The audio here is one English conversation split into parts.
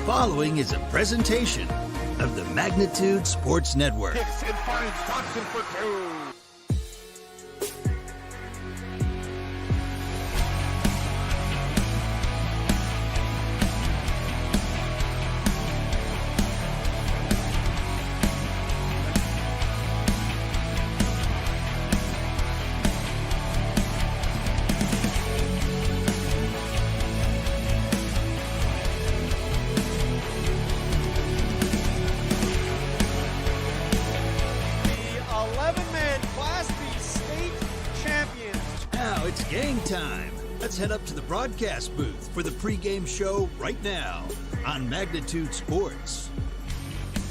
following is a presentation of the Magnitude Sports Network. Kicks and finds Thompson for two. Time. Let's head up to the broadcast booth for the pregame show right now on Magnitude Sports.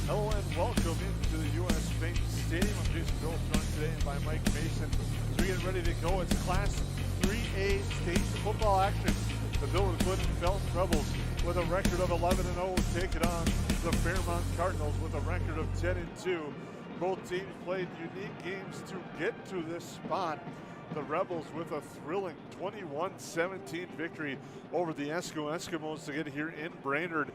Hello and welcome into the U.S. Bank Stadium. I'm Jason Grohl, joined today by Mike Mason. As we get ready to go, it's Class 3A state football action. The Dilworth Glyndon Felton Rebels with a record of 11-0 take it on the Fairmont Cardinals with a record of 10-2. Both teams played unique games to get to this spot. The Rebels with a thrilling 21-17 victory over the Eskimos to get here in Brainerd.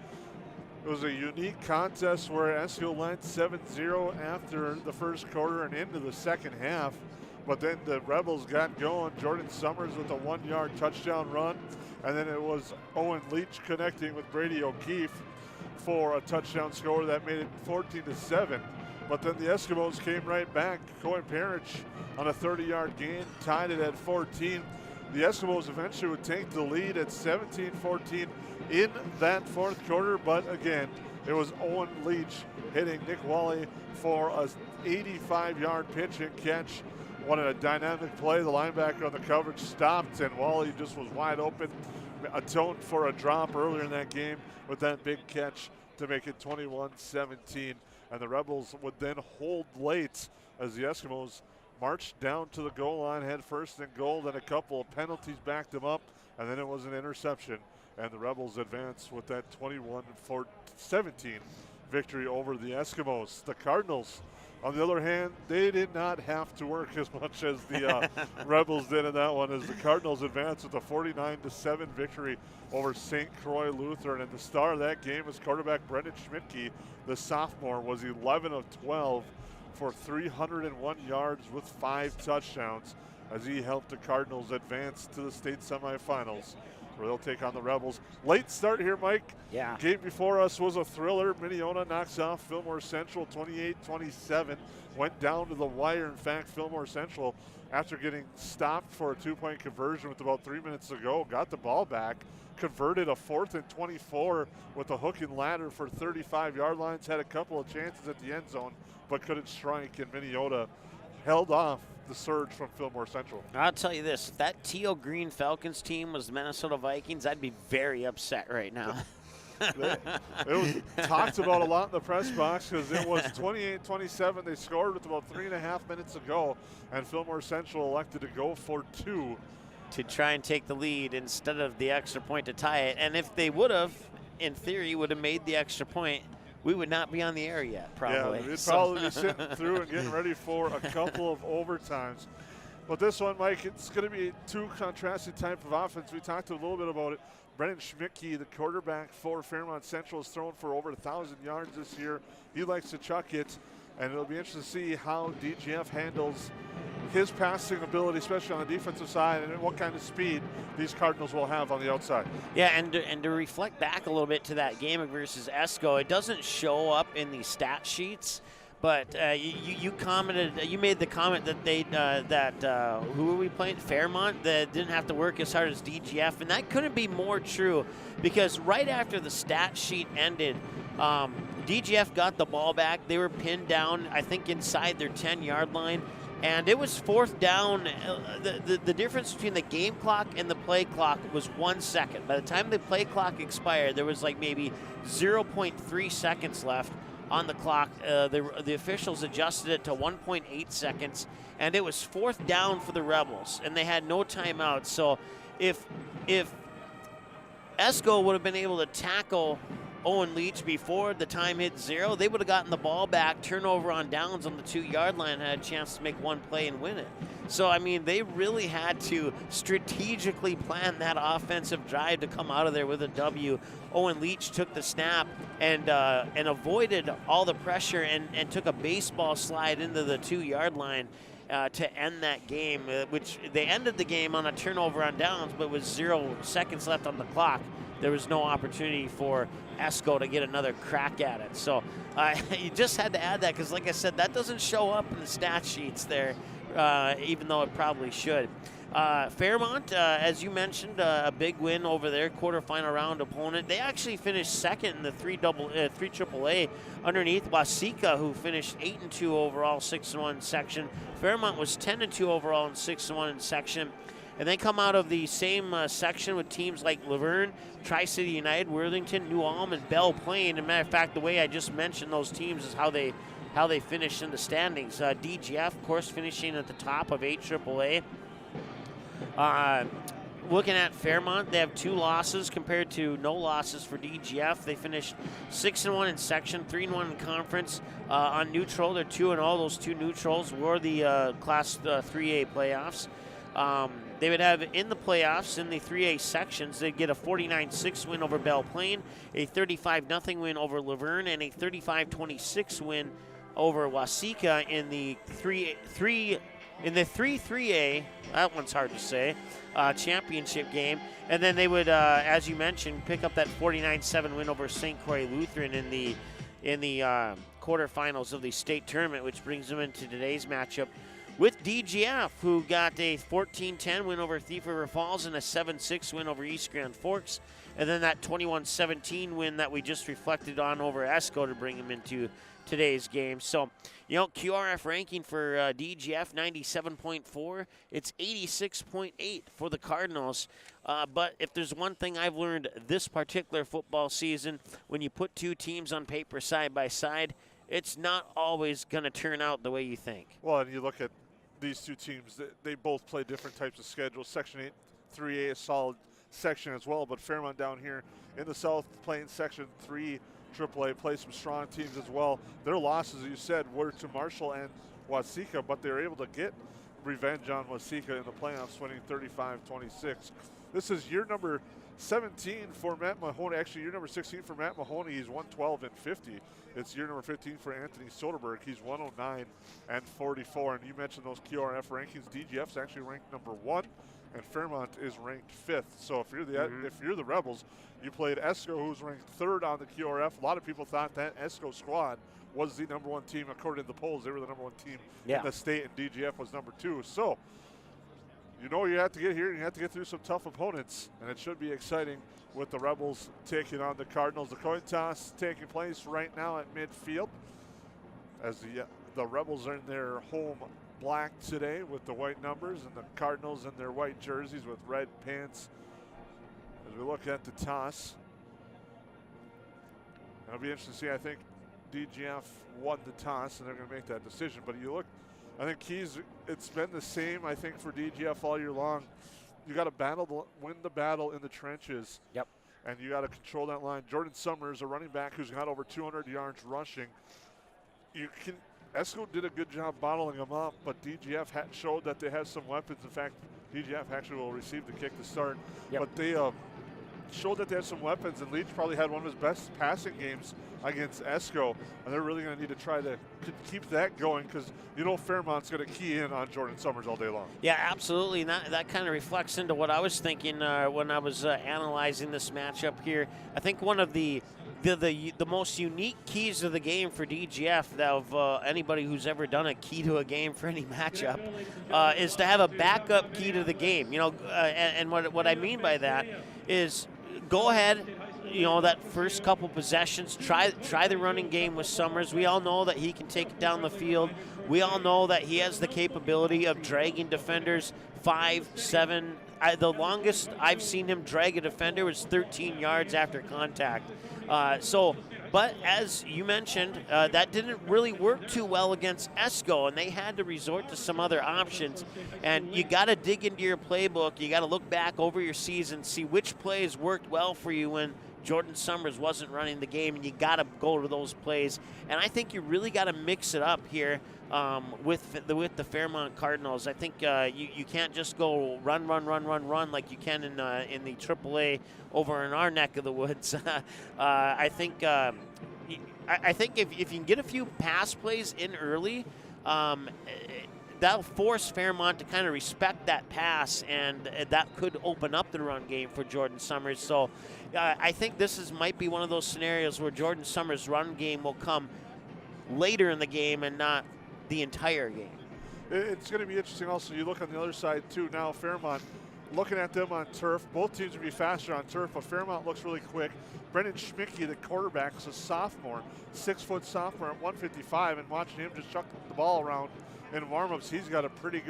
It was a unique contest where Esko led 7-0 after the first quarter and into the second half. But then the Rebels got going. Jordan Summers with a 1-yard touchdown run. And then it was Owen Leach connecting with Brady O'Keefe for a touchdown score that made it 14-7. But then the Eskimos came right back. Coy Parrish on a 30-yard gain tied it at 14. The Eskimos eventually would take the lead at 17-14 in that fourth quarter. But again, it was Owen Leach hitting Nick Wally for a 85-yard pitch and catch. What a dynamic play. The linebacker on the coverage stopped, and Wally just was wide open. Atoned for a drop earlier in that game with that big catch to make it 21-17. And the Rebels would then hold late as the Eskimos marched down to the goal line, had first and goal, then a couple of penalties backed them up, and then it was an interception. And the Rebels advanced with that 21-17 victory over the Eskimos. The Cardinals, on the other hand, they did not have to work as much as the Rebels did in that one, as the Cardinals advanced with a 49-7 victory over St. Croix Lutheran. And the star of that game is quarterback Brendan Schmidtke. The sophomore was 11 of 12 for 301 yards with 5 touchdowns as he helped the Cardinals advance to the state semifinals, where they'll take on the Rebels. Late start here, Mike. Yeah. Game before us was a thriller. Minneota knocks off Fillmore Central 28-27. Went down to the wire. In fact, Fillmore Central, after getting stopped for a 2-point conversion with about 3 minutes to go, got the ball back, converted a 4th and 24 with a hook and ladder for 35-yard lines, had a couple of chances at the end zone, but couldn't strike, and Minneota held off the surge from Fillmore Central. I'll tell you this, if that teal green Falcons team was the Minnesota Vikings, I'd be very upset right now. It was talked about a lot in the press box because it was 28-27. They scored with about 3.5 minutes to go, and Fillmore Central elected to go for 2. To try and take the lead instead of the extra point to tie it. And if they would have, in theory, would have made the extra point, we would not be on the air yet, probably. Yeah, we'd probably be sitting through and getting ready for a couple of overtimes. But this one, Mike, it's going to be 2 contrasting type of offense. We talked a little bit about it. Brendan Schmidtke, the quarterback for Fairmont Central, has thrown for over 1,000 yards this year. He likes to chuck it, and it'll be interesting to see how DGF handles his passing ability, especially on the defensive side, and what kind of speed these Cardinals will have on the outside. Yeah, and to reflect back a little bit to that game versus Esko, it doesn't show up in the stat sheets, but you commented, you made the comment that who were we playing? Fairmont, that didn't have to work as hard as DGF, and that couldn't be more true, because right after the stat sheet ended, DGF got the ball back. They were pinned down, I think, inside their 10-yard line. And it was 4th down. The difference between the game clock and the play clock was 1 second. By the time the play clock expired, there was like maybe 0.3 seconds left on the clock. The officials adjusted it to 1.8 seconds, and it was 4th down for the Rebels, and they had no timeouts. So if Esko would have been able to tackle Owen Leach before the time hit 0, they would have gotten the ball back, turnover on downs on the 2-yard line, had a chance to make one play and win it. So, I mean, they really had to strategically plan that offensive drive to come out of there with a W. Owen Leach took the snap and avoided all the pressure and took a baseball slide into the 2-yard line to end that game, which they ended the game on a turnover on downs, but with 0 seconds left on the clock. There was no opportunity for Esco to get another crack at it. So you just had to add that because, like I said, that doesn't show up in the stat sheets there, even though it probably should. Fairmont, as you mentioned, a big win over their quarterfinal round opponent. They actually finished second in the 3 AAA underneath Waseca, who finished 8-2 overall, 6-1 section. Fairmont was 10-2 overall and 6-1 in section. And they come out of the same section with teams like Laverne, Tri-City United, Worthington, New Ulm, and Belle Plaine. As a matter of fact, the way I just mentioned those teams is how they finished in the standings. DGF, of course, finishing at the top of 8 AAA. Looking at Fairmont, they have 2 losses compared to no losses for DGF. They finished 6-1 in section, 3-1 in conference. On neutral, they're 2-0. Those 2 neutrals were the Class 3A playoffs. They would have in the playoffs in the 3A sections, they'd get a 49-6 win over Belle Plaine, a 35-0 win over Laverne, and a 35-26 win over Waseca in the 3A, that one's hard to say, championship game. And then they would, as you mentioned, pick up that 49-7 win over St. Croix Lutheran in the quarterfinals of the state tournament, which brings them into today's matchup with DGF, who got a 14-10 win over Thief River Falls and a 7-6 win over East Grand Forks. And then that 21-17 win that we just reflected on over Esco to bring them into today's game. So, QRF ranking for DGF, 97.4. It's 86.8 for the Cardinals. But if there's one thing I've learned this particular football season, when you put 2 teams on paper side by side, it's not always going to turn out the way you think. Well, and you look at these 2 teams, they both play different types of schedules. Section 8, 3A, a solid section as well, but Fairmont down here in the South playing Section 3 AAA, play some strong teams as well. Their losses, as you said, were to Marshall and Waseca, but they were able to get revenge on Waseca in the playoffs, winning 35-26. This is year number 17 for Matt Mahoney. Actually, year number 16 for Matt Mahoney. He's 112 and 50. It's year number 15 for Anthony Soderberg. He's 109 and 44. And you mentioned those QRF rankings. DGF's actually ranked number 1, and Fairmont is ranked 5th. So if you're the Rebels, you played Esco, who's ranked 3rd on the QRF. A lot of people thought that Esco squad was the number 1 team according to the polls. They were the number 1 team in the state, and DGF was number 2. So you have to get here and you have to get through some tough opponents, and it should be exciting with the Rebels taking on the Cardinals. The coin toss taking place right now at midfield as the Rebels are in their home black today with the white numbers, and the Cardinals in their white jerseys with red pants. As we look at the toss, it'll be interesting to see. I think DGF won the toss, and they're going to make that decision. But you look, I think keys, it's been the same, I think, for DGF all year long. You got to win the battle in the trenches. Yep. And you got to control that line. Jordan Summers, a running back who's got over 200 yards rushing. Esco did a good job bottling them up, but DGF showed that they have some weapons. In fact, DGF actually will receive the kick to start. Yep. But they showed that they have some weapons, and Leach probably had one of his best passing games against Esco, and they're really going to need to try to keep that going because Fairmont's going to key in on Jordan Summers all day long. Yeah, absolutely, and that kind of reflects into what I was thinking when I was analyzing this matchup here. I think one of the most unique keys to the game for DGF of anybody who's ever done a key to a game for any matchup is to have a backup key to the game. And what I mean by that is go ahead, that first couple possessions, try the running game with Summers. We all know that he can take it down the field. We all know that he has the capability of dragging defenders 5, 7. The longest I've seen him drag a defender was 13 yards after contact. But as you mentioned, that didn't really work too well against Esco, and they had to resort to some other options. And you got to dig into your playbook. You got to look back over your season, see which plays worked well for you when Jordan Summers wasn't running the game, and you got to go to those plays. And I think you really got to mix it up here with the Fairmont Cardinals. I think you can't just go run like you can in the AAA over in our neck of the woods. I think if you can get a few pass plays in early, that'll force Fairmont to kind of respect that pass, and that could open up the run game for Jordan Summers. So I think this might be one of those scenarios where Jordan Summers' run game will come later in the game and not the entire game. It's going to be interesting also. You look on the other side too now, Fairmont, looking at them on turf. Both teams will be faster on turf, but Fairmont looks really quick. Brendan Schmicke, the quarterback, is a sophomore, 6-foot sophomore at 155, and watching him just chuck the ball around in warmups, he's got a pretty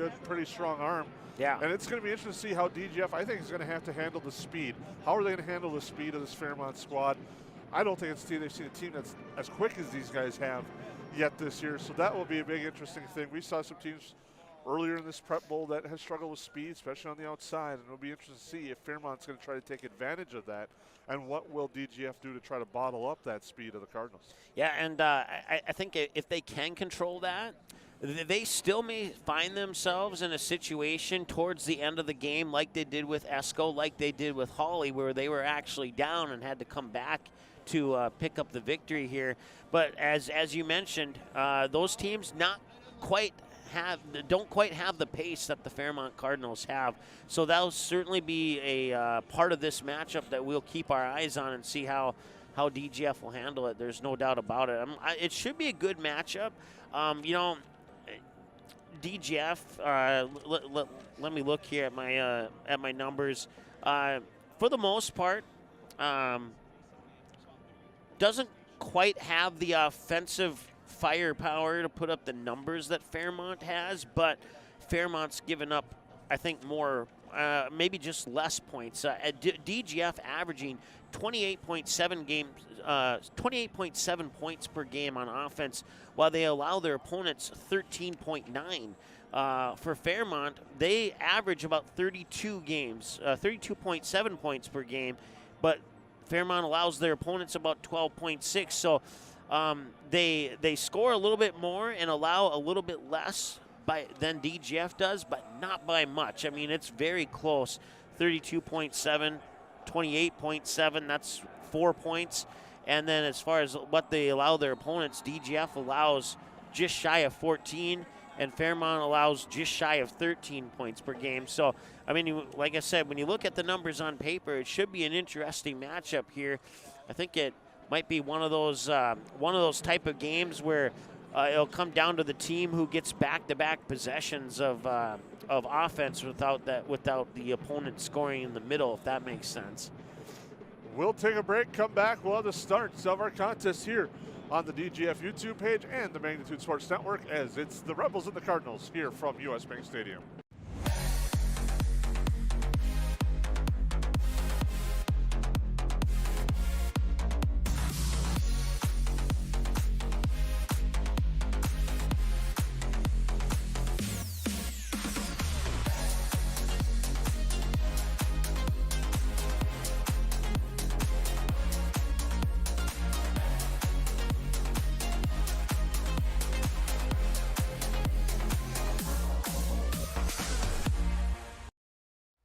strong arm. Yeah. And it's going to be interesting to see how DGF, I think, is going to have to handle the speed. How are they going to handle the speed of this Fairmont squad? I don't think they've seen a team that's as quick as these guys have yet this year. So that will be a big interesting thing. We saw some teams earlier in this prep bowl that has struggled with speed, especially on the outside. And it'll be interesting to see if Fairmont's going to try to take advantage of that, and what will DGF do to try to bottle up that speed of the Cardinals. Yeah, and I think if they can control that, they still may find themselves in a situation towards the end of the game like they did with Esco, like they did with Hawley, where they were actually down and had to come back to pick up the victory here. But as you mentioned, those teams don't quite have the pace that the Fairmont Cardinals have. So that'll certainly be a part of this matchup that we'll keep our eyes on and see how DGF will handle it. There's no doubt about it. It should be a good matchup. DGF, let me look here at my numbers. For the most part, doesn't quite have the offensive firepower to put up the numbers that Fairmont has, but Fairmont's given up, I think, more, maybe just less points. DGF averaging 28.7 points per game on offense, while they allow their opponents 13.9. For Fairmont, they average about 32.7 points per game, but Fairmont allows their opponents about 12.6. So they score a little bit more and allow a little bit less than DGF does, but not by much. I mean, it's very close. 32.7, 28.7, that's 4 points. And then as far as what they allow their opponents, DGF allows just shy of 14, and Fairmont allows just shy of 13 points per game. So, I mean, like I said, when you look at the numbers on paper, it should be an interesting matchup here. I think it might be one of those type of games where it'll come down to the team who gets back-to-back possessions of offense without the opponent scoring in the middle, if that makes sense. We'll take a break, come back. We'll have the starts of our contest here on the DGF YouTube page and the Magnitude Sports Network, as it's the Rebels and the Cardinals here from US Bank Stadium.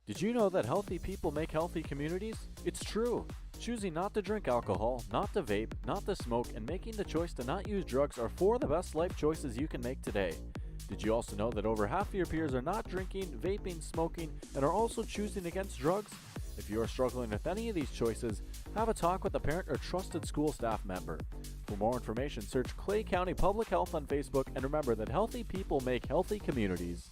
Did you know that healthy people make healthy communities? It's true. Choosing not to drink alcohol, not to vape, not to smoke, and making the choice to not use drugs are 4 of the best life choices you can make today. Did you also know that over half of your peers are not drinking, vaping, smoking, and are also choosing against drugs? If you are struggling with any of these choices, have a talk with a parent or trusted school staff member. For more information, search Clay County Public Health on Facebook, and remember that healthy people make healthy communities.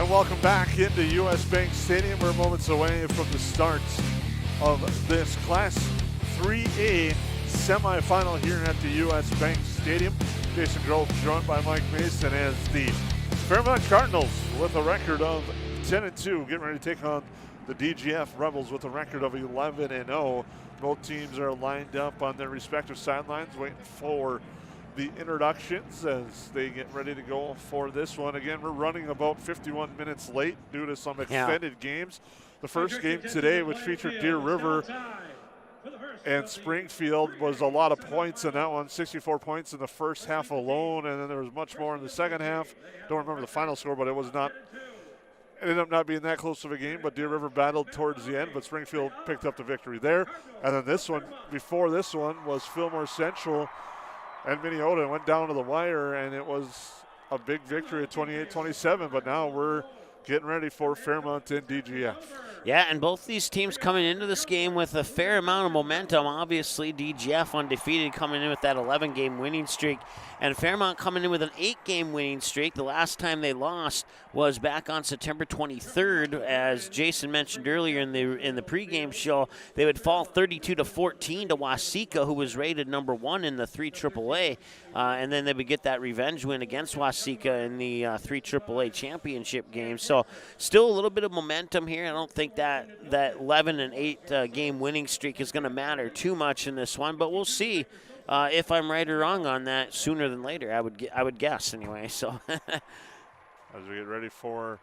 And welcome back into US Bank Stadium. We're moments away from the start of this Class 3A semifinal here at the US Bank Stadium. Jason Grove joined by Mike Mason as the Fairmont Cardinals with a record of 10-2, getting ready to take on the DGF Rebels with a record of 11-0. Both teams are lined up on their respective sidelines waiting for the introductions as they get ready to go for this one. Again, we're running about 51 minutes late due to some extended games. The first game today, which featured Deer River and Springfield, was a lot of points in that one, 64 points in the first half alone, and then there was much more in the second half. Don't remember the final score, but it ended up not being that close of a game, but Deer River battled towards the end, but Springfield picked up the victory there. And then this one, before this one, was Fillmore Central and Minneota. Went down to the wire, and it was a big victory at 28-27, but now we're getting ready for Fairmont and DGF. Yeah, and both these teams coming into this game with a fair amount of momentum. Obviously, DGF undefeated coming in with that 11-game winning streak, and Fairmont coming in with an 8-game winning streak. The last time they lost was back on September 23rd, as Jason mentioned earlier in the pregame show. They would fall 32-14 to Waseca, who was rated number 1 in the 3 AAA, and then they would get that revenge win against Waseca in the 3 AAA championship game. So still a little bit of momentum here. I don't think that 11 and 8 game winning streak is going to matter too much in this one, but we'll see if I'm right or wrong on that sooner than later. I would guess anyway. So as we get ready for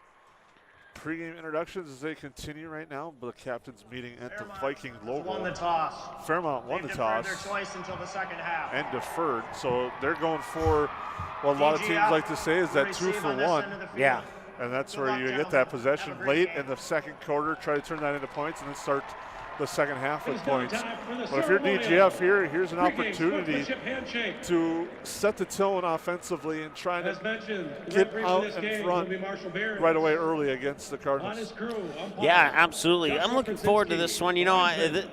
pregame introductions as they continue right now, the captain's meeting at the Viking logo. Won the toss. Fairmont won the toss. Their choice until the second half. And deferred, so they're going for what a lot of teams like to say is that 2 for 1. Yeah. And that's where you get that possession late in the second quarter, try to turn that into points, and then start the second half with points. But if you're DGF here, here's an opportunity to set the tone offensively and try to get out in front right away early against the Cardinals. Yeah, absolutely. I'm looking forward to this one. You know,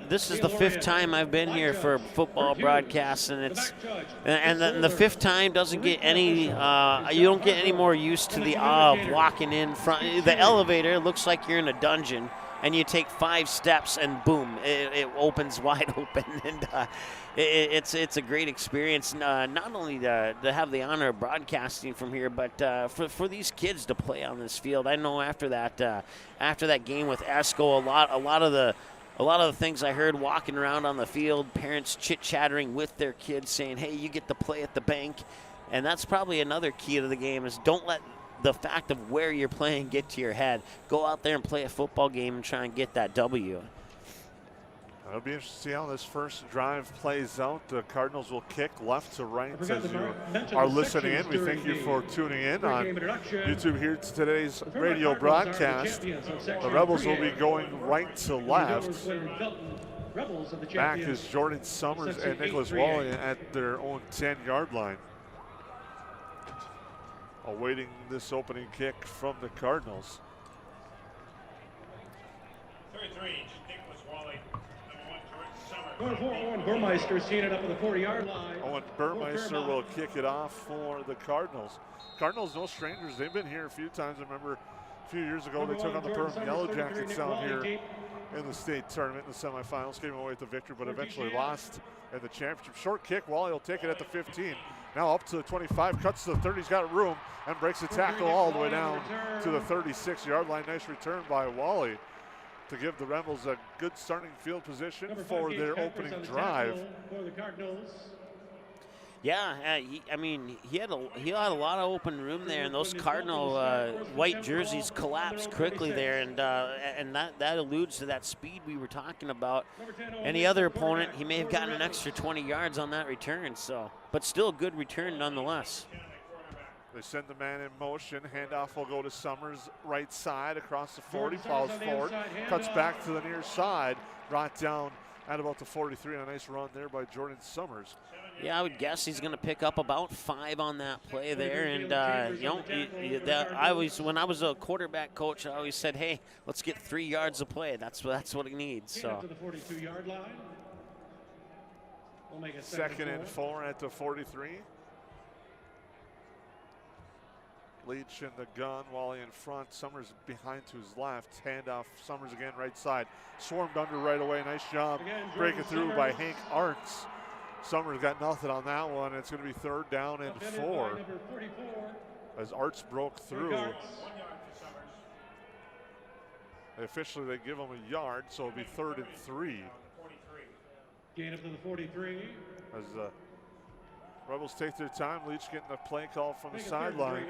this is the 5th time I've been here for football broadcasts, and the 5th time doesn't get any. You don't get any more used to the awe of walking in front. The elevator looks like you're in a dungeon, and you take 5 steps and boom, it opens wide open. And it's a great experience, not only to have the honor of broadcasting from here, but for these kids to play on this field. I know after that game with ESCO, a lot of the things I heard walking around on the field, parents chit-chattering with their kids saying, hey, you get to play at the bank. And that's probably another key to the game, is don't let the fact of where you're playing get to your head. Go out there and play a football game and try and get that W. It'll be interesting to see how this first drive plays out. The Cardinals will kick left to right as you are listening in. We thank you for tuning in on YouTube here to today's radio broadcast. The Rebels will be going right to left. Back is Jordan Summers and Nicholas Wally at their own 10-yard line, awaiting this opening kick from the Cardinals. 33, Nicholas Wally. Number 1, Jordan Summers. Owen Burmeister seeing it up at the 40-yard line. Owen Burmeister will kick it off for the Cardinals. Cardinals, no strangers. They've been here a few times. I remember a few years ago they took on the Perham Yellow Jackets down here in the state tournament in the semifinals, came away with the victory, but eventually lost in the championship. Short kick, Wally will take it at the 15. Now up to the 25, cuts to the 30, he's got room, and breaks the tackle all the way down to the 36-yard line. Nice return by Wally to give the Rebels a good starting field position for their opening drive. Yeah, he had a lot of open room there, and those Cardinal white jerseys collapsed quickly there, and that alludes to that speed we were talking about. Any other opponent, he may have gotten an extra 20 yards on that return, so, but still a good return nonetheless. They send the man in motion. Handoff will go to Summers, right side across the 40, plows forward, cuts back to the near side, brought down at about the 43. A nice run there by Jordan Summers. Yeah, I would guess he's going to pick up about 5 on that play there. And, when I was a quarterback coach, I always said, hey, let's get 3 yards of play. That's what he needs. So. To the 42-yard line. We'll make it second and 4 at the 43. Leach in the gun, Wally in front, Summers behind to his left, handoff, Summers again right side, swarmed under right away, nice job breaking through by Hank Arntz. Summers got nothing on that one. It's going to be 3rd down and 4 as Arntz broke through. Officially they give him a yard, so it'll be 3rd and 3. Gain up to the 43. As the Rebels take their time, Leach getting the play call from the sideline.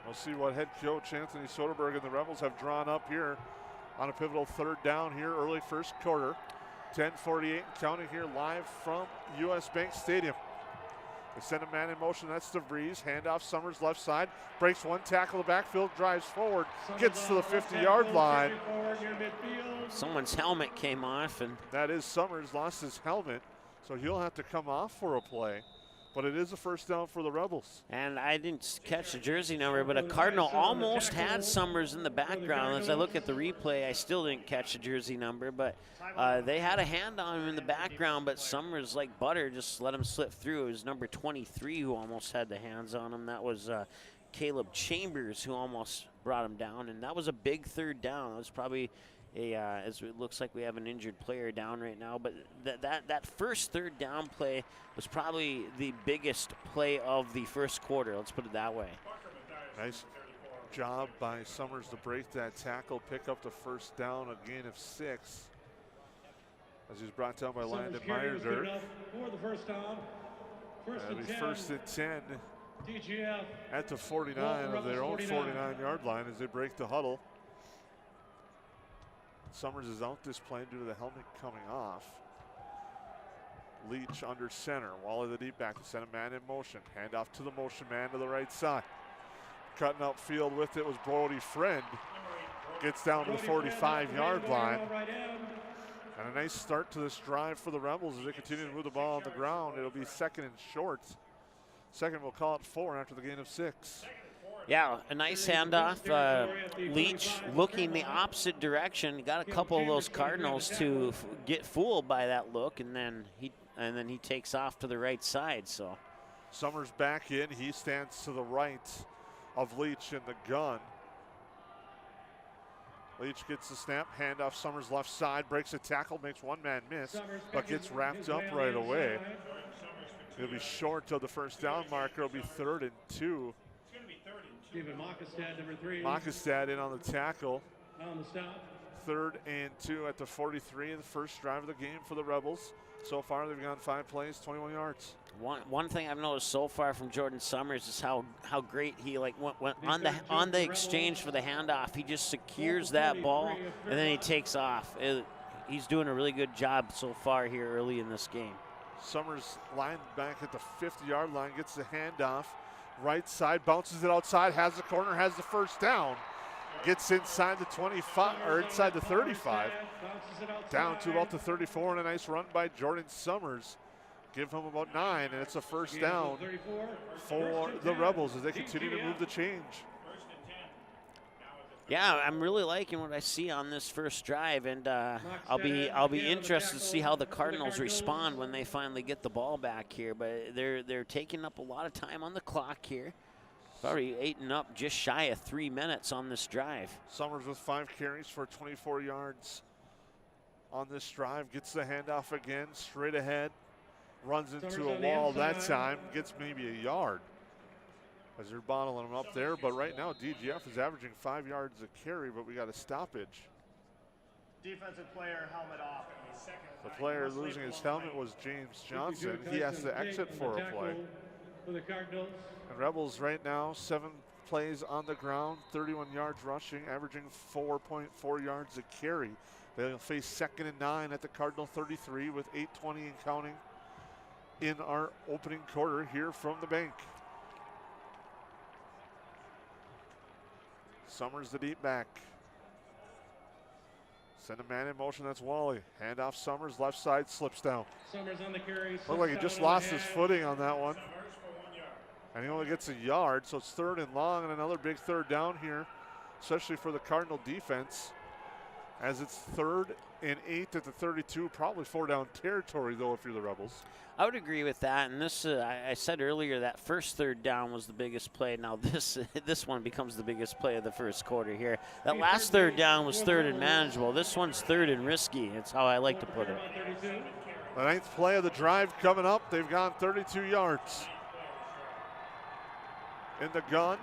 We'll see what head coach Anthony Soderberg and the Rebels have drawn up here on a pivotal 3rd down here, early 1st quarter. 10:48 counting here live from US Bank Stadium. They send a man in motion, that's DeVries. Handoff, Summers left side, breaks one tackle, the backfield, drives forward, gets to the 50-yard line. Someone's helmet came off, and that is Summers, lost his helmet, so he'll have to come off for a play. But it is a 1st down for the Rebels. And I didn't catch the jersey number, but a Cardinal almost had Summers in the background. As I look at the replay, I still didn't catch the jersey number, but they had a hand on him in the background, but Summers, like butter, just let him slip through. It was number 23 who almost had the hands on him. That was Caleb Chambers who almost brought him down, and that was a big 3rd down. It was probably as it looks like we have an injured player down right now, but that first 3rd down play was probably the biggest play of the 1st quarter. Let's put it that way. Nice job by Summers to break that tackle, pick up the 1st down, a gain of 6. As he's brought down by Landon Meyerdirk. For the 1st down. It'll be 1st and 10 DGF at the 49 of their own 49-yard line as they break the huddle. Summers is out this play due to the helmet coming off. Leach under center. Wally the deep back to send a man in motion. Handoff to the motion man to the right side. Cutting up field with it was Brody Friend. Gets down to the 45-yard line. And a nice start to this drive for the Rebels as they continue to move the ball on the ground. It'll be 2nd and short. 2nd, we'll call it 4 after the gain of 6. Yeah, a nice handoff. Leach looking the opposite direction. Got a couple of those Cardinals to get fooled by that look, and then he takes off to the right side. So Summers back in. He stands to the right of Leach in the gun. Leach gets the snap, handoff, Summers left side, breaks a tackle, makes one man miss, but gets wrapped up right away. He'll be short of the 1st down marker. It'll be 3rd and 2. Makestad, number 3. Makestad in on the tackle. On the stop. 3rd and 2 at the 43 in the 1st drive of the game for the Rebels. So far, they've gone 5 plays, 21 yards. One thing I've noticed so far from Jordan Summers is how great he went on the exchange for the handoff. He just secures that ball and then he takes off. He's doing a really good job so far here early in this game. Summers lined back at the 50-yard line, gets the handoff. Right side, bounces it outside, has the corner, has the 1st down. Gets inside the 25, or inside the 35. Down to about the 34, and a nice run by Jordan Summers. Give him about 9, and it's a 1st down for the Rebels as they continue to move the change. Yeah, I'm really liking what I see on this 1st drive, and I'll be interested to see how the Cardinals respond when they finally get the ball back here. But they're taking up a lot of time on the clock here. Already eating up just shy of 3 minutes on this drive. Summers with 5 carries for 24 yards on this drive. Gets the handoff again, straight ahead. Runs into a wall that time, gets maybe a yard as they're bottling him up there. But right now, DGF is averaging 5 yards a carry, but we got a stoppage. Defensive player, helmet off. The player losing his helmet was James Johnson. He has to exit for a play. And Rebels right now, 7 plays on the ground, 31 yards rushing, averaging 4.4 yards a carry. They'll face 2nd and 9 at the Cardinal 33 with 8:20 and counting in our opening quarter here from the bank. Summers the deep back. Send a man in motion, that's Wally. Handoff Summers, left side, slips down. Summers on the carry. Looked like he just lost his footing on that one. And he only gets a yard, so it's 3rd and long and another big 3rd down here, especially for the Cardinal defense. as it's 3rd and 8 at the 32. Probably 4-down territory, though, if you're the Rebels. I would agree with that. And this, I said earlier that first 3rd down was the biggest play. Now this one becomes the biggest play of the first quarter here. That last 3rd down was 3rd and manageable. This one's 3rd and risky. It's how I like to put it. The 9th play of the drive coming up. They've gone 32 yards. In the gun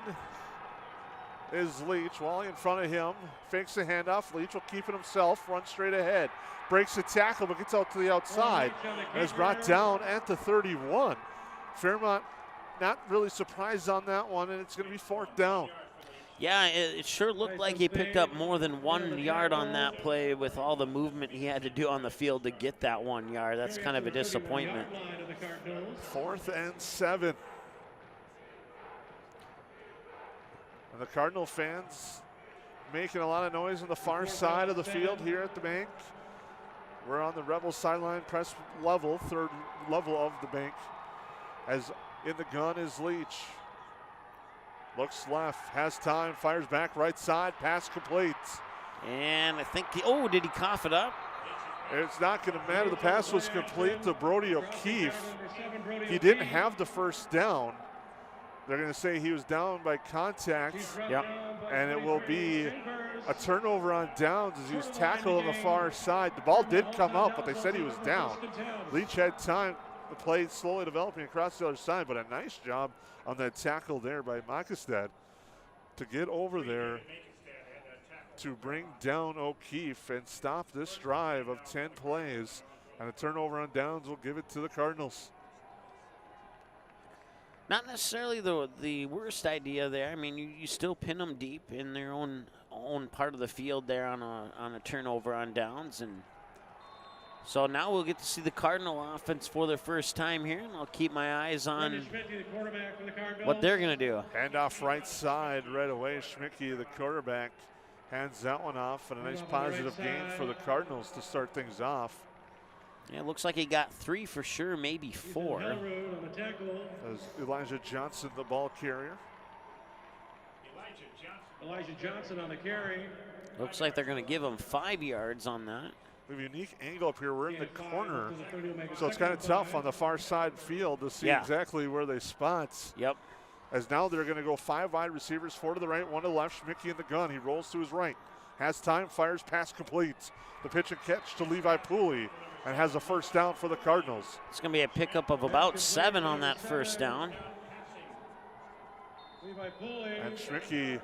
is Leach. Wally in front of him. Fakes the handoff. Leach will keep it himself. Runs straight ahead. Breaks the tackle, but gets out to the outside. And is brought down at the 31. Fairmont not really surprised on that one, and it's going to be 4th down. Yeah, it sure looked like he picked up more than 1 yard on that play with all the movement he had to do on the field to get that 1 yard. That's kind of a disappointment. 4th and 7. And the Cardinal fans making a lot of noise on the far side of the field here at the bank. We're on the Rebels sideline press level, 3rd level of the bank. As in the gun is Leach. Looks left, has time, fires back right side, pass complete. And I think, did he cough it up? It's not going to matter. The pass was complete to Brody O'Keefe. He didn't have the first down. They're going to say he was down by contact. Yep. And it will be a turnover on downs as he was tackled on the far side. The ball did come out, but they said he was down. Leach had time. The play slowly developing across the other side, but a nice job on that tackle there by Makestad to get over there to bring down O'Keefe and stop this drive of 10 plays. And a turnover on downs will give it to the Cardinals. Not necessarily the worst idea there. I mean, you still pin them deep in their own part of the field there on a turnover on downs, and so now we'll get to see the Cardinal offense for their first time here, and I'll keep my eyes on what they're going to do. Handoff right side right away. Schmicke, the quarterback, hands that one off, and a nice positive gain for the Cardinals to start things off. Yeah, it looks like he got 3 for sure, maybe 4. As Elijah Johnson, the ball carrier. Elijah Johnson on the carry. Looks like they're going to give him 5 yards on that. We have a unique angle up here. We're in the corner, so it's kind of tough on the far side field to see exactly where they spot. Yep. As now they're going to go 5 wide receivers, 4 to the right, 1 to the left. Schmicke in the gun. He rolls to his right. Has time, fires, pass complete. The pitch and catch to Levi Pooley, and has a first down for the Cardinals. It's going to be a pickup of about 7 on that first down. And Schmicke,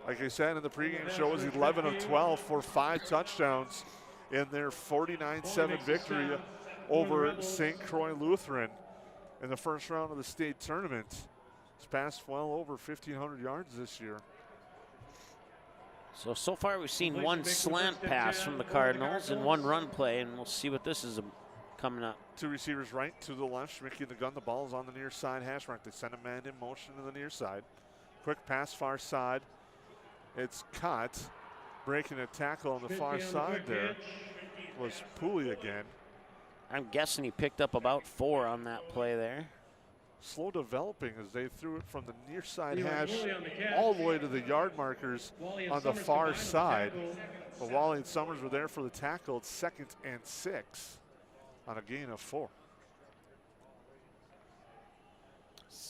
like I said in the pregame show, was 11 of 12 for 5 touchdowns in their 49-7 victory over St. Croix Lutheran in the first round of the state tournament. He's passed well over 1,500 yards this year. So far we've seen 1 slant pass from the Cardinals and 1 run play, and we'll see what this is coming up. 2 receivers right, 2 to the left. Schmicke in the gun. The ball is on the near side hash mark. They send a man in motion to the near side. Quick pass far side. It's caught. Breaking a tackle on the far side there was Pooley again. I'm guessing he picked up about 4 on that play there. Slow developing as they threw it from the near side hash all the way to the yard markers on the far side. But Wally and Summers were there for the tackle. It's 2nd and 6 on a gain of 4.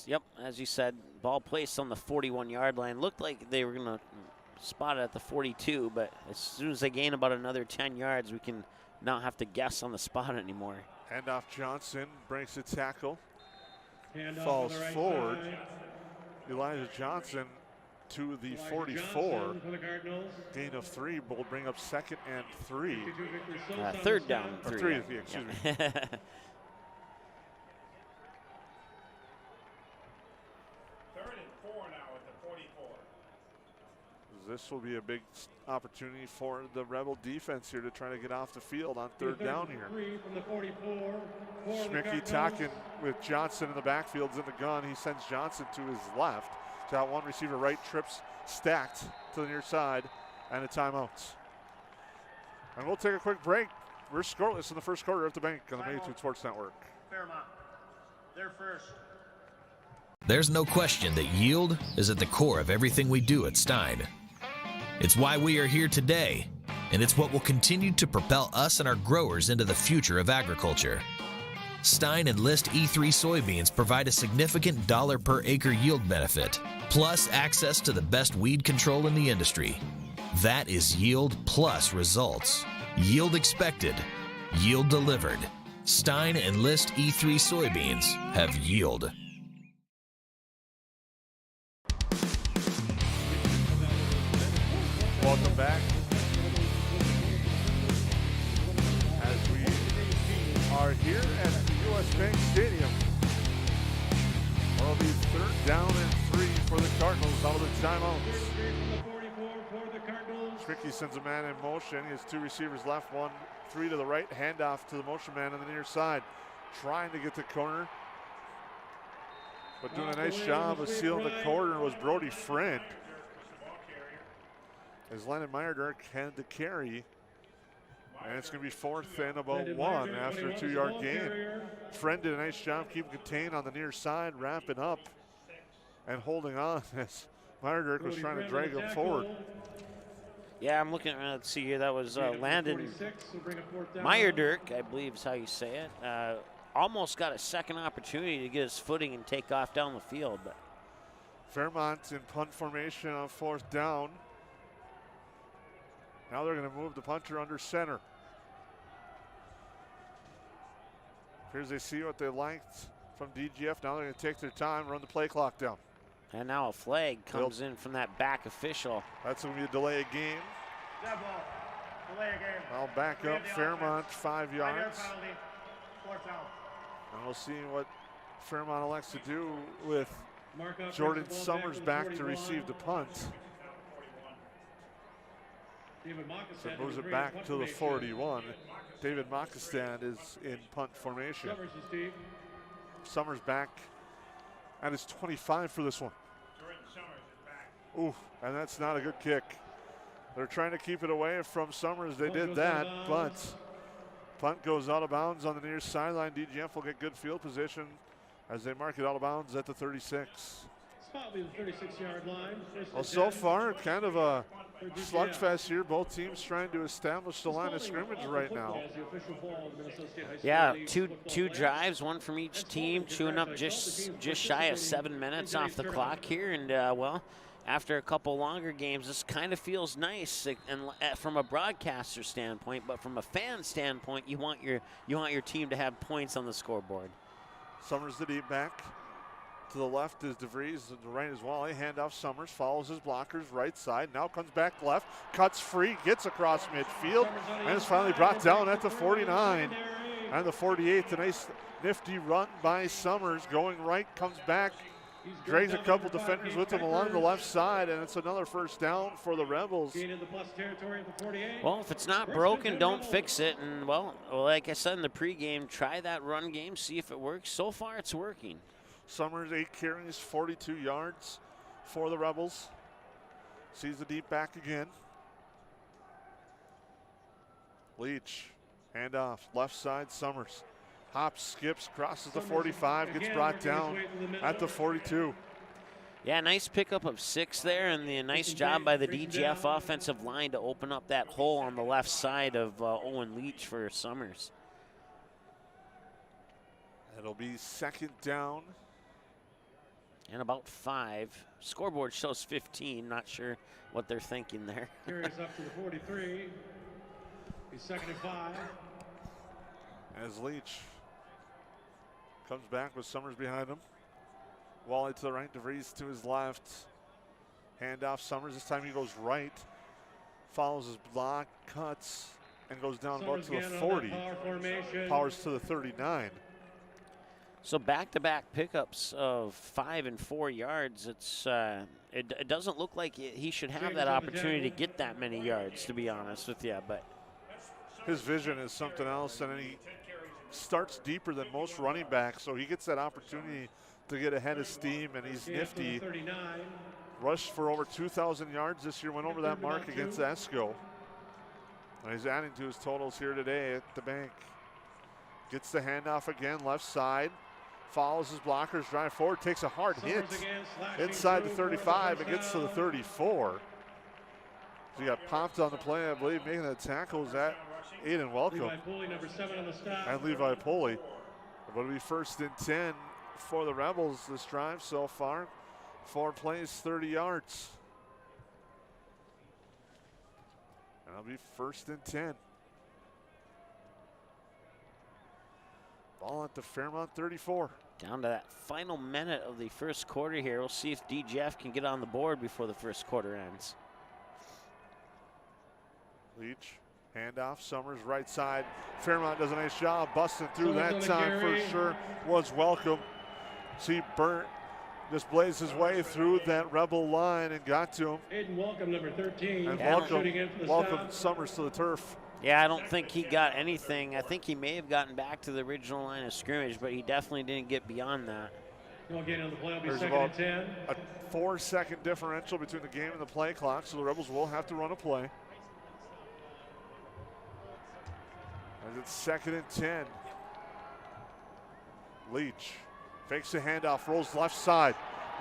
Yep, as you said, ball placed on the 41-yard line. Looked like they were going to spot it at the 42, but as soon as they gain about another 10 yards, we can not have to guess on the spot anymore. Handoff Johnson breaks the tackle. Falls forward. Elijah Johnson to the 44. Gain of 3 will bring up 2nd and 3. 3rd down. Or 3, excuse me. 3rd and 4 now at the 44. This will be a big opportunity for the Rebel defense here to try to get off the field on 3rd down here. Schmicke talking with Johnson in the backfields in the gun. He sends Johnson to his left. Got 1 receiver right, trips stacked to the near side, and a timeout. And we'll take a quick break. We're scoreless in the first quarter of the bank on the Magnitude Sports Network. Fairmont, they're first. There's no question that yield is at the core of everything we do at Stein. It's why we are here today and it's what will continue to propel us and our growers into the future of agriculture. Stein and List E3 soybeans provide a significant dollar per acre yield benefit, plus access to the best weed control in the industry. That is yield plus results. Yield expected, yield delivered. Stein and List E3 soybeans have yield. Welcome back. As we are here at the U.S. Bank Stadium. It'll be 3rd down and 3 for the Cardinals out of the timeouts. Tricky sends a man in motion. He has 2 receivers left, 3 to the right. Handoff to the motion man on the near side. Trying to get the corner. But doing a nice job of sealing the corner was Brody Friend. As Landon Meyerdurk had the carry. And it's going to be 4th and about 1 after a 2-yard gain. Friend did a nice job keeping contained on the near side, wrapping up and holding on as Meyerdurk was trying to drag him forward. Yeah, I'm looking, let's see here, that was Landon Meyerdurk, I believe is how you say it. Almost got a second opportunity to get his footing and take off down the field. But Fairmont in punt formation on 4th down. Now they're going to move the punter under center. Here's they see what they liked from DGF. Now they're going to take their time, run the play clock down. And now a flag comes in from that back official. That's going to be a delay of game. I'll back up Fairmont 5 yards. And we'll see what Fairmont elects to do with Jordan Summers back to receive the punt. So it moves it back to the 41. David Mockastan is in punt formation. Summers back at his 25 for this one. Ooh, and that's not a good kick. They're trying to keep it away from Summers. They did that, but punt goes out of bounds on the near sideline. DGF will get good field position as they mark it out of bounds at the 36. Well, so far, kind of a slugfest here. Both teams trying to establish the line of scrimmage right now. Yeah, two drives, one from each team, chewing up just shy of 7 minutes off the clock here. And well, after a couple longer games, this kind of feels nice, and from a broadcaster standpoint, but from a fan standpoint, you want your team to have points on the scoreboard. Summers the deep back. To the left is DeVries, to the right is Wally. Handoff Summers, follows his blockers, right side. Now comes back left, cuts free, gets across midfield, and is finally brought down at the 49. And the 48, a nice nifty run by Summers. Going right, comes back, drags a couple defenders with him along the left side, and it's another 1st down for the Rebels. Well, if it's not broken, don't fix it. And, well, like I said in the pregame, try that run game, see if it works. So far, it's working. Summers 8 carries, 42 yards for the Rebels. Sees the deep back again. Leach, handoff, left side, Summers. Hops, skips, crosses the 45, gets brought down at the 42. Yeah, nice pickup of 6 there, and a nice job by the DGF offensive line to open up that hole on the left side of Owen Leach for Summers. It'll be 2nd down. And about 5. Scoreboard shows 15. Not sure what they're thinking there. Carries up to the 43. He's 2nd and 5. As Leach comes back with Summers behind him. Wally to the right, DeVries to his left. Handoff Summers. This time he goes right. Follows his block, cuts, and goes down about to the 40. Powers to the 39. So back-to-back pickups of 5 and 4 yards. It doesn't look like he should have that opportunity to get that many yards, to be honest with you. But his vision is something else, and he starts deeper than most running backs, so he gets that opportunity to get ahead of steam, and he's nifty. Rushed for over 2,000 yards this year, went over that mark against Esco. And he's adding to his totals here today at the bank. Gets the handoff again, left side. Follows his blockers, drive forward, takes a hard hit inside the 35 and gets to the 34. He got popped on the play, I believe, making the tackles at Aiden Welcome. Levi Pulley, number 7 on the stop. And Levi Pulley. But it'll be 1st and 10 for the Rebels this drive so far. 4 plays, 30 yards. And it'll be 1st and 10. Ball at the Fairmont 34. Down to that final minute of the first quarter here. We'll see if DGF can get on the board before the first quarter ends. Leach, handoff, Summers right side. Fairmont does a nice job busting through that time for sure. Was Welcome. See Burnt just blazed his way through that Rebel line and got to him. Aiden Welcome, number 13. And Welcome Welcome Summers to the turf. Yeah, I don't think he got anything. I think he may have gotten back to the original line of scrimmage, but he definitely didn't get beyond that. No gain on the play. Will be There's 2nd about and 10. a 4-second differential between the game and the play clock, so the Rebels will have to run a play. As it's 2nd and 10. Leach fakes a handoff, rolls left side.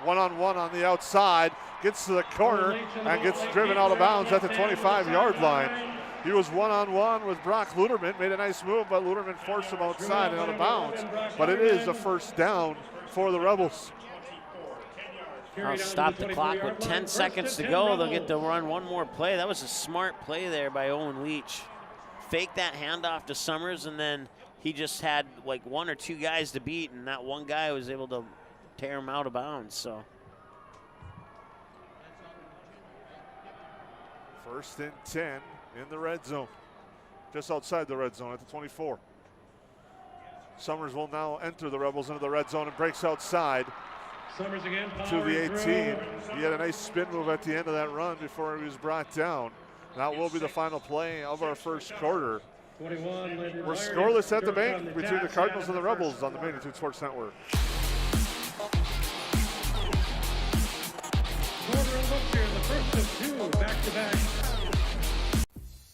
One-on-one on the outside, gets to the corner and gets driven out of bounds at the 25-yard line. He was one-on-one with Brock Luderman, made a nice move, but Luderman forced him outside and out of bounds. But it is a 1st down for the Rebels. I'll stop the clock with 10 seconds to go. They'll get to run one more play. That was a smart play there by Owen Leach. Fake that handoff to Summers, and then he just had like 1 or 2 guys to beat, and that one guy was able to tear him out of bounds. So 1st and 10 in the red zone, just outside the red zone at the 24. Summers will now enter the Rebels into the red zone and breaks outside Summers again, to the 18. He had a nice spin move at the end of that run before he was brought down. That will be the final play of our first quarter. 21, We're scoreless at the bank between the Cardinals and the Rebels on the Magnitude Sports Network. Quarter of up here, the first of 2 back-to-back.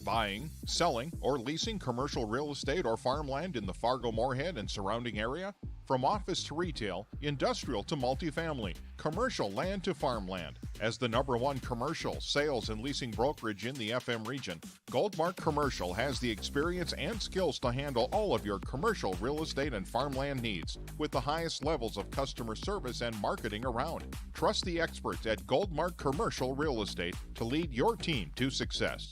Buying, selling, or leasing commercial real estate or farmland in the Fargo-Moorhead and surrounding area? From office to retail, industrial to multifamily, commercial land to farmland. As the #1 commercial, sales, and leasing brokerage in the FM region, Goldmark Commercial has the experience and skills to handle all of your commercial real estate and farmland needs with the highest levels of customer service and marketing around. Trust the experts at Goldmark Commercial Real Estate to lead your team to success.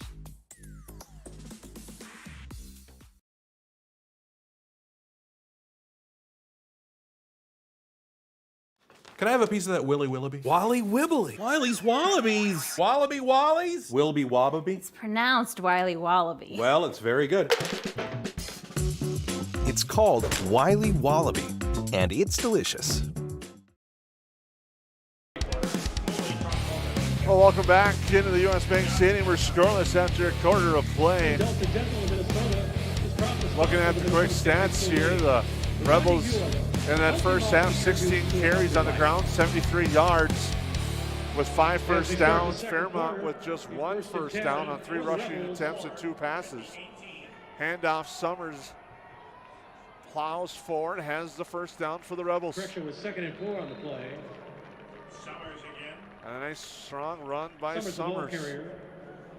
Can I have a piece of that Willy Willoughby? Wally Wibbly. Wiley's Wallabies. Wallaby Wallies? Wilby Wababy? It's pronounced Wiley Wallaby. Well, it's very good. It's called Wiley Wallaby, and it's delicious. Well, welcome back into the U.S. Bank Stadium. We're scoreless after a quarter of play. Looking at the quick stats here, the Rebels in that first half, 16 carries on the ground, 73 yards with 5 first downs. Fairmont with just 1 first down on 3 rushing attempts and 2 passes. Handoff, Summers plows forward, has the first down for the Rebels. Correction was 2nd and 4 on the play. And a nice strong run by Summers.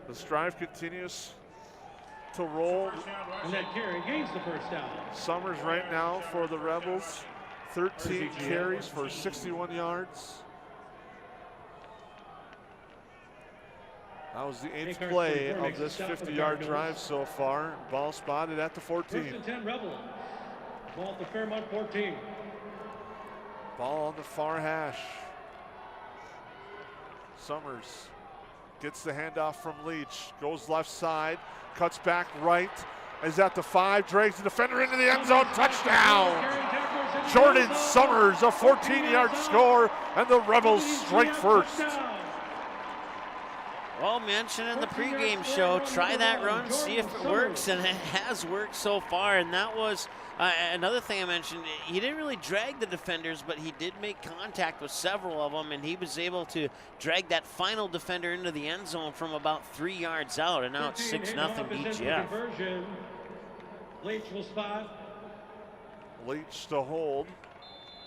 The drive continues to roll. And that carry gains the first down. Summers right now for the Rebels, 13 carries for 61 yards. That was the 8th play of this 50-yard drive so far. Ball spotted at the 14. 1st and 10 Rebels. Ball at the Fairmont 14. Ball on the far hash. Summers gets the handoff from Leach, goes left side, cuts back right, is at the 5, drags the defender into the end zone, touchdown! Jordan Summers, a 14-yard score, and the Rebels strike first. Well, mentioned in the pregame show, try that run, see if it works, and it has worked so far. And that was another thing I mentioned. He didn't really drag the defenders, but he did make contact with several of them, and he was able to drag that final defender into the end zone from about 3 yards out, and now it's 6-0 DGF. Leach will spot. Leach to hold,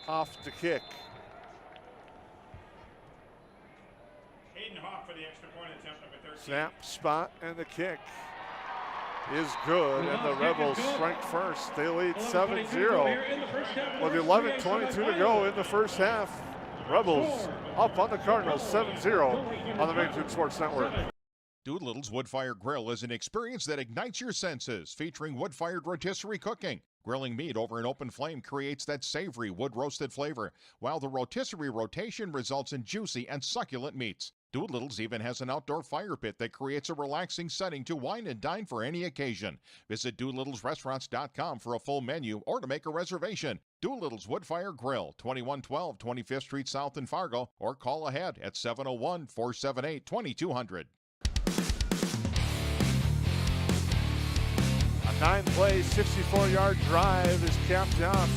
off to kick. Hayden Hoffman, the extra point attempt, number 13. Snap, spot, and the kick is good, and the Rebels strike first. They lead 7-0 with 11:22 to go in the first half. Rebels up on the Cardinals 7-0 on the Magnitude Sports Network. Doolittle's Wood-Fire Grill is an experience that ignites your senses, featuring wood-fired rotisserie cooking. Grilling meat over an open flame creates that savory wood-roasted flavor, while the rotisserie rotation results in juicy and succulent meats. Doolittle's even has an outdoor fire pit that creates a relaxing setting to wine and dine for any occasion. Visit DoolittlesRestaurants.com for a full menu or to make a reservation. Doolittle's Wood-Fire Grill, 2112 25th Street South in Fargo, or call ahead at 701-478-2200. A 9-play, 64-yard drive is capped off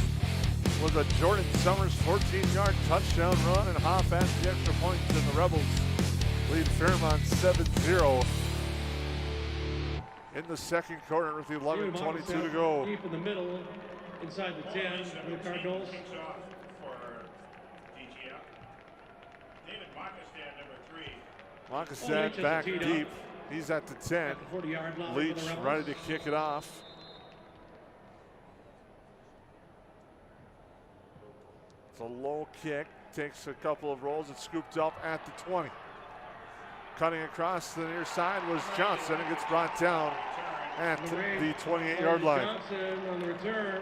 with a Jordan Summers 14-yard touchdown run, and Hoff adds the extra points, and the Rebels lead Fairmont 7-0 in the second quarter with 11:22 to go. Deep in the middle, inside the 10 for the Cardinals. Kicks off for DGF. David Mockestad, number 3. Mockestad back deep. He's at the 10. At the 40-yard line. Leach ready to kick it off. It's a low kick. Takes a couple of rolls. It's scooped up at the 20. Cutting across the near side was Johnson. It gets brought down at the 28-yard line. Johnson on the return.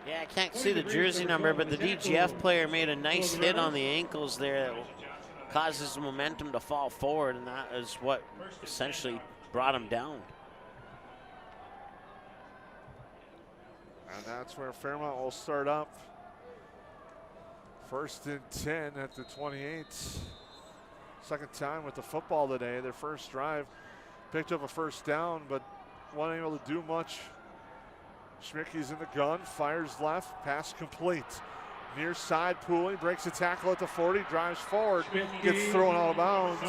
Yeah, I can't see the jersey number, but the DGF player made a nice hit on the ankles there that causes the momentum to fall forward, and that is what essentially brought him down. And that's where Fairmont will start up. 1st and 10 at the 28. Second time with the football today. Their first drive picked up a first down, but wasn't able to do much. Schmicke's in the gun, fires left, pass complete. Near side, Pooley breaks a tackle at the 40, drives forward, gets thrown out of bounds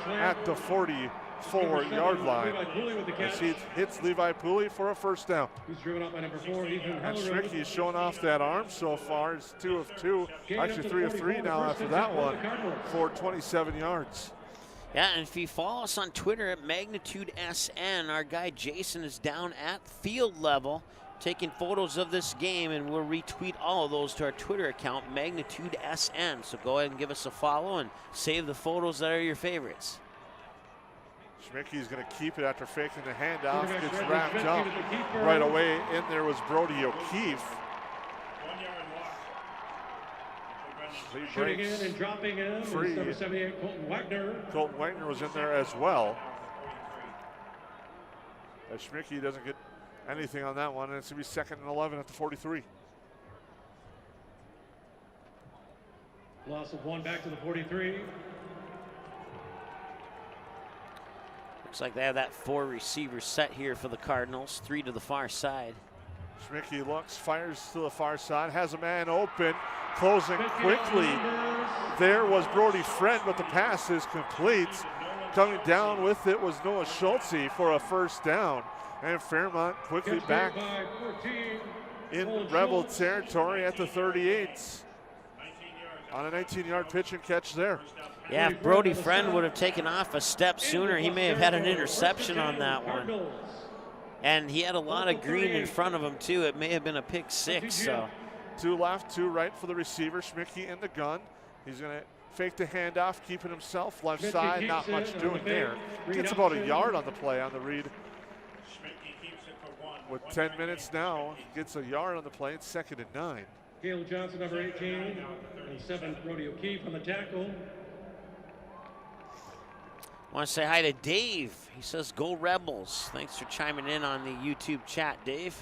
at the 44-yard line. As he hits Levi Pooley for a first down. He's driven up by number 4, Ethan And Hallerow. Schmicke's showing off that arm so far. It's 2 of 2, actually 3 of 3 now after that one for 27 yards. Yeah, and if you follow us on Twitter at Magnitude SN, our guy Jason is down at field level taking photos of this game, and we'll retweet all of those to our Twitter account, Magnitude SN. So go ahead and give us a follow and save the photos that are your favorites. Schmicke's going to keep it after faking the handoff. Gets wrapped up right away. In there was Brody O'Keefe. 1 yard loss. He Shooting breaks in and dropping in free. is number 78, Colton Wagner. Colton Wagner was in there as well. As Schmicke doesn't get anything on that one, and it's going to be 2nd and 11 at the 43. Loss of 1 back to the 43. Looks like they have that 4 receiver set here for the Cardinals, 3 to the far side. Schmicke looks, fires to the far side, has a man open, closing quickly. There was Brody Friend, but the pass is complete. Coming down with it was Noah Schultze for a first down. And Fairmont quickly back in Rebel territory at the 38. On a 19-yard pitch and catch there. Yeah, if Brody Friend would have taken off a step sooner, he may have had an interception on that one. And he had a lot of green in front of him, too. It may have been a pick 6. So 2 left, 2 right for the receiver. Schmicke in the gun. He's going to fake the handoff, keeping himself left side. Not much doing there. Gets about a yard on the play on the read. With 10 minutes now, gets a yard on the play. It's 2nd and 9. Caleb Johnson, number 18, and 7, Brody O'Keefe on the tackle. I want to say hi to Dave. He says, go Rebels. Thanks for chiming in on the YouTube chat, Dave.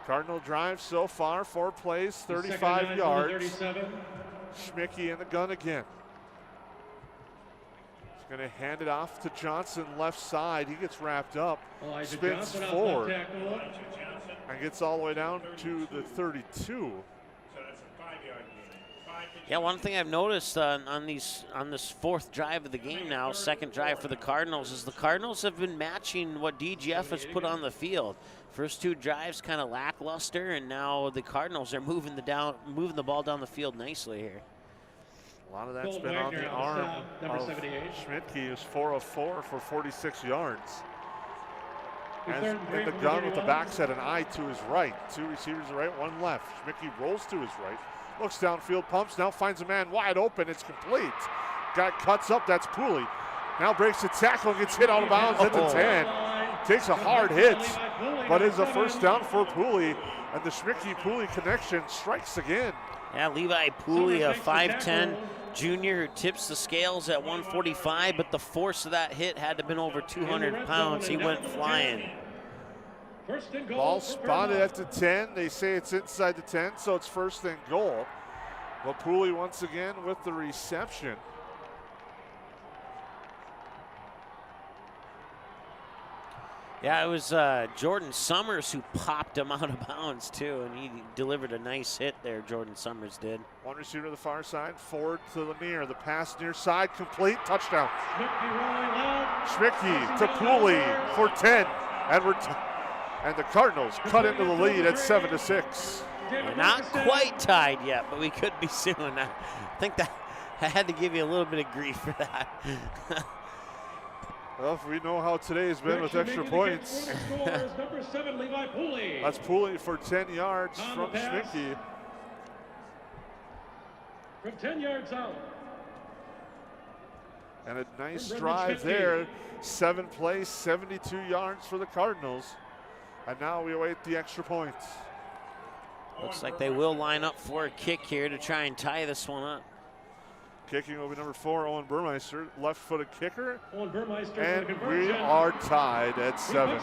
Cardinal drive so far, 4 plays, 35 yards. Schmicke in the gun again. He's going to hand it off to Johnson, left side. He gets wrapped up, spins forward, and gets all the way down to the 32. Yeah, one thing I've noticed on this 4th drive of the game now, 2nd drive for the Cardinals, is the Cardinals have been matching what DGF has put on the field. First 2 drives kind of lackluster, and now the Cardinals are moving the ball down the field nicely here. A lot of that's been on the arm of Schmidtke, who's 4 of 4 for 46 yards. And in the gun with the back set, an eye to his right. 2 receivers to the right, 1 left. Schmidtke rolls to his right, looks downfield, pumps, now finds a man wide open. It's complete. Guy cuts up, that's Pooley. Now breaks the tackle and gets hit out of bounds at the 10. Takes a hard hit, but is a first down for Pooley. And the Schmidtke-Pooley connection strikes again. Yeah, Levi Pooley, a 5'10 junior who tips the scales at 145, but the force of that hit had to have been over 200 pounds. He went flying. Ball spotted at the 10. They say it's inside the 10, so it's first and goal. But Pooley once again with the reception. Yeah, it was Jordan Summers who popped him out of bounds too, and he delivered a nice hit there, Jordan Summers did. 1 receiver to the far side, forward to the near. The pass near side, complete, touchdown. Schmidtke to Pooley for 10. And the Cardinals cut into the lead at 7-6. We're not quite tied yet, but we could be soon. I think that I had to give you a little bit of grief for that. Well, we know how today's been with extra points. That's Pooley for 10 yards from Schmidtke. From 10 yards out. And a nice drive there. 7 plays, 72 yards for the Cardinals. And now we await the extra points. Looks like they will line up for a kick here to try and tie this one up. Kicking will be number 4, Owen Burmeister, left-footed kicker. Owen Burmeister, and we are tied at 7.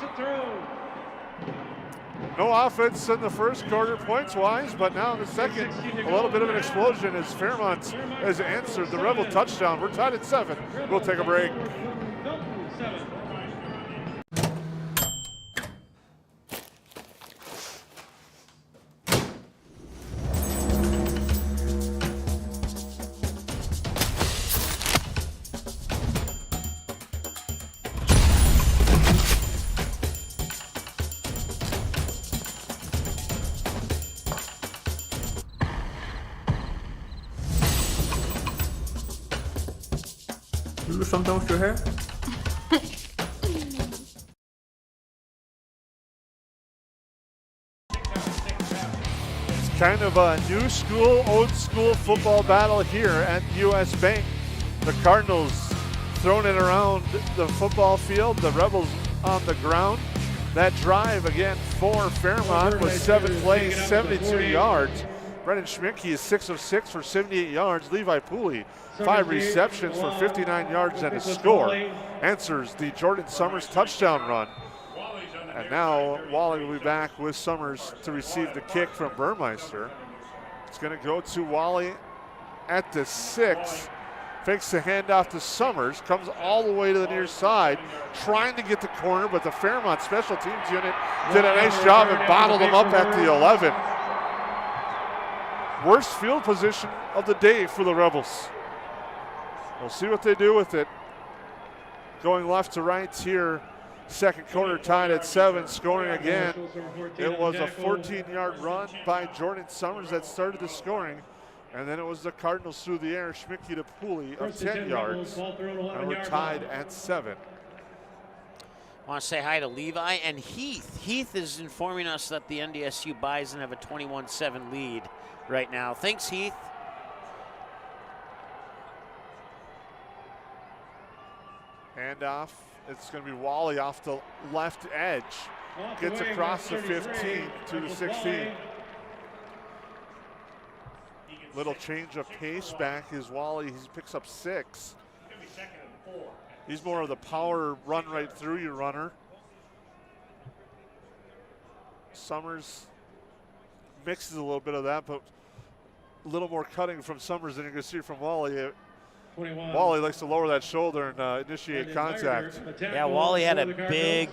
No offense in the first quarter points-wise, but now in the second, a little bit of an explosion as Fairmont has answered the Rebel touchdown. We're tied at 7. We'll take a break. Do something with your hair? It's kind of a new school, old school football battle here at US Bank. The Cardinals throwing it around the football field, the Rebels on the ground. That drive again for Fairmont was 7 plays, 72 yards. Brendan Schmidtke is 6 of 6 for 78 yards. Levi Pooley, 5 receptions for 59 yards and a score. Answers the Jordan Summers touchdown run. And now Wally will be back with Summers to receive the kick from Burmeister. It's going to go to Wally at the 6. Fakes the handoff to Summers, comes all the way to the near side, trying to get the corner, but the Fairmont special teams unit did a nice job and bottled him up at the 11. Worst field position of the day for the Rebels. We'll see what they do with it. Going left to right here. Second quarter tied at 7, scoring again. It was a 14-yard run by Jordan Summers that started the scoring. And then it was the Cardinals through the air, Schmidtke to Pooley of 10 yards. And we're tied at 7. I want to say hi to Levi and Heath. Heath is informing us that the NDSU Bison have a 21-7 lead right now. Thanks, Heath. Handoff. It's going to be Wally off the left edge. Gets across the 15 to the 16. Little change of pace back is Wally. He picks up 6. He's more of the power run right through you runner. Summers mixes a little bit of that, but a little more cutting from Summers than you're going to see from Wally. Wally likes to lower that shoulder and initiate contact. Yeah, Wally had a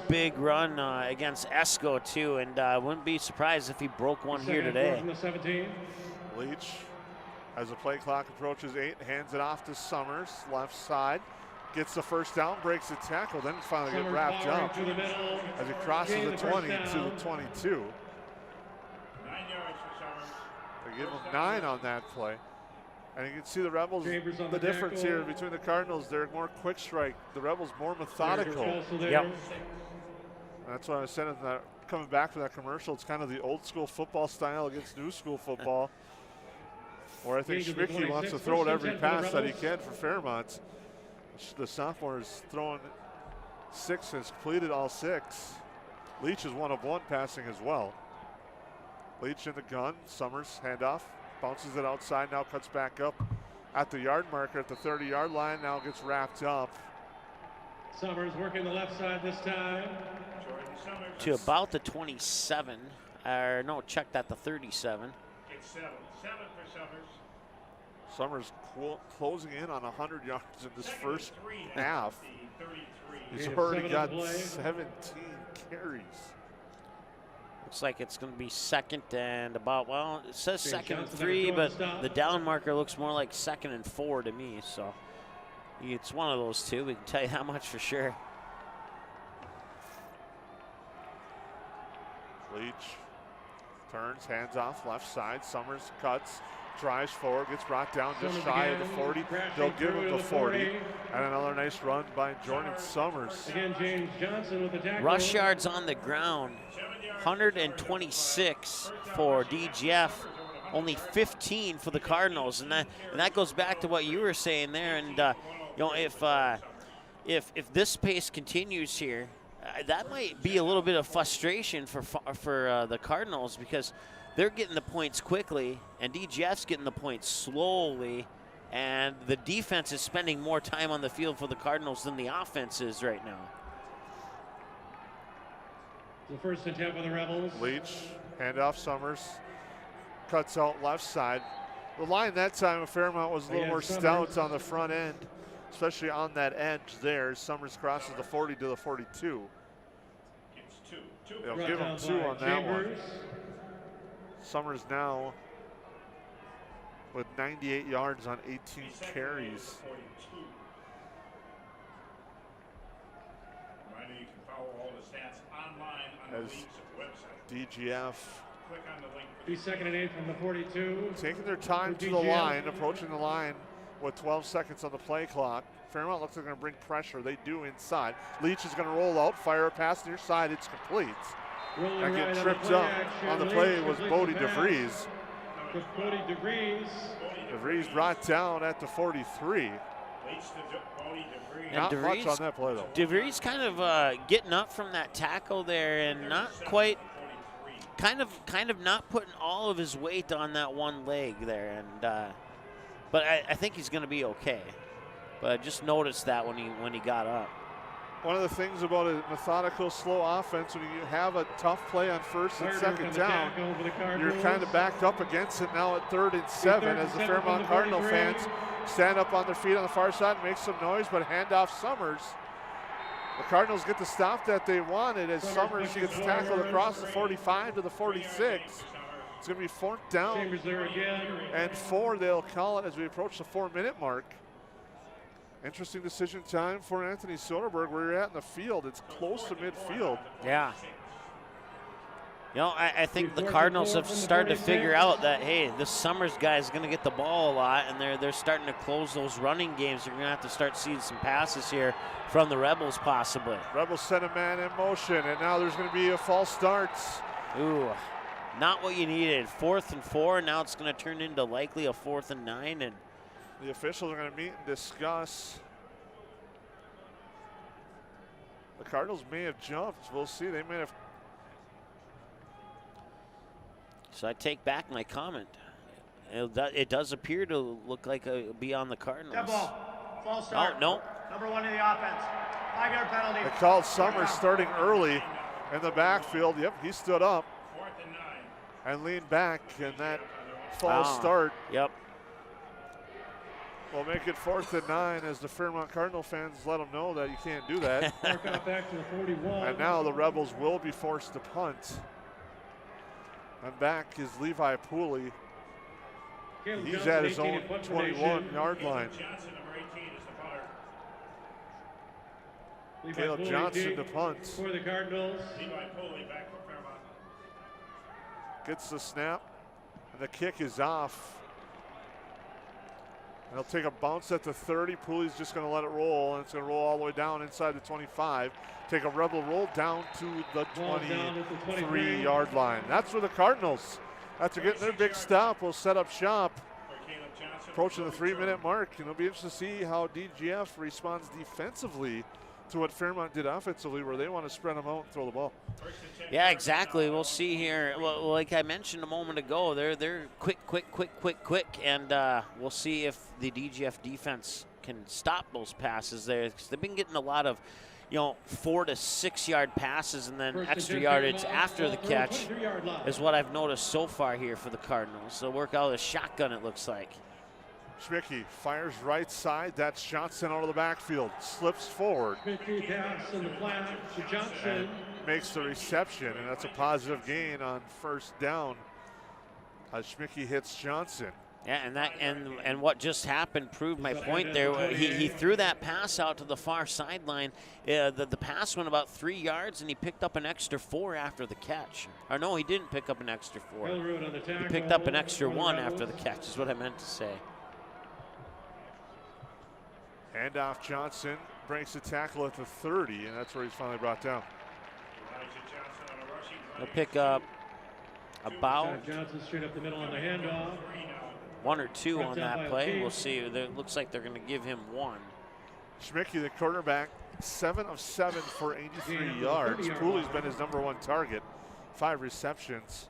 big run against Esco too, and wouldn't be surprised if he broke one here today. Leach, as the play clock approaches 8, hands it off to Summers, left side. Gets the first down, breaks the tackle, then finally gets wrapped up as he crosses the 20 to the 22. 9 yards for Summers. They give him 9 on that play. And you can see the Rebels, the difference here between the Cardinals. They're more quick strike. The Rebels more methodical. Yep. That's why I was saying that coming back from that commercial, it's kind of the old school football style against new school football. Where I think Schmicky wants to throw it every pass that he can for Fairmont. The sophomore is throwing 6, has completed all 6. Leach is 1 of 1 passing as well. Leach in the gun, Summers handoff, bounces it outside, now cuts back up at the yard marker at the 30-yard line, now gets wrapped up. Summers working the left side this time. To about the 27, or no, check that, the 37. It's 7 for Summers. Summers closing in on 100 yards in this first half. He's already got 17 carries. Looks like it's going to be second and about, well, it says second and 3, but the down marker looks more like second and 4 to me. So it's one of those two. We can tell you that much for sure. Leach turns, hands off, left side. Summers cuts, drives forward, gets brought down just shy of the 40. They'll give him the 40. And another nice run by Jordan Summers. Again, James Johnson with the tackle. Rush yards on the ground, 126 for DGF, only 15 for the Cardinals. And that goes back to what you were saying there. And, you know, if this pace continues here, that might be a little bit of frustration for the Cardinals, because they're getting the points quickly and DGF's getting the points slowly, and the defense is spending more time on the field for the Cardinals than the offense is right now. The first attempt for the Rebels. Leach, handoff Summers, cuts out left side. The line that time of Fairmont was a little more stout on the front end, especially on that edge there. Summers crosses the 40 to the 42. They'll give him 2 on that one. Summers now with 98 yards on 18 carries. You can follow all the stats online on the links at the website. DGF. Click on the link. Be second and 8 from the 42. Taking their time to the line, approaching the line with 12 seconds on the play clock. Fairmont looks like they're going to bring pressure. They do inside. Leach is going to roll out, fire a pass near side. It's complete. Rolling Again, right tripped up on the play was Bodie DeVries. Bodie DeVries. DeVries brought down at the 43. Not much on that play, though. DeVries kind of getting up from that tackle there and not quite, kind of not putting all of his weight on that one leg there. And but I think he's going to be okay. But I just noticed that when he got up. One of the things about a methodical, slow offense, when you have a tough play on first and second down, you're kind of backed up against it now at 3rd and 7 as the Fairmont Cardinal fans stand up on their feet on the far side and make some noise, but handoff Summers. The Cardinals get the stop that they wanted as Summers gets tackled across the 45 to the 46. It's going to be 4th down and 4. They'll call it as we approach the 4-minute mark. Interesting decision time for Anthony Soderberg. Where you're at in the field, it's close to midfield. Yeah. You know, I think the Cardinals have started to figure out that, hey, this Summers guy is going to get the ball a lot, and they're starting to close those running games. You're going to have to start seeing some passes here from the Rebels possibly. Rebels send a man in motion, and now there's going to be a false start. Ooh, not what you needed. 4th and 4, now it's going to turn into likely a 4th and 9, and the officials are going to meet and discuss. The Cardinals may have jumped. We'll see. They may have. So I take back my comment. It does appear to look like it'll be on the Cardinals. Dead ball. False start. Oh, no. Number 1 in the offense. 5-yard penalty. They called Summers starting early in the backfield. Yep, he stood up and leaned back, and that false start. Yep. We'll make it 4th and 9 as the Fairmont Cardinal fans let them know that you can't do that. Back to the 41. And now the Rebels will be forced to punt. And back is Levi Pooley. He's at his own 21-yard line. Caleb Johnson to punt. For the Cardinals. Gets the snap, and the kick is off. They'll take a bounce at the 30. Pooley's just going to let it roll, and it's going to roll all the way down inside the 25. Take a rebel roll down to the 23-yard line. That's where the Cardinals, after getting their big stop, will set up shop. Approaching the 3-minute mark, and it'll be interesting to see how DGF responds defensively to what Fairmont did offensively, where they want to spread them out and throw the ball. Yeah, exactly. We'll see here. Well, like I mentioned a moment ago, they're quick, and we'll see if the DGF defense can stop those passes there. 'Cause they've been getting a lot of, 4 to 6 yard passes and then extra yardage after the catch is what I've noticed so far here for the Cardinals. They'll work out a shotgun, it looks like. Schmicke fires right side. That's Johnson out of the backfield. Slips forward. Pass in the flat to Johnson. And makes the reception, and that's a positive gain on first down. Schmicke hits Johnson. Yeah, and what just happened proved my point there. He threw that pass out to the far sideline. The pass went about 3 yards, and he picked up an extra 4 after the catch. Or no, he didn't pick up an extra 4. He picked up an extra 1 after the catch is what I meant to say. Handoff. Johnson breaks the tackle at the 30, and that's where he's finally brought down. He'll pick up about Johnson straight up the middle on the handoff. 1 or 2 on that play. We'll see. It looks like they're going to give him 1. Schmicke, the quarterback, 7 of 7 for 83 yards. Pooley's been his #1 target, 5 receptions.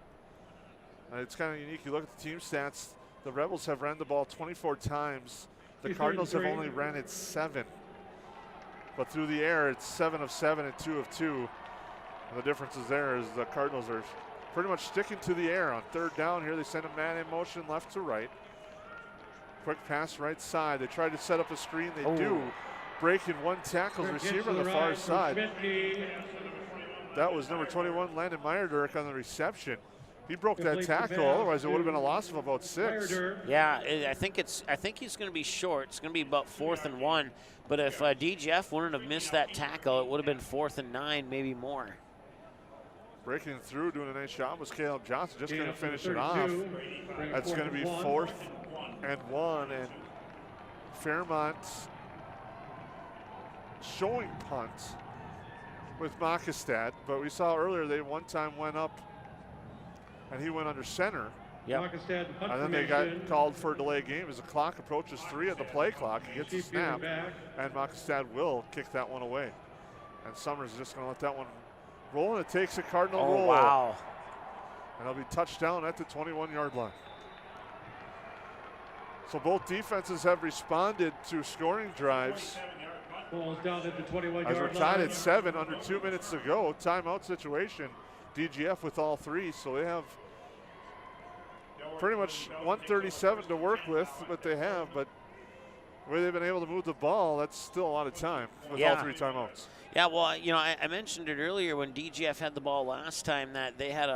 It's kind of unique. You look at the team stats. The Rebels have ran the ball 24 times. The Cardinals have only ran it 7. But through the air, it's 7 of 7 and 2 of 2. And the difference is there is the Cardinals are pretty much sticking to the air. On third down here, they send a man in motion left to right. Quick pass right side. They try to set up a screen. They do. Breaking 1 tackles receiver on the far side. That was number 21, Landon Meyerdurk, on the reception. He broke that tackle, otherwise it would have been a loss of about 6. Yeah, I think he's going to be short. It's going to be about 4th and 1. But if DGF wouldn't have missed that tackle, it would have been 4th and 9, maybe more. Breaking through, doing a nice job was Caleb Johnson. Just going to finish it off. That's going to be 4th and 1, and Fairmont showing punt with Makestad. But we saw earlier they one time went up and he went under center. Yep. And then they got called for a delay game as the clock approaches 3 at the play clock. He gets a snap, and Makestad will kick that one away. And Summers is just going to let that one roll, and it takes a Cardinal roll. Wow. And it'll be touchdown at the 21-yard line. So both defenses have responded to scoring drives. Ball's down at the 21-yard line. As we're tied at 7, under 2 minutes to go. Timeout situation. DGF with all 3, so they have pretty much 137 to work with, what they have, but the way they've been able to move the ball, that's still a lot of time with all 3 timeouts. Yeah, well, I mentioned it earlier when DGF had the ball last time that they had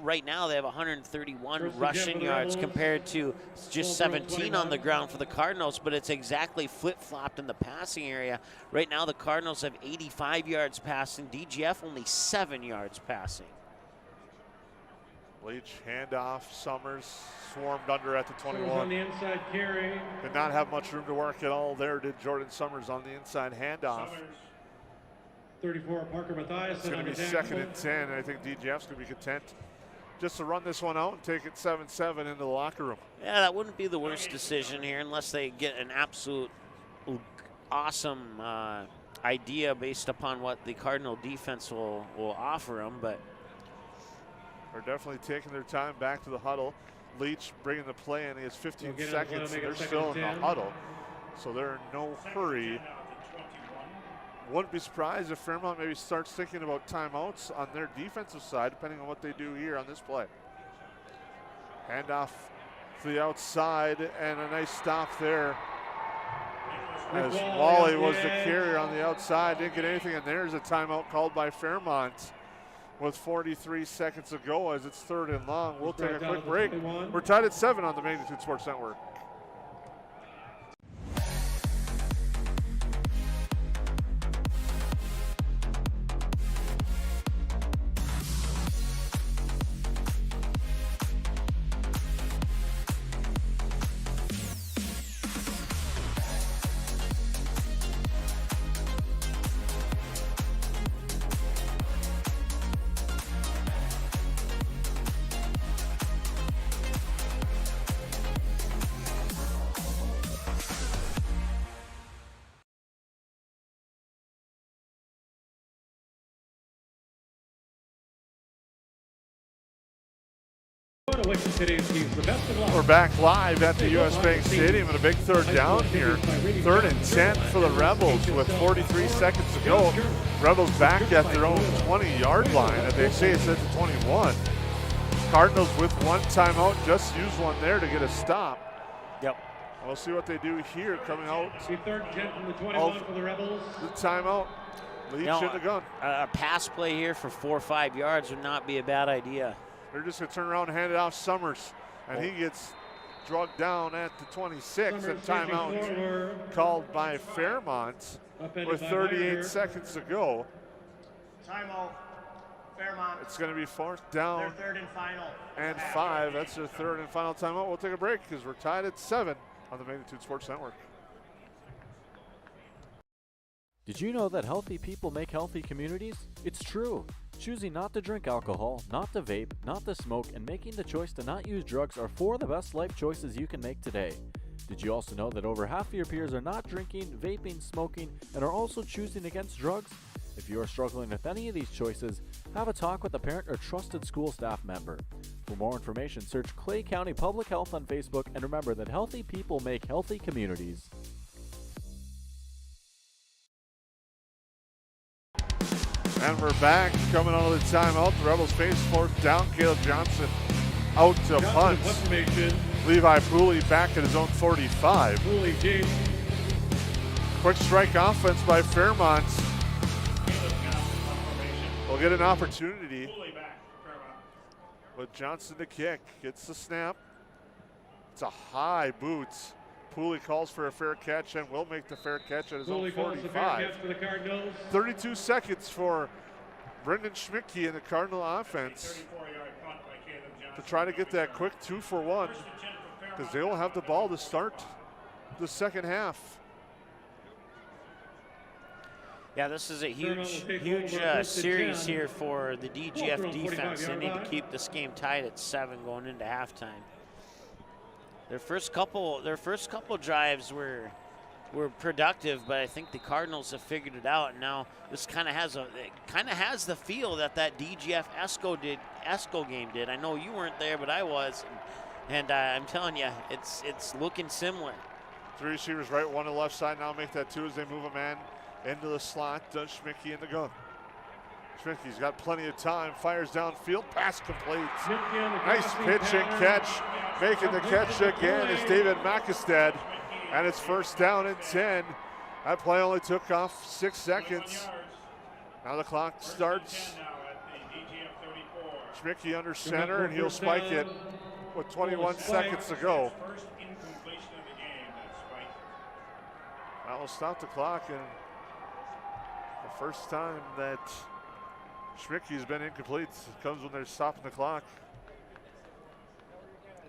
right now they have 131 rushing yards compared to just 17 on the ground for the Cardinals, but it's exactly flip-flopped in the passing area. Right now the Cardinals have 85 yards passing, DGF only 7 yards passing. Leach, handoff, Summers swarmed under at the 21. On the inside carry. Did not have much room to work at all there, did Jordan Summers on the inside handoff. 34, Parker Mathias. It's going to be 2nd and 10, and I think DGF's going to be content just to run this one out and take it 7-7 into the locker room. Yeah, that wouldn't be the worst decision here unless they get an absolute awesome idea based upon what the Cardinal defense will offer them, but they're definitely taking their time back to the huddle. Leach bringing the play in. He has 15 seconds. They're still in the huddle, so they're in no hurry. Wouldn't be surprised if Fairmont maybe starts thinking about timeouts on their defensive side, depending on what they do here on this play. Handoff to the outside, and a nice stop there. As Wally was the carrier on the outside, didn't get anything, and there's a timeout called by Fairmont with 43 seconds to go as it's 3rd and long. We'll take a quick break. We're tied at 7 on the Magnitude Sports Network. wish today's teams the best of luck. We're back live at the US Bank Stadium and a big third down here. 3rd and 10 for the Rebels with 43 seconds to go. Rebels back at their own 20-yard line. And they say it's at the 21. Cardinals with one timeout, just use one there to get a stop. Yep. We'll see what they do here coming out. 3rd and 10 from the 21 for the Rebels. The timeout. Leach in the gun. A pass play here for 4 or 5 yards would not be a bad idea. They're just going to turn around and hand it off Summers. And he gets drugged down at the 26. And timeout called by Fairmont with 38 seconds to go. Timeout. Fairmont. It's going to be 4th down. Their 3rd and final. And 5. That's their 3rd and final timeout. We'll take a break because we're tied at 7 on the Magnitude Sports Network. Did you know that healthy people make healthy communities? It's true. Choosing not to drink alcohol, not to vape, not to smoke, and making the choice to not use drugs are 4 of the best life choices you can make today. Did you also know that over half of your peers are not drinking, vaping, smoking, and are also choosing against drugs? If you are struggling with any of these choices, have a talk with a parent or trusted school staff member. For more information, search Clay County Public Health on Facebook, and remember that healthy people make healthy communities. And we're back, coming out of the timeout. The Rebels face 4th down. Caleb Johnson out to punt. Levi Pooley back at his own 45. Quick strike offense by Fairmont. We'll get an opportunity with Johnson to kick. Gets the snap. It's a high boot. Pooley calls for a fair catch and will make the fair catch at his own 45. 32 seconds for Brendan Schmidtke in the Cardinal offense to try to get that quick 2-for-1 because they will have the ball to start the second half. Yeah, this is a huge series here for the DGF defense. They need to keep this game tied at 7 going into halftime. Their first couple drives were productive, but I think the Cardinals have figured it out. And now this kind of has the feel that DGF ESCO game did. I know you weren't there, but I was, and I'm telling you, it's looking similar. 3 receivers right, 1 to the left side. Now make that 2 as they move a man into the slot. Does Schmidtke in the gun. Schmidtke's got plenty of time, fires downfield, pass complete. Nice pitch and catch. Making the catch again is David McIstad, and it's 1st down and 10. That play only took off 6 seconds. Now the clock starts. Schmidtke under center, and he'll spike it with 21 seconds to go. That will stop the clock, and the first time that Schmidtke's been incomplete comes when they're stopping the clock.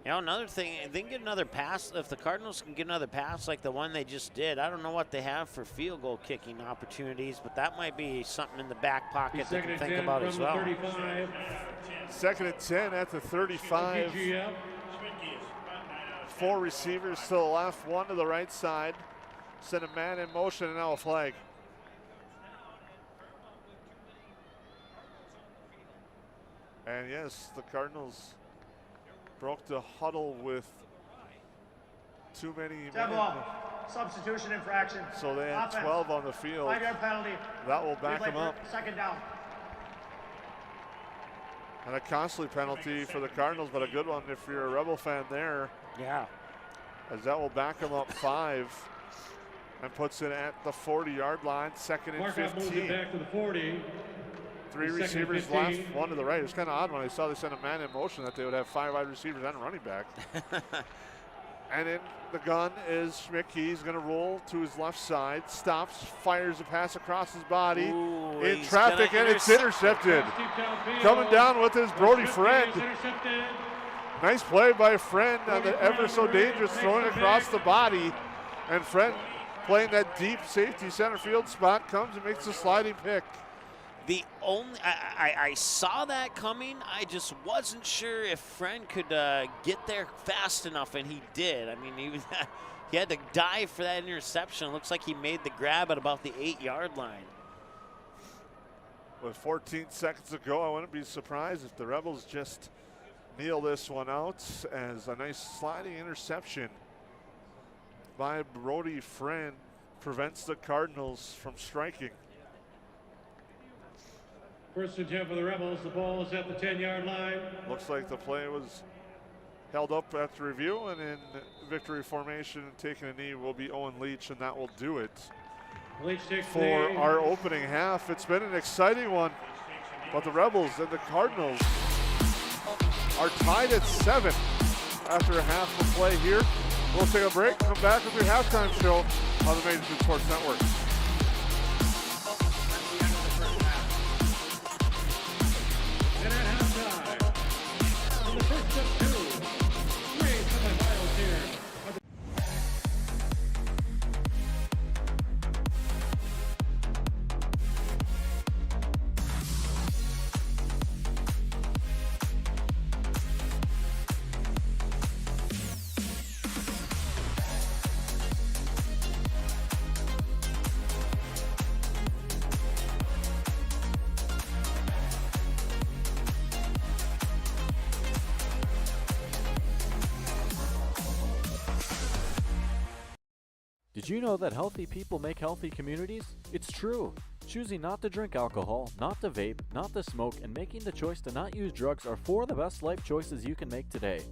You know, another thing, they can get another pass. If the Cardinals can get another pass like the one they just did, I don't know what they have for field goal kicking opportunities, but that might be something in the back pocket they can think about as well. 2nd and 10 at the 35. 4 receivers to the left, 1 to the right side. Send a man in motion and now a flag. And yes, the Cardinals broke the huddle with too many men. Substitution infraction. So they had 12 on the field. 5-yard penalty. That will back them up. 2nd down. And a costly penalty for the Cardinals, but a good one if you're a Rebel fan there. Yeah. As that will back them up 5 and puts it at the 40-yard line. 2nd and 15. Back to the 40. 3 receivers left, 1 to the right. It was kind of odd when I saw they sent a man in motion that they would have 5 wide receivers and a running back. And in the gun is Schmidtke. He's going to roll to his left side, stops, fires a pass across his body in traffic, and it's intercepted. Coming down with his Brody Friend. Nice play by Friend on the ever so dangerous throwing across the body. And Friend playing that deep safety center field spot comes and makes a sliding pick. I saw that coming. I just wasn't sure if Friend could get there fast enough, and he did. I mean, he had to dive for that interception. It looks like he made the grab at about the 8-yard line. With 14 seconds to go, I wouldn't be surprised if the Rebels just kneel this one out as a nice sliding interception by Brody Friend prevents the Cardinals from striking. First and 10 for the Rebels. The ball is at the 10-yard line. Looks like the play was held up after review, and in victory formation, taking a knee will be Owen Leach, and that will do it for our opening half. It's been an exciting one, but the Rebels and the Cardinals are tied at 7 after half of play here. We'll take a break, come back with your halftime show on the Major League Sports Network. And at halftime, on the first of 2, 3 semifinals here. Did you know that healthy people make healthy communities? It's true. Choosing not to drink alcohol, not to vape, not to smoke, and making the choice to not use drugs are 4 of the best life choices you can make today.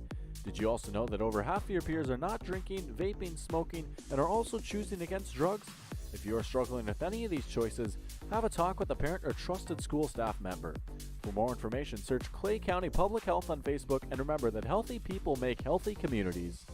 Did you also know that over half of your peers are not drinking, vaping, smoking, and are also choosing against drugs? If you are struggling with any of these choices, have a talk with a parent or trusted school staff member. For more information, search Clay County Public Health on Facebook, and remember that healthy people make healthy communities.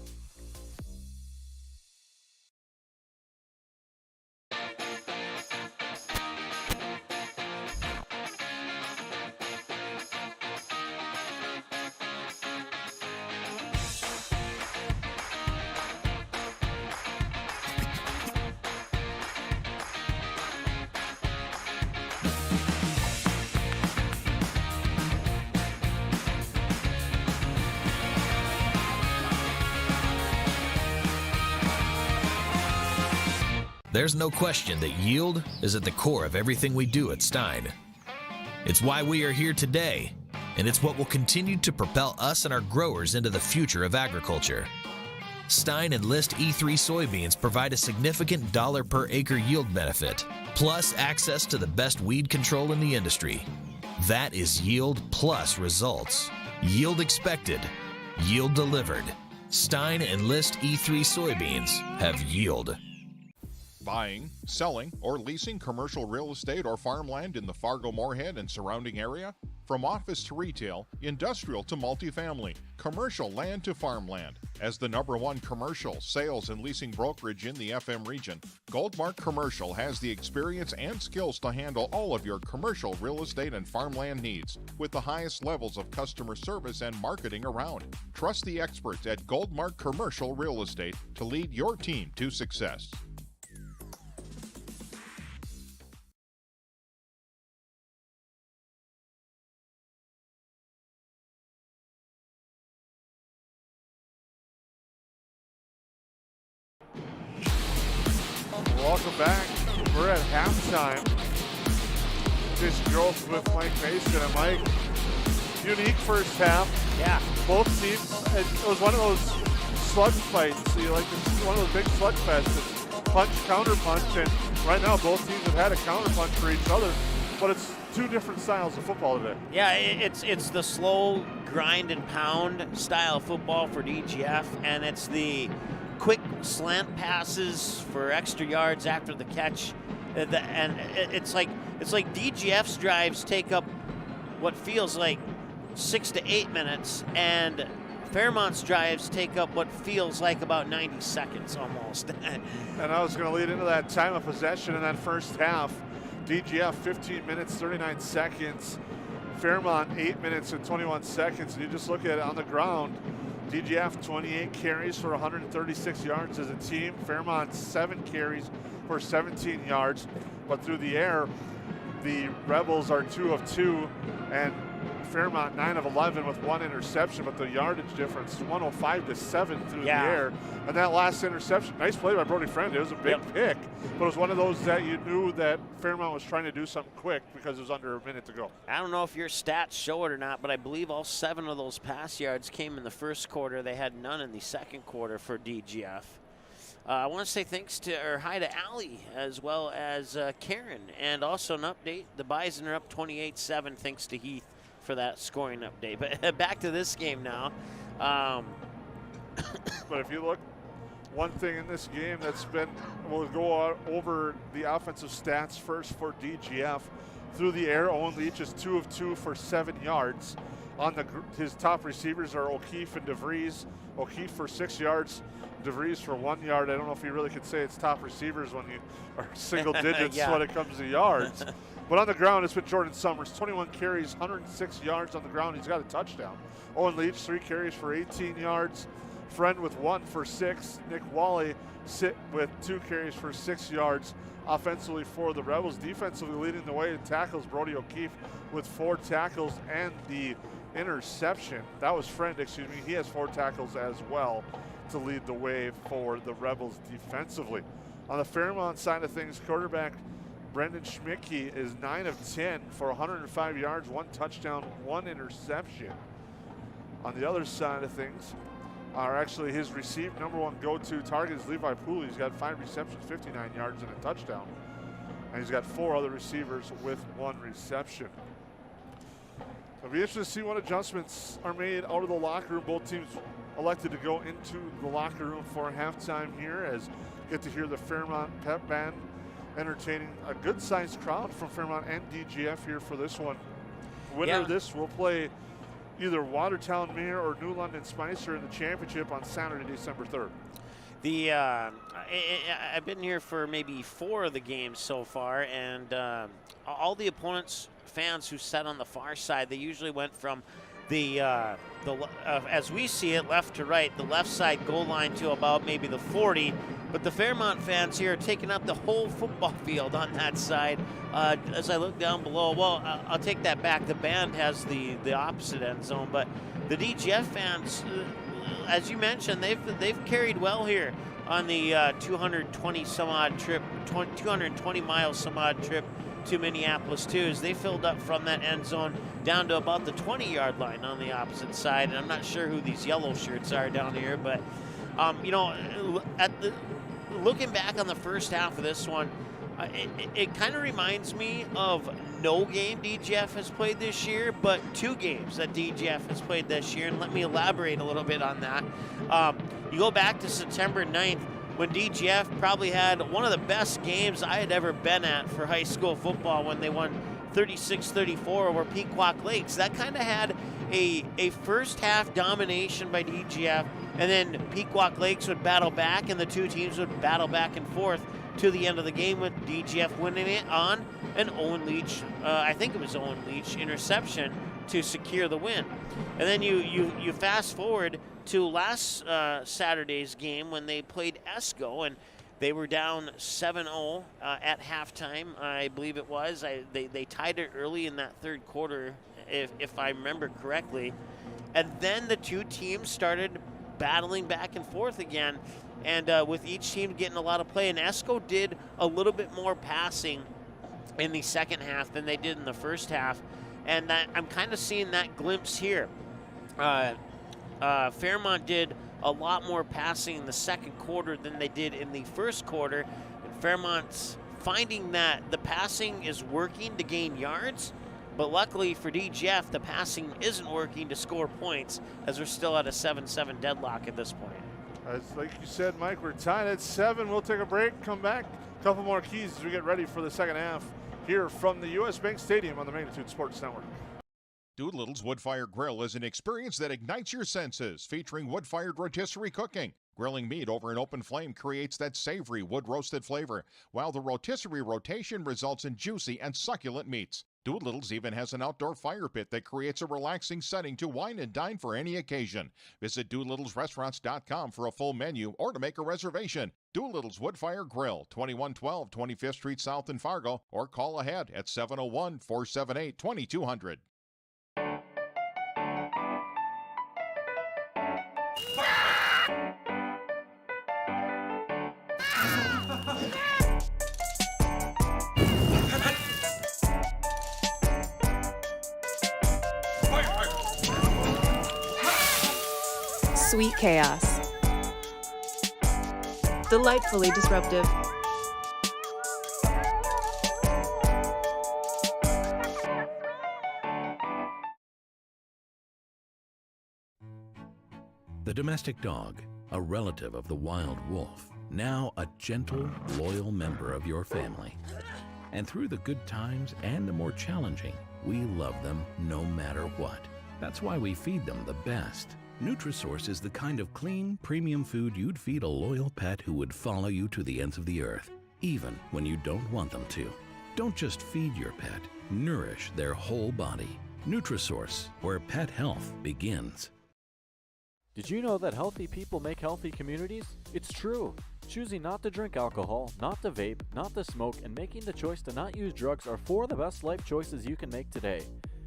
There's no question that yield is at the core of everything we do at Stein. It's why we are here today, and it's what will continue to propel us and our growers into the future of agriculture. Stein and List E3 soybeans provide a significant dollar per acre yield benefit, plus access to the best weed control in the industry. That is yield plus results. Yield expected, yield delivered. Stein and List E3 soybeans have yield. Buying, selling, or leasing commercial real estate or farmland in the Fargo-Moorhead and surrounding area? From office to retail, industrial to multifamily, commercial land to farmland. As the #1 commercial, sales, and leasing brokerage in the FM region, Goldmark Commercial has the experience and skills to handle all of your commercial real estate and farmland needs with the highest levels of customer service and marketing around. Trust the experts at Goldmark Commercial Real Estate to lead your team to success. Welcome back. We're at halftime. Jason Gross with Mike Mason and Mike. Unique first half. Yeah. Both teams, it was one of those slug fights. You like one of those big slug fests. Punch, counter punch, and right now both teams have had a counter punch for each other, but it's 2 different styles of football today. Yeah, it's the slow grind and pound style of football for DGF, and it's the quick slant passes for extra yards after the catch, and it's like DGF's drives take up what feels like 6 to 8 minutes, and Fairmont's drives take up what feels like about 90 seconds almost. And I was going to lead into that time of possession in that first half. DGF 15 minutes 39 seconds, Fairmont 8 minutes and 21 seconds. And you just look at it on the ground. DGF 28 carries for 136 yards as a team. Fairmont 7 carries for 17 yards. But through the air, the Rebels are 2 of 2, and Fairmont 9 of 11 with 1 interception, but the yardage difference is 105-7 through the air. And that last interception, nice play by Brody Friend. It was a big pick, but it was one of those that you knew that Fairmont was trying to do something quick because it was under a minute to go. I don't know if your stats show it or not, but I believe all 7 of those pass yards came in the first quarter. They had none in the second quarter for DGF. I want to say hi to Allie as well as Karen, and also an update. The Bison are up 28-7 thanks to Heath for that scoring update. But back to this game now. But if you look, one thing in this game that's been, we'll go over the offensive stats first for DGF. Through the air, Owen Leach is 2 of 2 for 7 yards. His top receivers are O'Keefe and DeVries. O'Keefe for 6 yards, DeVries for 1 yard. I don't know if you really could say it's top receivers when you are single digits when it comes to yards. But on the ground, it's been Jordan Summers, 21 carries, 106 yards on the ground. He's got a touchdown. Owen Leach, 3 carries for 18 yards. Friend with 1 for 6. Nick Wally with 2 carries for 6 yards offensively for the Rebels. Defensively leading the way in tackles, Brody O'Keefe with 4 tackles and the interception. That was Friend, excuse me. He has 4 tackles as well to lead the way for the Rebels defensively. On the Fairmont side of things, quarterback Brendan Schmidtke is 9 of 10 for 105 yards, 1 touchdown, 1 interception. On the other side of things, actually his received number 1 go-to target is Levi Pooley. He's got 5 receptions, 59 yards, and a touchdown. And he's got 4 other receivers with 1 reception. It'll be interesting to see what adjustments are made out of the locker room. Both teams elected to go into the locker room for halftime here, as get to hear the Fairmont pep band entertaining a good-sized crowd from Fairmont and DGF here for this one. Winner of this will play either Watertown Mayor or New London Spicer in the championship on Saturday, December 3rd. I've been here for maybe 4 of the games so far, and all the opponents' fans who sat on the far side, they usually went from as we see it, left to right, the left side goal line to about maybe the 40. But the Fairmont fans here are taking up the whole football field on that side. As I look down below, well, I'll take that back. The band has the opposite end zone, but the DGF fans, as you mentioned, they've carried well here on the 220 mile some odd trip to Minneapolis too, as they filled up from that end zone down to about the 20-yard line on the opposite side. And I'm not sure who these yellow shirts are down here, but looking back on the first half of this one, it kind of reminds me of no game DGF has played this year, but 2 games that DGF has played this year. And let me elaborate a little bit on that. You go back to September 9th, when DGF probably had one of the best games I had ever been at for high school football, when they won 36-34 over Pequot Lakes. That kind of had a first half domination by DGF, and then Pequot Lakes would battle back, and the 2 teams would battle back and forth to the end of the game, with DGF winning it on an Owen Leach, I think it was Owen Leach, interception to secure the win. And then you fast forward to last Saturday's game when they played Esco, and they were down 7-0 at halftime, I believe it was. They tied it early in that third quarter, if I remember correctly. And then the 2 teams started battling back and forth again, and with each team getting a lot of play. And Esco did a little bit more passing in the second half than they did in the first half. And I'm kind of seeing that glimpse here. Fairmont did a lot more passing in the second quarter than they did in the first quarter. And Fairmont's finding that the passing is working to gain yards, but luckily for DGF, the passing isn't working to score points, as we're still at a 7-7 deadlock at this point. Like you said, Mike, we're tied at 7. We'll take a break, come back. A couple more keys as we get ready for the second half here from the U.S. Bank Stadium on the Magnitude Sports Network. Doolittle's Wood-Fired Grill is an experience that ignites your senses, featuring wood-fired rotisserie cooking. Grilling meat over an open flame creates that savory wood-roasted flavor, while the rotisserie rotation results in juicy and succulent meats. Doolittle's even has an outdoor fire pit that creates a relaxing setting to wine and dine for any occasion. Visit DoolittlesRestaurants.com for a full menu or to make a reservation. Doolittle's Wood-Fired Grill, 2112 25th Street South in Fargo, or call ahead at 701-478-2200. Sweet chaos. Delightfully disruptive. The domestic dog, a relative of the wild wolf, now a gentle, loyal member of your family. And through the good times and the more challenging, we love them no matter what. That's why we feed them the best. Nutrisource is the kind of clean, premium food you'd feed a loyal pet who would follow you to the ends of the earth, even when you don't want them to. Don't just feed your pet, nourish their whole body. Nutrisource, where pet health begins. Did you know that healthy people make healthy communities? It's true. Choosing not to drink alcohol, not to vape, not to smoke, and making the choice to not use drugs are 4 of the best life choices you can make today.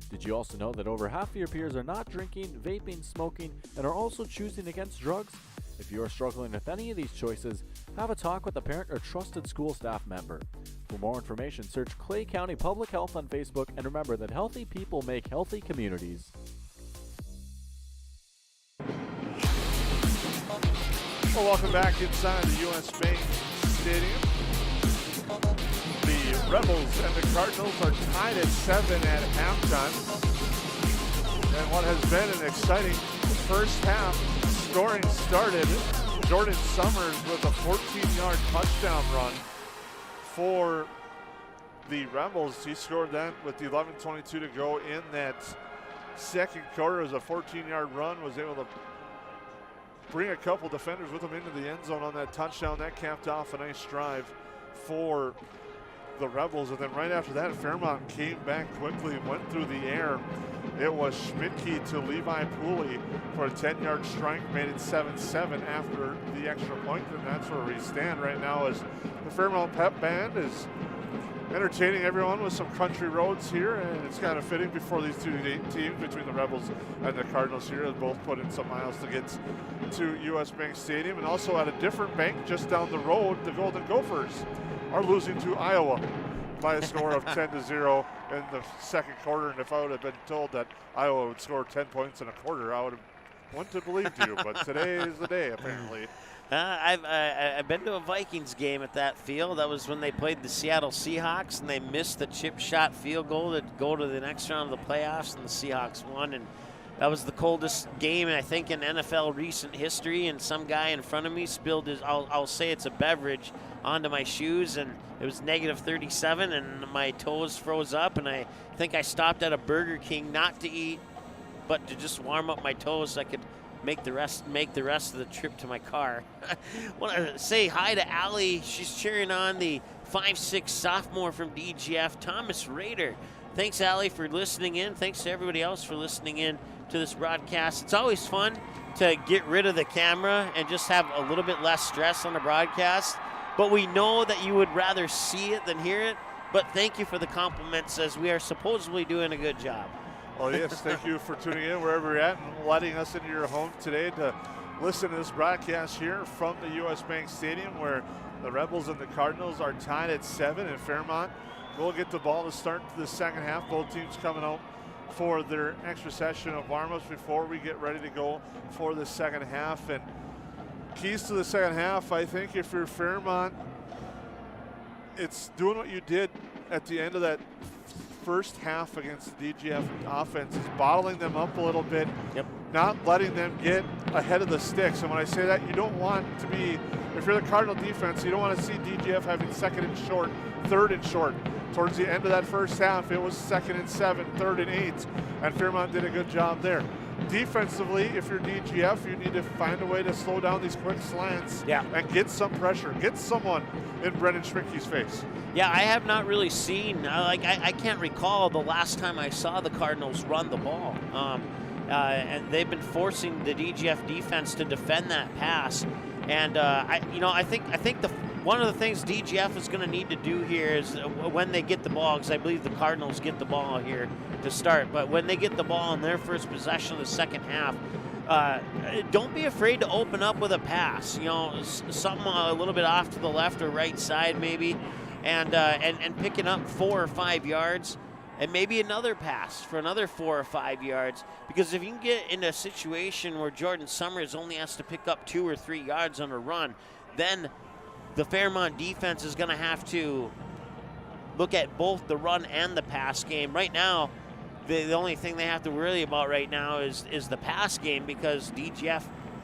Did you also know that over half of your peers are not drinking, vaping, smoking, and are also choosing against drugs? If you are struggling with any of these choices, have a talk with a parent or trusted school staff member. For more information, search Clay County Public Health on Facebook, and remember that healthy people make healthy communities. Well, welcome back inside the US Bank Stadium. The Rebels and the Cardinals are tied at 7 at halftime. And what has been an exciting first half, scoring started. Jordan Summers with a 14-yard touchdown run for the Rebels. He scored that with the 11:22 to go in that second quarter. It was a 14-yard run, was able to bring a couple defenders with him into the end zone on that touchdown. That capped off a nice drive for the Rebels. And then right after that, Fairmont came back quickly and went through the air. It was Schmidtke to Levi Pooley for a 10-yard strike, made it 7-7 after the extra point. And that's where we stand right now, as the Fairmont Pep Band is entertaining everyone with some country roads here, and it's kind of fitting before these two teams, between the Rebels and the Cardinals here, have both put in some miles to get to US Bank Stadium. And also at a different bank just down the road, the Golden Gophers are losing to Iowa by a score of 10-0 in the second quarter. And if I would have been told that Iowa would score 10 points in a quarter, I wouldn't have believed you. But today is the day, apparently. I've been to a Vikings game at that field. That was when they played the Seattle Seahawks, and they missed the chip shot field goal to go to the next round of the playoffs, and the Seahawks won. And that was the coldest game, I think, in NFL recent history. And some guy in front of me spilled his, I'll say it's a beverage, onto my shoes, and it was -37, and my toes froze up. And I think I stopped at a Burger King not to eat, but to just warm up my toes so I could make the rest of the trip to my car. Want to say hi to Allie. She's cheering on the 5'6" sophomore from DGF, Thomas Rader. Thanks, Allie, for listening in. Thanks to everybody else for listening in to this broadcast. It's always fun to get rid of the camera and just have a little bit less stress on the broadcast. But we know that you would rather see it than hear it. But thank you for the compliments, as we are supposedly doing a good job. Well, yes, thank you for tuning in wherever you're at and letting us into your home today to listen to this broadcast here from the US Bank Stadium, where the Rebels and the Cardinals are tied at 7, and Fairmont will get the ball to start the second half. Both teams coming out for their extra session of warm-ups before we get ready to go for the second half. And keys to the second half, I think, if you're Fairmont, it's doing what you did at the end of that first half against the DGF offense, is bottling them up a little bit, not letting them get ahead of the sticks. And when I say that, you don't want to be, if you're the Cardinal defense, you don't want to see DGF having second and short, third and short. Towards the end of that first half, it was 2nd and 7, 3rd and 8, and Fairmont did a good job there. Defensively, if you're DGF, you need to find a way to slow down these quick slants and get some pressure, get someone in Brendan Schmidtke's face. Yeah, I have not really seen, I can't recall the last time I saw the Cardinals run the ball. And they've been forcing the DGF defense to defend that pass. And I think one of the things DGF is going to need to do here is when they get the ball, because I believe the Cardinals get the ball here to start, but when they get the ball in their first possession of the second half, don't be afraid to open up with a pass. Something a little bit off to the left or right side maybe, and picking up 4 or 5 yards. and maybe another pass for another 4 or 5 yards. Because if you can get in a situation where Jordan Summers only has to pick up 2 or 3 yards on a run, then the Fairmont defense is going to have to look at both the run and the pass game. Right now, the only thing they have to worry about right now is the pass game, because DGF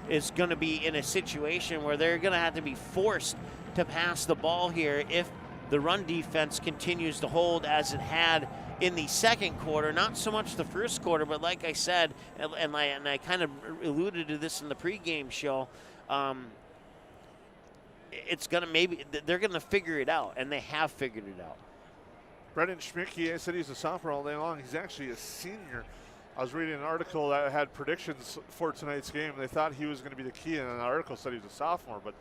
is going to be in a situation where they're going to have to be forced to pass the ball here if the run defense continues to hold as it had in the second quarter. Not so much the first quarter, but like I said, and I kind of alluded to this in the pregame show, it's going to they're going to figure it out, and they have figured it out. Brendan Schmicke, I said he's a sophomore all day long. He's actually a senior. I was reading an article that had predictions for tonight's game. They thought he was going to be the key, and an article said he's a sophomore, but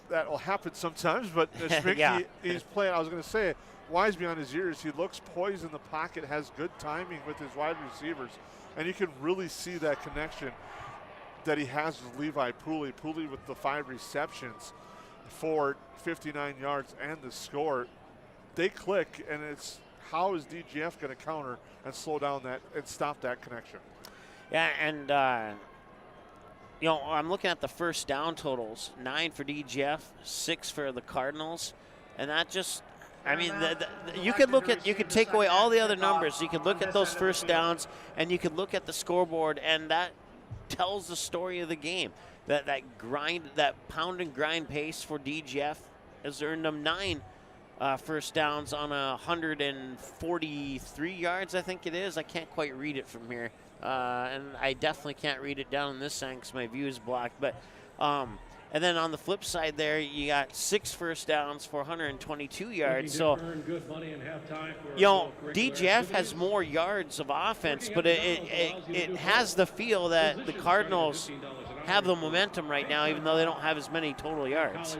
that will happen sometimes. But Schmicke, yeah. He's playing, I was going to say, wise beyond his years. He looks poised in the pocket, has good timing with his wide receivers, and you can really see that connection that he has with Levi Pooley. Pooley with the 5 receptions for 59 yards and the score. They click, and it's how is DGF going to counter and slow down that and stop that connection? Yeah, and I'm looking at the first down totals: 9 for DGF, 6 for the Cardinals, and that just, I mean, you could take away all the other numbers. You could look at those first downs, and you could look at the scoreboard, and that tells the story of the game. That pound and grind pace for DGF has earned them 9 first downs on 143 yards, I think it is. I can't quite read it from here. And I definitely can't read it down on this end because my view is blocked. But and then on the flip side there, you got 6 first downs for 122 yards. So, DGF has more yards of offense, but it has the feel that the Cardinals have the momentum right now, even though they don't have as many total yards.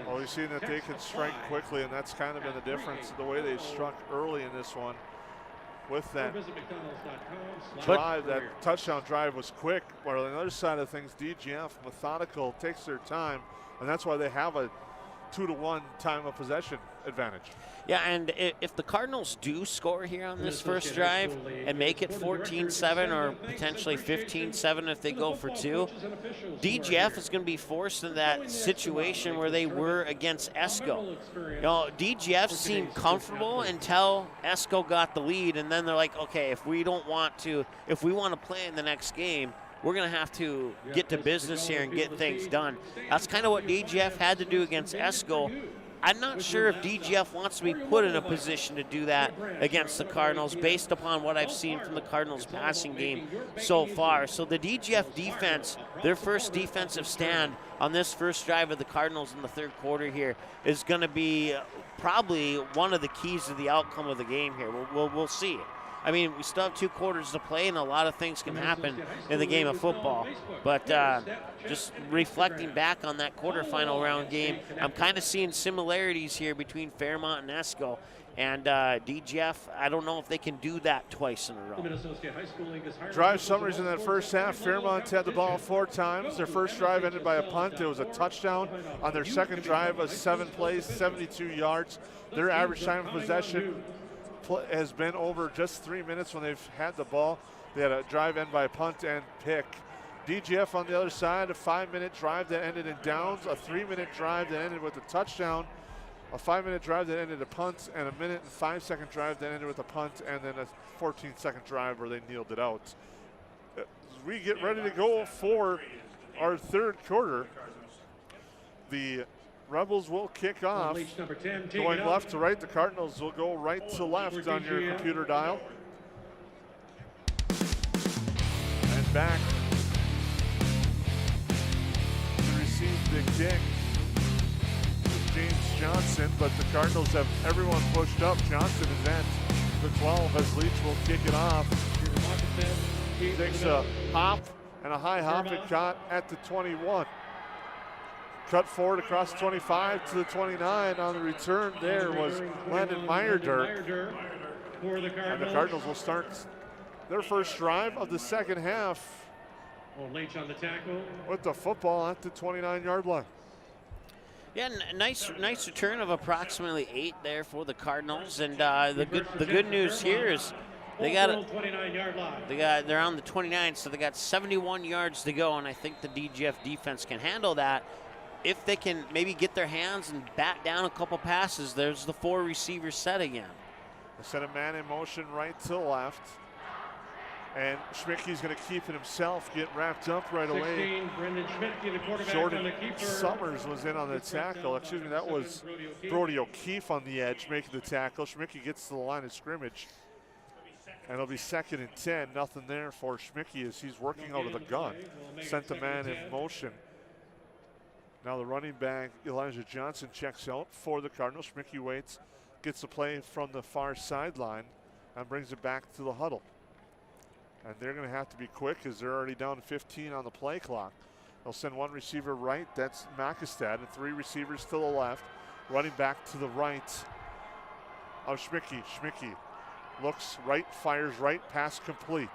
Well, we've seen that they can strike quickly, and that's kind of been the difference, the way they struck early in this one. With that drive, that touchdown drive was quick. Where on the other side of things, DGF, methodical, takes their time, and that's why they have a 2-to-1 time of possession advantage. Yeah, and if the Cardinals do score here on this first drive and make it 14-7 or potentially 15-7 if they go for 2, DGF is going to be forced in that situation where they were against ESCO. DGF seemed comfortable until ESCO got the lead, and then they're like, okay, if we want to play in the next game, we're going to have to get to business here and get things done. That's kind of what DGF had to do against ESCO. I'm not sure if DGF wants to be put in a position to do that against the Cardinals based upon what I've seen from the Cardinals passing game so far. So the DGF defense, their first defensive stand on this first drive of the Cardinals in the third quarter here is going to be probably one of the keys to the outcome of the game here. We'll see. I mean, we still have 2 quarters to play, and a lot of things can happen in the game of football. But just reflecting back on that quarterfinal round game, I'm kind of seeing similarities here between Fairmont and ESCO. And DGF, I don't know if they can do that twice in a row. Drive summaries in that first half. Fairmont had the ball 4 times. Their first drive ended by a punt. It was a touchdown. On their second drive, a 7 plays, 72 yards. Their average time of possession has been over just 3 minutes when they've had the ball. They had a drive end by a punt and pick. DGF on the other side, a 5-minute drive that ended in downs, a 3-minute drive that ended with a touchdown, a 5-minute drive that ended a punt, and a 1 minute and 5-second drive that ended with a punt, and then a 14-second drive where they kneeled it out. As we get ready to go for our third quarter, the Rebels will kick off. Going left to right, the Cardinals will go right to left on your computer dial. And back to receive the kick, James Johnson, but the Cardinals have everyone pushed up. Johnson is at the 12 as Leach will kick it off. Takes a hop and a high hop and caught at the 21. Cut forward across 25 to the 29. On the return there was Landon Meyerdirk. And the Cardinals will start their first drive of the second half with the football at the 29-yard line. Yeah, nice return of approximately 8 there for the Cardinals, and the good news here is they're on the 29, so they got 71 yards to go, and I think the DGF defense can handle that. If they can maybe get their hands and bat down a couple passes, there's the 4 receiver set again. They set a man in motion right to left. And Schmicke's going to keep it himself, get wrapped up right away. Jordan Summers was in on the tackle. Excuse me, that was Brody O'Keefe on the edge making the tackle. Schmicke gets to the line of scrimmage. And it'll be 2nd and 10. Nothing there for Schmicke as he's working out of the gun. Sent the man in motion. Now the running back, Elijah Johnson, checks out for the Cardinals. Schmicke waits, gets the play from the far sideline, and brings it back to the huddle. And they're going to have to be quick because they're already down 15 on the play clock. They'll send 1 receiver right, that's Makestad, and 3 receivers to the left. Running back to the right of Schmicke. Schmicke looks right, fires right, pass complete.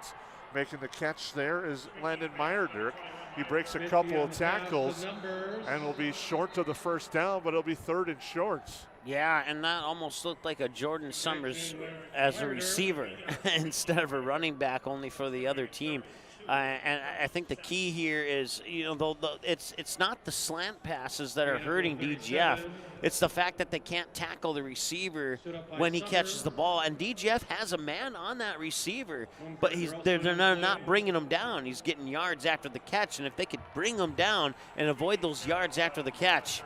Making the catch there is Landon Meyerdirk. He breaks a couple of tackles and will be short of the first down, but it'll be 3rd and shorts. Yeah, and that almost looked like a Jordan Summers as a receiver instead of a running back, only for the other team. And I think the key here is, it's not the slant passes that are hurting DGF. It's the fact that they can't tackle the receiver when he catches the ball. And DGF has a man on that receiver, but they're not bringing him down. He's getting yards after the catch, and if they could bring him down and avoid those yards after the catch,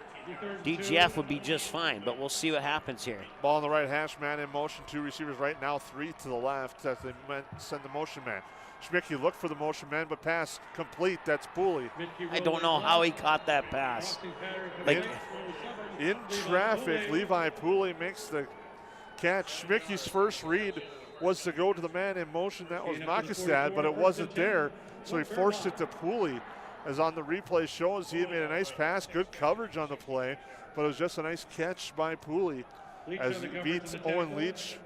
DGF would be just fine, but we'll see what happens here. Ball on the right hash, man in motion, 2 receivers right now, 3 to the left as they send the motion man. Schmicke looked for the motion man, but pass complete. That's Pooley. I don't know how he caught that pass. In traffic, Levi Pooley makes the catch. Schmicke's first read was to go to the man in motion. That was Makestad, but it wasn't there, so he forced it to Pooley. As on the replay shows, he had made a nice pass, good coverage on the play, but it was just a nice catch by Pooley as he beats Owen Leach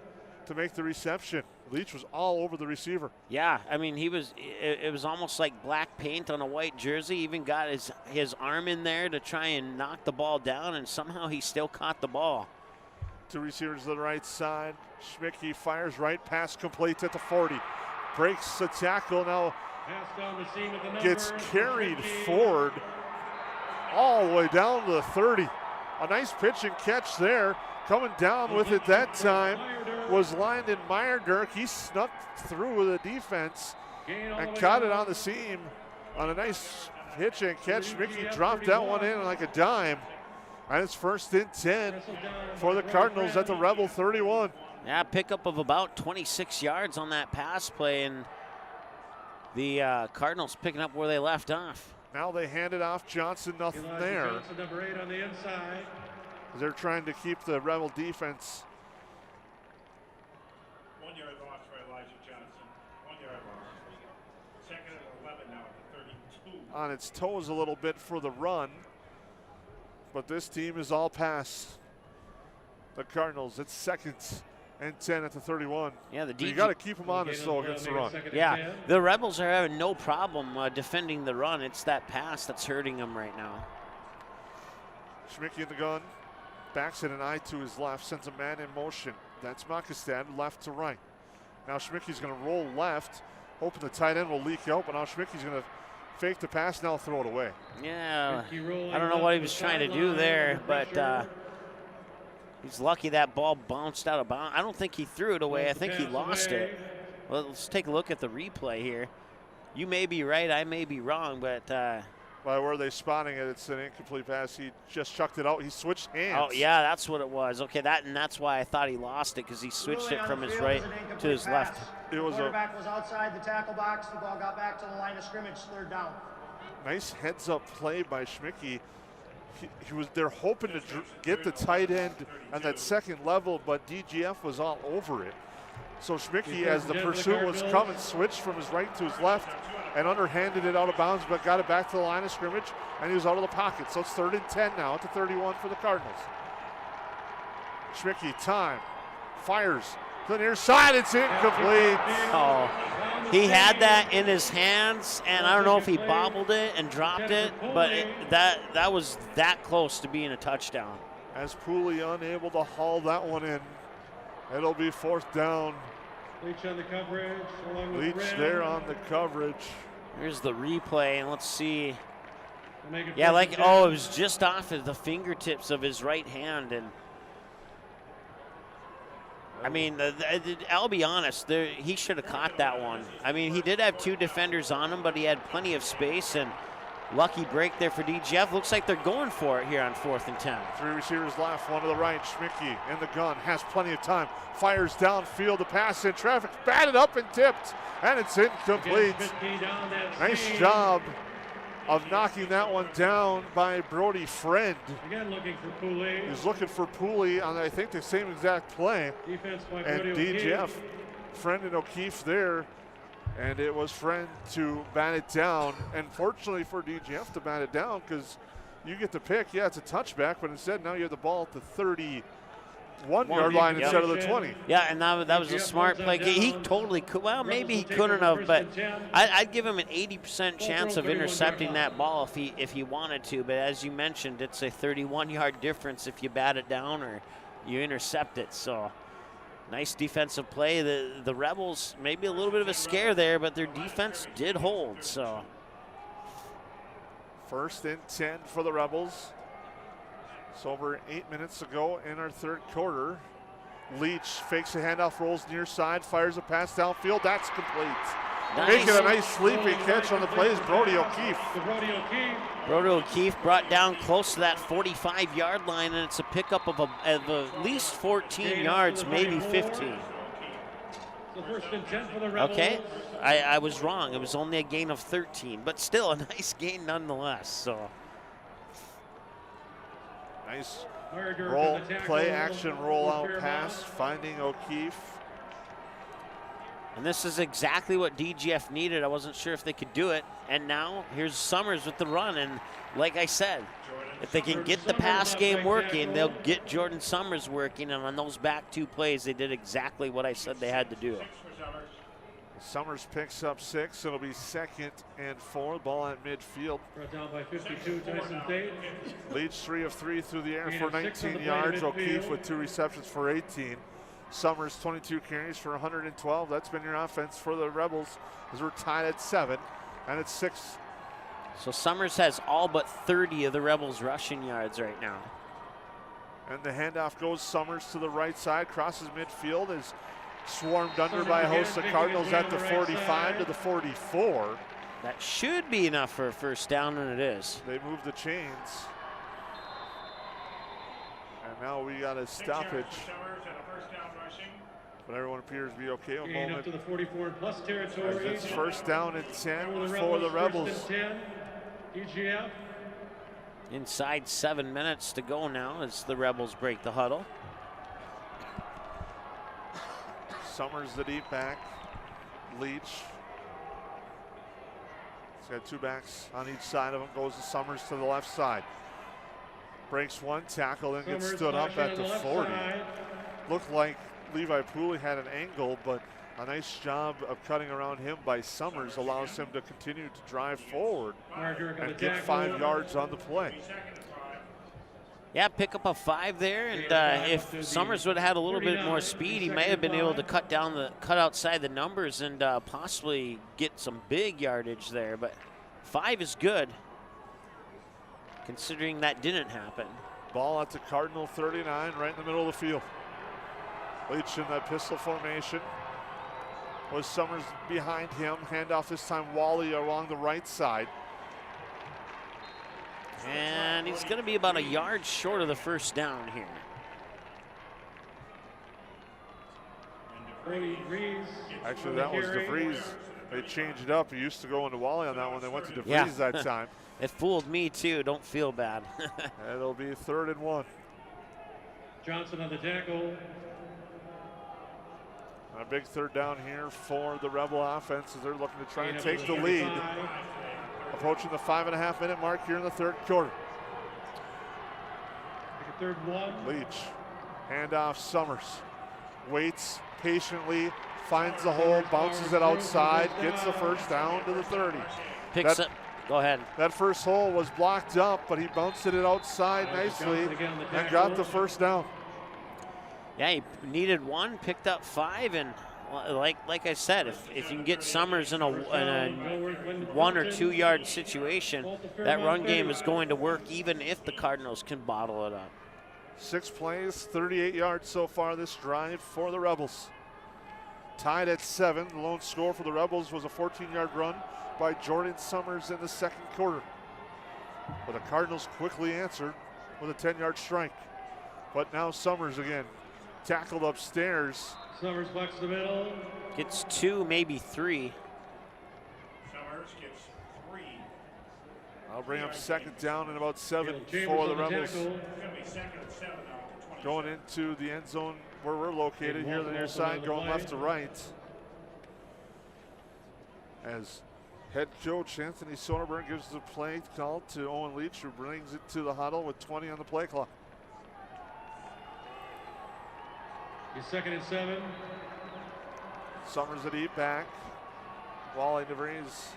to make the reception. Leach was all over the receiver. Yeah, I mean, it was almost like black paint on a white jersey. Even got his arm in there to try and knock the ball down, and somehow he still caught the ball. 2 receivers to the right side. Schmicke fires right, pass complete at the 40. Breaks the tackle, now gets carried forward all the way down to the 30. A nice pitch and catch there. Coming down with it that time was Landon Meyerdirk. He snuck through the defense and caught it on the seam on a nice pitch and catch. Schmicke dropped that one in like a dime. And it's 1st and 10 for the Cardinals at the Rebel 31. Yeah, pickup of about 26 yards on that pass play, and the Cardinals picking up where they left off. Now they hand it off. Johnson, nothing there. Johnson, number 8 on the inside. They're trying to keep the Rebel defense. 1 yard loss for Elijah Johnson. 1 yard loss. 2nd and 11 now at the 32. On its toes a little bit for the run. But this team is all pass. The Cardinals, it's 2nd and 10 at the 31. Yeah, you got to keep them honest though against the run. Yeah, the Rebels are having no problem defending the run. It's that pass that's hurting them right now. Schmicke in the gun, backs it an eye to his left, sends a man in motion. That's Makestad, left to right. Now Schmicke's going to roll left, hoping the tight end will leak out, but now Schmicke's going to fake the pass, now throw it away. Yeah, I don't know what he was trying to do there, but he's lucky that ball bounced out of bounds. I don't think he threw it away. I think he lost it. Well, let's take a look at the replay here. You may be right, I may be wrong, but by where they spotting it, it's an incomplete pass. He just chucked it out. He switched hands. Oh, yeah, that's what it was. Okay, that's why I thought he lost it, because he switched it from his right to his left. It was quarterback was outside the tackle box. The ball got back to the line of scrimmage, 3rd down. Nice heads-up play by Schmicke. They're hoping to get the tight end on that 2nd level, but DGF was all over it. So Schmicke, as the pursuit was coming, switched from his right to his left and underhanded it out of bounds, but got it back to the line of scrimmage, and he was out of the pocket. So it's 3rd and 10 now at the 31 for the Cardinals. Schmicke, time, fires to the near side. It's incomplete. Oh, He had that in his hands, and I don't know if he bobbled it and dropped it, but that was that close to being a touchdown. As Pooley unable to haul that one in, it'll be 4th down. Leach on the coverage. Along with Leach there on the coverage. Here's the replay, and let's see. Yeah, like, oh, it was just off of the fingertips of his right hand, and I mean, I'll be honest, he should have caught that one. I mean, he did have 2 defenders on him, but he had plenty of space, and lucky break there for DGF. Looks like they're going for it here on 4th and 10. 3 receivers left, 1 to the right. Schmicke in the gun, has plenty of time. Fires downfield, the pass in traffic, batted up and tipped, and it's incomplete. Nice job of knocking that one down by Brody Friend. Again looking for Pooley. He's looking for Pooley on, I think, the same exact play. Defense by and Brody DGF, O'Keefe. Friend and O'Keefe there. And it was Friend to bat it down. And fortunately for DGF to bat it down, because you get the pick, yeah, it's a touchback, but instead now you have the ball at the 31-yard line instead of the 20. Yeah, and that was a smart play. He totally could. Well, maybe he couldn't have, but I'd give him an 80% chance of intercepting that ball if he wanted to. But as you mentioned, it's a 31-yard difference if you bat it down or you intercept it. So nice defensive play. The Rebels, maybe a little bit of a scare there, but their defense did hold. So 1st and 10 for the Rebels. It's over 8 minutes to go in our 3rd quarter. Leach fakes a handoff, rolls near side, fires a pass downfield. That's complete. Nice. Making a nice sleeping catch on the play is Brody O'Keefe. Brody O'Keefe brought down close to that 45-yard line, and it's a pickup of at least 14 yards, maybe 15. So 1st and 10 for the Rebels. Okay, I was wrong. It was only a gain of 13, but still a nice gain nonetheless. So nice roll, play action, roll out pass, finding O'Keefe. And this is exactly what DGF needed. I wasn't sure if they could do it. And now here's Summers with the run. And like I said, if they can get the pass game working, they'll get Jordan Summers working. And on those back 2 plays, they did exactly what I said they had to do. Summers picks up 6. It'll be 2nd and 4. Ball at midfield. Brought down by 52, Tyson Tate. Leach 3 of 3 through the air for 19 yards. O'Keefe with 2 receptions for 18. Summers 22 carries for 112. That's been your offense for the Rebels as we're tied at 7, and it's 6. So Summers has all but 30 of the Rebels rushing yards right now. And the handoff goes Summers to the right side, crosses midfield, is swarmed under by a host of Cardinals at the 45 to the 44. That should be enough for a 1st down, and it is. They move the chains. And now we got a stoppage. But everyone appears to be okay. A moment. Up to the 44 plus territory. As it's 1st down and 10 for the Rebels. 10, DGF. Inside 7 minutes to go now as the Rebels break the huddle. Summers the deep back. Leach. He's got 2 backs on each side of him. Goes to Summers to the left side. Breaks 1 tackle and gets stood up at the 40. Looked like Levi Pooley had an angle, but a nice job of cutting around him by Summers allows him to continue to drive forward and get 5 yards on the play. Yeah, pick up a 5 there, and if Summers would have had a little bit more speed, he may have been able to cut outside the numbers and possibly get some big yardage there. But 5 is good, considering that didn't happen. Ball at the Cardinal 39, right in the middle of the field. Leach in that pistol formation. Was Summers behind him. Handoff this time Wally along the right side. And he's going to be about a yard short of the 1st down here. Actually, that was DeVries. They changed it up. He used to go into Wally on that one. They went to DeVries that time. It fooled me too. Don't feel bad. It'll be 3rd and 1. Johnson on the tackle. A big 3rd down here for the Rebel offense as they're looking to try and take the lead. Approaching the 5.5-minute mark here in the 3rd quarter. 3rd 1. Leach, handoff Summers. waits patiently, finds the hole, bounces it outside, gets the first down to the 30. Picks up. Go ahead. That first hole was blocked up, but he bounced it outside nicely and got the first down. Yeah, he needed one, picked up 5, and like I said, if you can get Summers in a 1 or 2 yard situation, that run game is going to work even if the Cardinals can bottle it up. 6 plays, 38 yards so far this drive for the Rebels. Tied at 7. The lone score for the Rebels was a 14-yard run by Jordan Summers in the second quarter. But the Cardinals quickly answered with a 10-yard strike. But now Summers again tackled upstairs. Summers bucks the middle. Gets 2, maybe 3. Summers gets 3. I'll bring up second down and about 7 for the Rebels. Going into the end zone where we're located here on the near side, going left to right. As head coach Anthony Soderberg gives the play call to Owen Leach, who brings it to the huddle with 20 on the play clock. He's 2nd and 7. Summers at deep back. Wally DeVries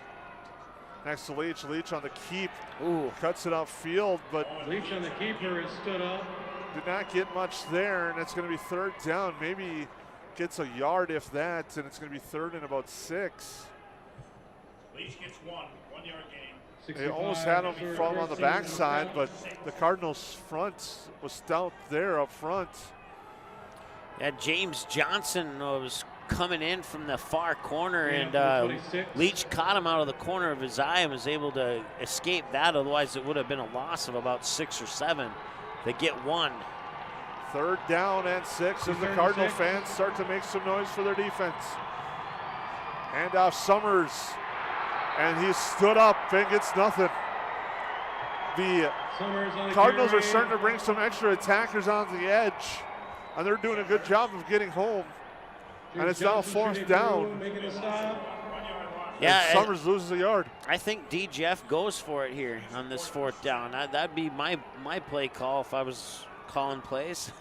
next to Leach. Leach on the keep. Ooh. Cuts it upfield, but Leach on the keeper is stood up. Did not get much there, and it's going to be third down. Maybe gets a yard if that, and it's going to be third and about 6. Leach gets 1 yard gain. They almost had him from on the backside, but the Cardinals' front was stout there up front. Yeah, James Johnson was coming in from the far corner, and Leach caught him out of the corner of his eye and was able to escape that. Otherwise, it would have been a loss of about 6 or 7. They get 1. Third down and 6 as the Cardinal fans start to make some noise for their defense. Handoff Summers, and he stood up and gets nothing. The Cardinals are starting to bring some extra attackers on the edge, and they're doing a good job of getting home. And it's now 4th down. Yeah, Summers loses a yard. I think DGF goes for it here on this 4th down. That'd be my play call if I was calling plays.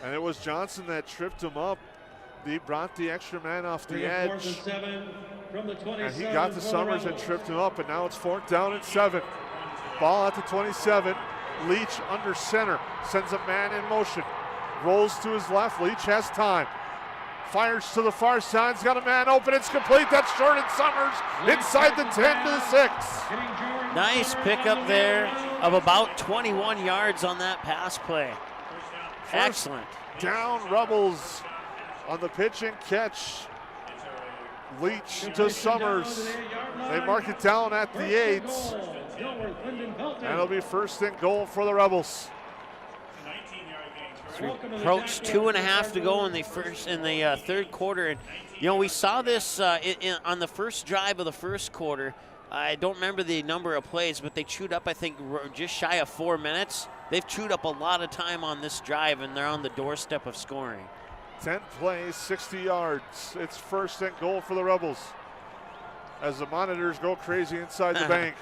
And it was Johnson that tripped him up. He brought the extra man off the edge. And he got to Summers and tripped him up, and now it's 4th down and 7. Ball at the 27. Leach under center, sends a man in motion. Rolls to his left, Leach has time. Fires to the far side, he's got a man open, it's complete, that's Jordan Summers inside the 10 to the 6. Nice pickup there of about 21 yards on that pass play. Excellent. Down Rebels on the pitch and catch. Leach to Summers. They mark it down at the 8. And it'll be 1st and goal for the Rebels. Approach 2.5 to go in the third quarter, and we saw this on the first drive of the first quarter. I don't remember the number of plays, but they chewed up, I think, just shy of 4 minutes. They've chewed up a lot of time on this drive, and they're on the doorstep of scoring. 10 plays, 60 yards. It's 1st and goal for the Rebels as the monitors go crazy inside the bank.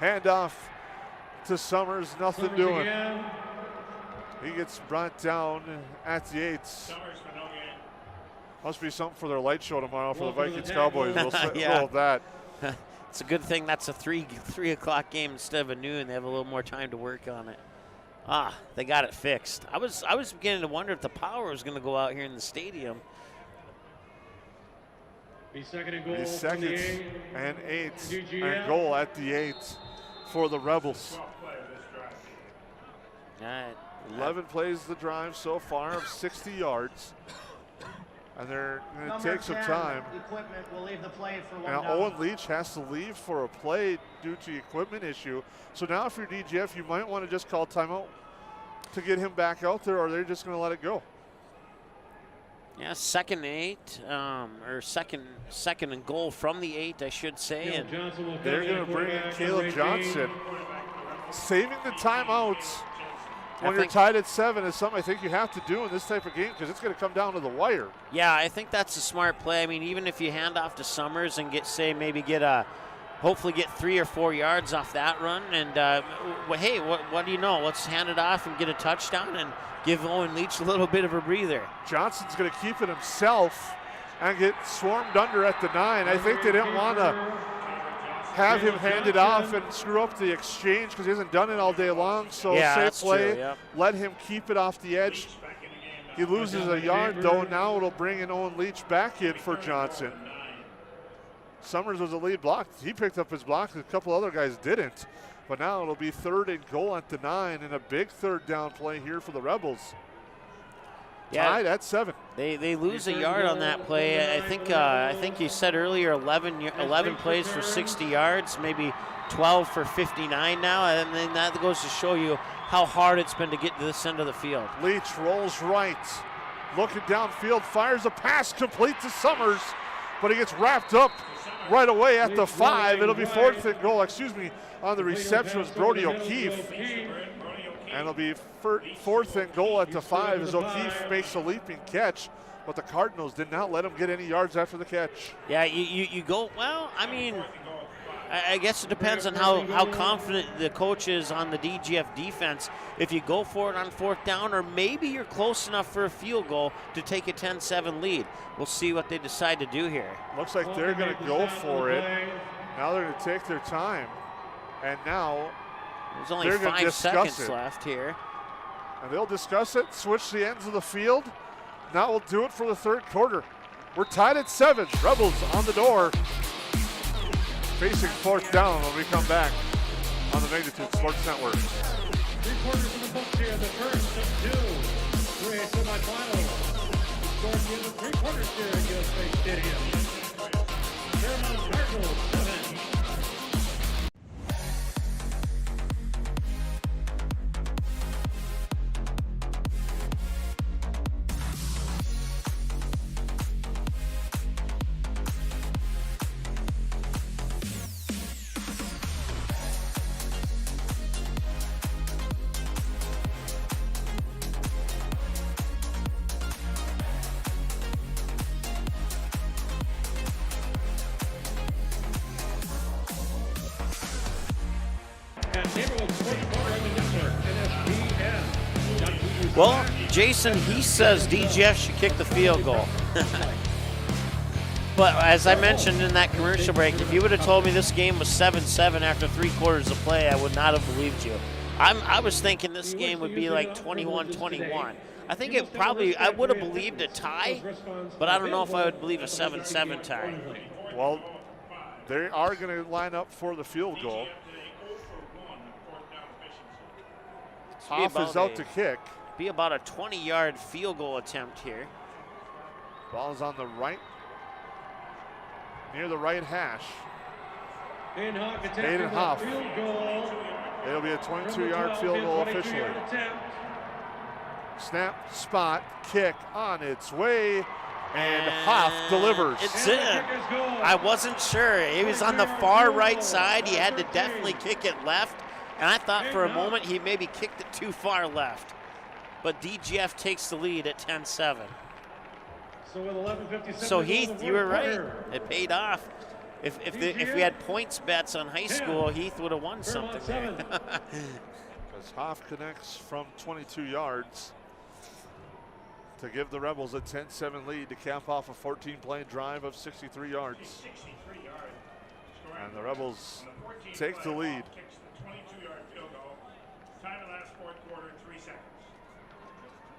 Handoff to Summers, nothing doing. Again. He gets brought down at the 8. Must be something for their light show tomorrow for the Vikings Cowboys. We'll roll that. It's a good thing that's a 3 o'clock game instead of a noon. They have a little more time to work on it. They got it fixed. I was beginning to wonder if the power was going to go out here in the stadium. Be 2nd and goal. Be 2nd and 8 and goal at the 8 for the Rebels. 11 plays the drive so far of 60 yards. And they're going to take some time. Equipment will leave the play for 1 now down. Owen Leach has to leave for a play due to equipment issue. So now if you're DGF, you might want to just call timeout to get him back out there, or they're just going to let it go. Yeah, 2nd and 8, or second and goal from the 8, I should say. And they're going to bring in Caleb Johnson. Saving the timeouts when you're tied at 7 is something I think you have to do in this type of game because it's going to come down to the wire. Yeah, I think that's a smart play. I mean, even if you hand off to Summers and maybe get a hopefully get 3 or 4 yards off that run. And hey, what do you know? Let's hand it off and get a touchdown and give Owen Leach a little bit of a breather. Johnson's going to keep it himself and get swarmed under at the 9. I think they didn't want to have him hand it off and screw up the exchange because he hasn't done it all day long. So safe play, true, yep. Let him keep it off the edge. He loses a yard though. Now it'll bring in Owen Leach back in for Johnson. Summers was a lead block. He picked up his block. A couple other guys didn't. But now it'll be 3rd and goal at the 9 and a big 3rd down play here for the Rebels. Tied at 7. They lose a yard on that play. I think you said earlier 11 plays for 60 yards, maybe 12 for 59 now, and then that goes to show you how hard it's been to get to this end of the field. Leach rolls right, looking downfield, fires a pass complete to Summers, but he gets wrapped up right away at the 5. It'll be 4th and goal. On the reception was Brody O'Keefe. And it'll be 4th and goal at the 5 as O'Keefe makes a leaping catch, but the Cardinals did not let him get any yards after the catch. Yeah, you go, well, I mean, I guess it depends on how confident the coach is on the DGF defense. If you go for it on 4th down, or maybe you're close enough for a field goal to take a 10-7 lead. We'll see what they decide to do here. Looks like they're going to go for it. Now they're going to take their time. And now there's only 5 seconds left here. And they'll discuss it, switch the ends of the field. That will do it for the 3rd quarter. We're tied at 7. Rebels on the door. Facing 4th down when we come back on the Magnitude Sports Network. 3 quarters in the books here. The first of 2 3A semifinals. Scored in the 3 quarters here at US Bank Stadium. Fairmont Cardinals 7. Well, Jason, he says DGF should kick the field goal. But as I mentioned in that commercial break, if you would have told me this game was 7-7 after 3 quarters of play, I would not have believed you. I was thinking this game would be like 21-21. I think I would have believed a tie, but I don't know if I would believe a 7-7 tie. Well, they are going to line up for the field goal. Hoff is out to kick. Be about a 20-yard field goal attempt here. Ball is on the right, near the right hash. Hayden Hoff. It'll be a 22-yard field goal officially. Snap, spot, kick on its way, and Hoff delivers. It's in. I wasn't sure. He was on the far right side. He had to definitely kick it left, and I thought for a moment he maybe kicked it too far left. But DGF takes the lead at 10-7. So Heath, you were right. It paid off. If we had points bets on high school, Heath would have won something there. As Hoff connects from 22 yards to give the Rebels a 10-7 lead to cap off a 14-play drive of 63 yards. And the Rebels take the lead. Time of last 4th quarter, 3 seconds.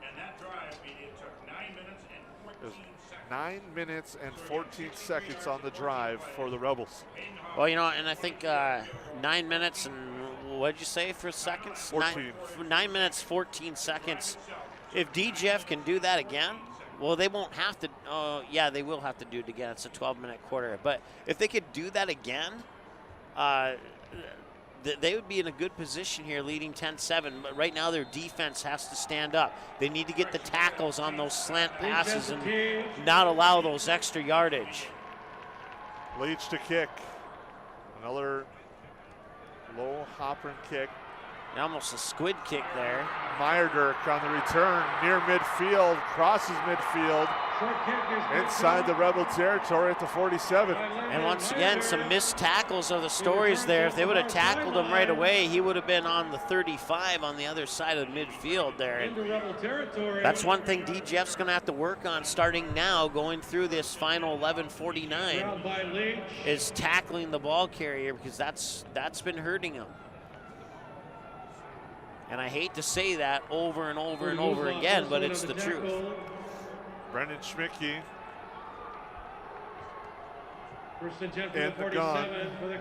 And that drive, it took 9 minutes and 14 seconds. 9 minutes and 14 seconds on the drive for the Rebels. Well, and I think 9 minutes and what did you say for seconds? 14. 9 minutes, 14 seconds. If DGF can do that again, well, they won't have to. Yeah, they will have to do it again. It's a 12-minute quarter. But if they could do that again, they would be in a good position here leading 10-7, but right now their defense has to stand up. They need to get the tackles on those slant passes and not allow those extra yardage. Leach to kick. Another low hopper kick. Almost a squid kick there. Meyerdirk on the return near midfield, crosses midfield, inside the Rebel territory at the 47. And once again, some missed tackles are the stories there. If they would have tackled him right away, he would have been on the 35 on the other side of midfield there. And that's one thing DGF's going to have to work on starting now, going through this final 11:49, is tackling the ball carrier, because that's been hurting him. And I hate to say that over and over and over again, but it's the truth. Brendan Schmicke in the gun.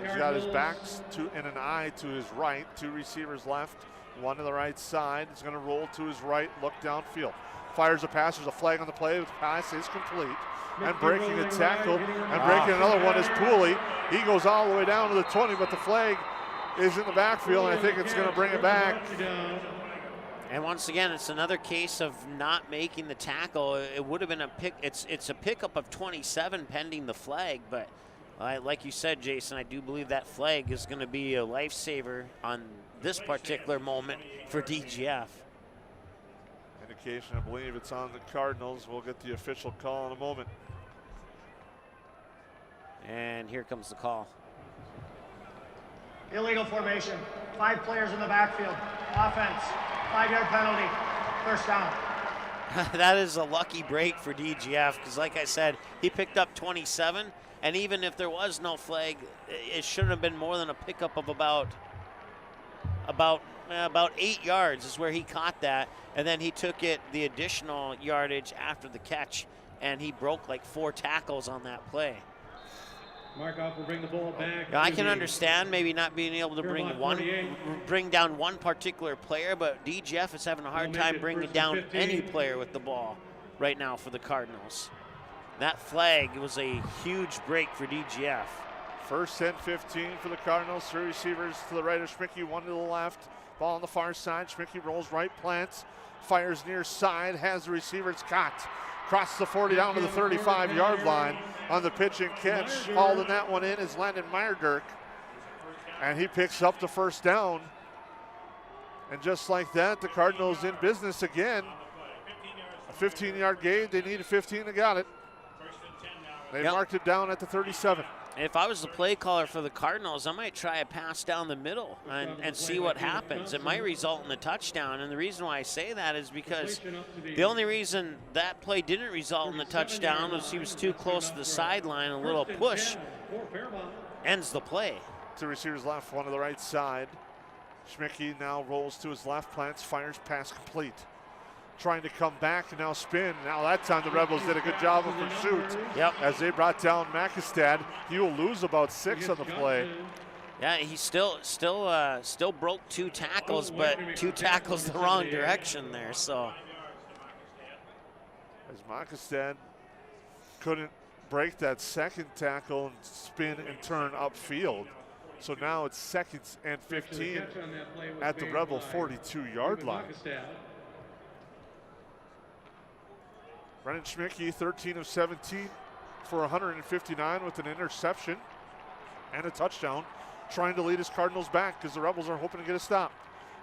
He's got his backs and an eye to his right. 2 receivers left, 1 to the right side. He's going to roll to his right, look downfield. Fires a pass. There's a flag on the play. The pass is complete. And breaking a tackle and breaking another one is Pooley. He goes all the way down to the 20, but the flag is in the backfield, and I think it's going to bring it back. And once again, it's another case of not making the tackle. It would have been a pick. It's a pickup of 27 pending the flag, but like you said, Jason, I do believe that flag is going to be a lifesaver on this particular moment for DGF. Indication, I believe it's on the Cardinals. We'll get the official call in a moment. And here comes the call. Illegal formation. 5 players in the backfield. Offense. 5-yard penalty. First down. That is a lucky break for DGF, because like I said, he picked up 27, and even if there was no flag, it shouldn't have been more than a pickup of about 8 yards is where he caught that, and then he took it the additional yardage after the catch, and he broke like 4 tackles on that play. Markov will bring the ball back. Now, I can understand maybe not being able to bring down one particular player, but DGF is having a hard time bringing down any player with the ball right now for the Cardinals. That flag was a huge break for DGF. First and 15 for the Cardinals. 3 receivers to the right of Schmicke, 1 to the left. Ball on the far side. Schmicke rolls right, plants, fires near side, has the receivers caught. Crosses the 40 down to the 35-yard line on the pitch and catch. Hauled in that one in is Landon Meyerdirk, and he picks up the first down. And just like that, the Cardinals in business again. A 15-yard gain. They needed 15. They got it. They marked it down at the 37. If I was the play caller for the Cardinals, I might try a pass down the middle and see what happens. It might result in a touchdown, and the reason why I say that is because the only reason that play didn't result in a touchdown was he was too close to the sideline. A little push ends the play. 2 receivers left, 1 to the right side. Schmicke now rolls to his left, plants, fires, pass complete. Trying to come back and now spin. Now that time the Rebels did a good job of pursuit. Yep. As they brought down Makestad. He will lose about 6 on the play. Yeah, he still broke 2 tackles, but 2 tackles the wrong direction there. So as Makestad couldn't break that second tackle and spin and turn upfield. So now it's 2nd and 15 at the Rebel 42-yard line. Brendan Schmicke, 13 of 17 for 159 with an interception and a touchdown, trying to lead his Cardinals back because the Rebels are hoping to get a stop.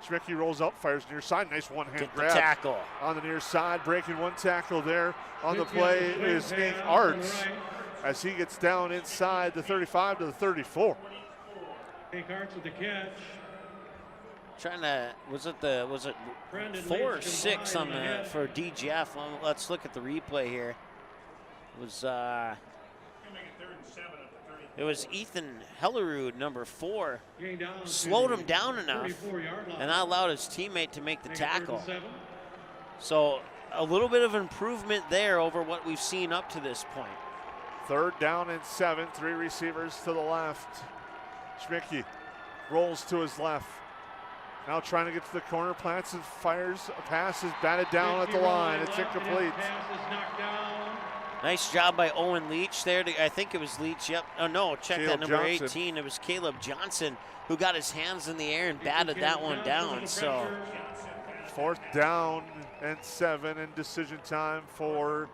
Schmicke rolls up, fires near side, nice one-hand grab tackle on the near side, breaking 1 tackle there on the play is Hank Arts as he gets down inside the 35 to the 34. Hank Arts with the catch. Trying to, was it 4 or 6 on the for DGF? Let's look at the replay here. It was Ethan Hellerud, number 4, slowed him down enough, and that allowed his teammate to make the tackle. So a little bit of improvement there over what we've seen up to this point. 3rd down and 7, 3 receivers to the left. Schmicke rolls to his left. Now trying to get to the corner, plants and fires. A pass is batted down at the line. It's incomplete. Nice job by Owen Leach there. I think it was Leach, yep. Oh no, check Caleb that number Johnson. 18. It was Caleb Johnson who got his hands in the air and batted that one down. So 4th down and 7 and decision time for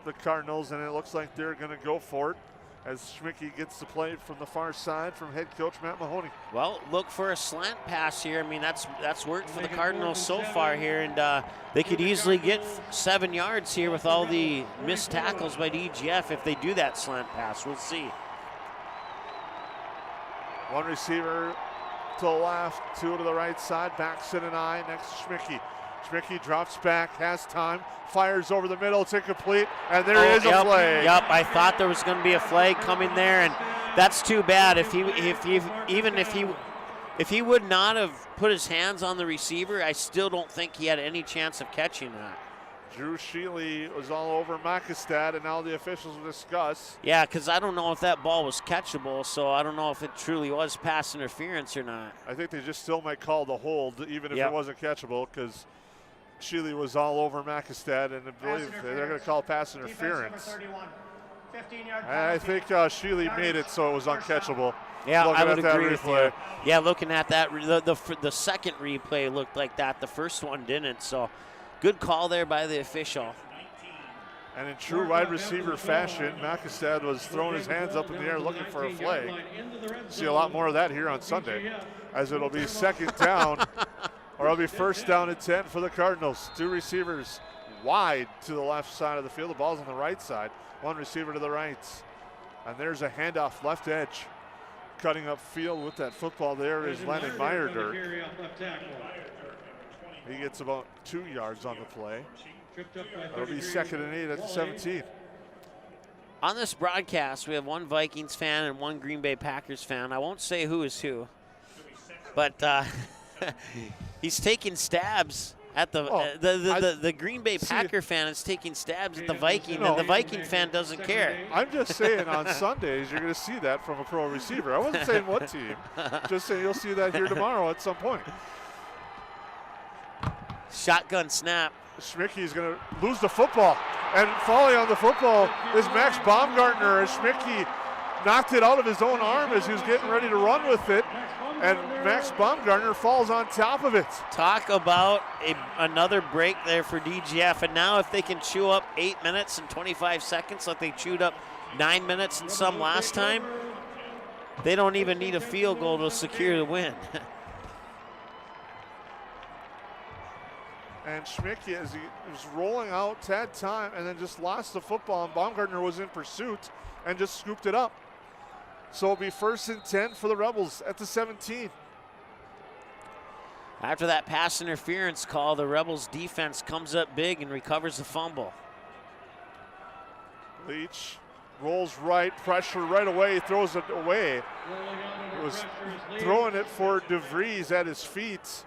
the Cardinals, and it looks like they're going to go for it. as Schmicky gets the play from the far side from head coach Matt Mahoney. Well, look for a slant pass here. I mean, that's worked for the Cardinals so far here, and they could easily get 7 yards here with all the missed tackles by DGF if they do that slant pass. We'll see. One receiver to the left, 2 to the right side, Baxton and I next to Schmicky. Schmicky drops back, has time, fires over the middle, it's incomplete, and there is a flag. Yep, I thought there was going to be a flag coming there, and that's too bad. If he would not have put his hands on the receiver, I still don't think he had any chance of catching that. Drew Sheely was all over Makestad, and now the officials will discuss. Yeah, because I don't know if that ball was catchable, so I don't know if it truly was pass interference or not. I think they just still might call the hold, even if it wasn't catchable, because Sheely was all over Makestad, and I believe they're going to call pass interference. I think Sheely made it so it was uncatchable. Yeah, I would agree with you. Yeah, looking at that, the second replay looked like that. The first one didn't, so good call there by the official. And in true wide receiver fashion, Makestad was throwing his hands up in the air looking for a flag. See a lot more of that here on Sunday, as it'll be second down, or it'll be first down and 10 for the Cardinals. 2 receivers wide to the left side of the field. The ball's on the right side. 1 receiver to the right. And there's a handoff left edge. Cutting up field with that football there is Lennon Meyerdirk. He gets about 2 yards on the play. It'll be second and 8 at the 17. On this broadcast, we have 1 Vikings fan and 1 Green Bay Packers fan. I won't say who is who, but he's taking stabs at the Green Bay Packer fan is taking stabs at the Viking, and the Viking fan doesn't care. I'm just saying on Sundays you're going to see that from a pro receiver. I wasn't saying what team. Just saying you'll see that here tomorrow at some point. Shotgun snap. Schmicky is going to lose the football, and falling on the football is Max Baumgartner, as Schmicky knocked it out of his own arm as he was getting ready to run with it, and Max Baumgartner falls on top of it. Talk about another break there for DGF, and now if they can chew up 8 minutes and 25 seconds like they chewed up 9 minutes and some last time, they don't even need a field goal to secure the win. And Schmicky, as he was rolling out, had time, and then just lost the football, and Baumgartner was in pursuit and just scooped it up. So it'll be first and 10 for the Rebels at the 17. After that pass interference call, the Rebels defense comes up big and recovers the fumble. Leach rolls right, pressure right away, throws it away. He was throwing it for DeVries at his feet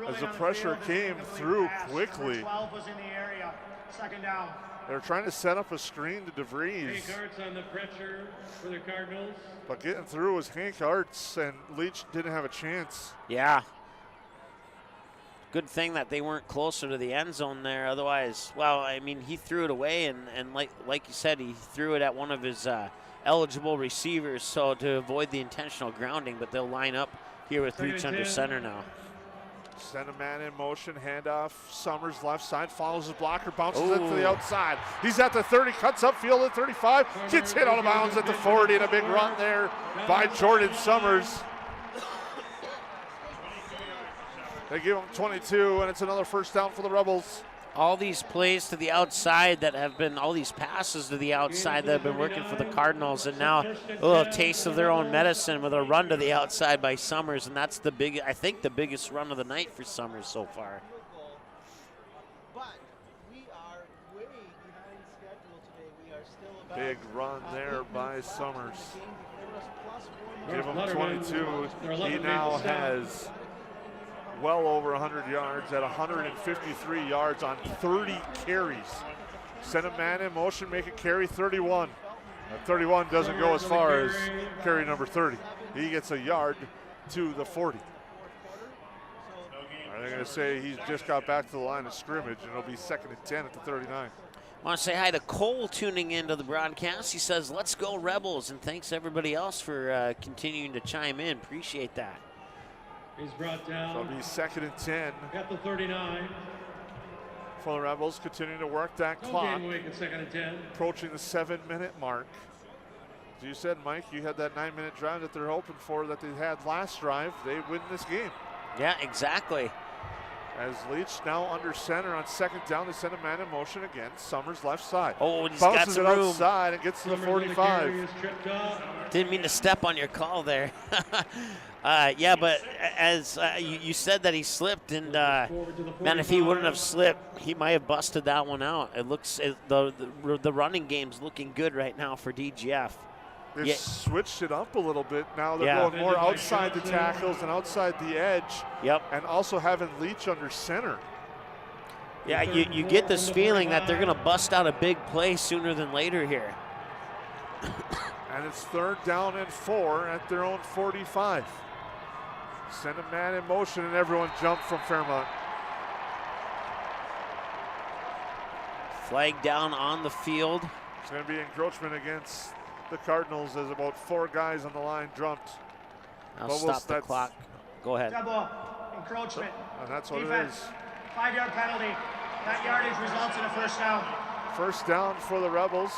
as the pressure came through quickly. 12 was in the area. Second down. They're trying to set up a screen to DeVries. Hank Arts on the pressure for the Cardinals. But getting through was Hank Arts, and Leach didn't have a chance. Yeah. Good thing that they weren't closer to the end zone there. Otherwise, well, I mean, he threw it away, and like you said, he threw it at one of his eligible receivers, so to avoid the intentional grounding, but they'll line up here with Leach under center now. Send a man in motion, handoff. Summers left side, follows his blocker, bounces it to the outside. He's at the 30, cuts upfield at 35, gets hit out of bounds at the 40, and a big run there by Jordan Summers. They give him 22, and it's another first down for the Rebels. All these plays to the outside that have been, all these passes to the outside that have been working for the Cardinals, and now a little taste of their own medicine with a run to the outside by Summers, and that's the big, I think the biggest run of the night for Summers so far. Big run there by Summers. Give him 22. He now has well over 100 yards at 153 yards on 30 carries. Send a man in motion, make it carry 31. 31 doesn't go as far as carry number 30. He gets a yard to the 40. They're going to say he's just got back to the line of scrimmage, and it'll be second and 10 at the 39. I want to say hi to Cole tuning into the broadcast. He says, let's go Rebels, and thanks everybody else for continuing to chime in. Appreciate that. He's brought down. So it'll be second and 10. At the 39. For the Rebels, continuing to work that clock. Game week at second and 10. Approaching the 7-minute mark. As you said, Mike, you had that 9-minute drive that they're hoping for that they had last drive. They win this game. Yeah, exactly. As Leach now under center on second down, they send a man in motion again. Summers left side. Oh, he's bounces got some it room. outside and gets to the 45. Didn't mean to step on your call there. Yeah, but as you said that he slipped, and man, if he wouldn't have slipped, he might have busted that one out. It looks the running game's looking good right now for DGF. They've switched it up a little bit now. They're going more outside the tackles and outside the edge. Yep. And also having Leach under center. Yeah, you get this feeling that they're going to bust out a big play sooner than later here. And it's 3rd down and 4 at their own 45. Send a man in motion and everyone jumped from Fairmont. Flag down on the field. It's going to be encroachment against the Cardinals as about 4 guys on the line jumped. I'll stop the clock. Go ahead. Double encroachment. And that's what Defense. it is. 5-yard penalty. That yardage results in a first down. First down for the Rebels.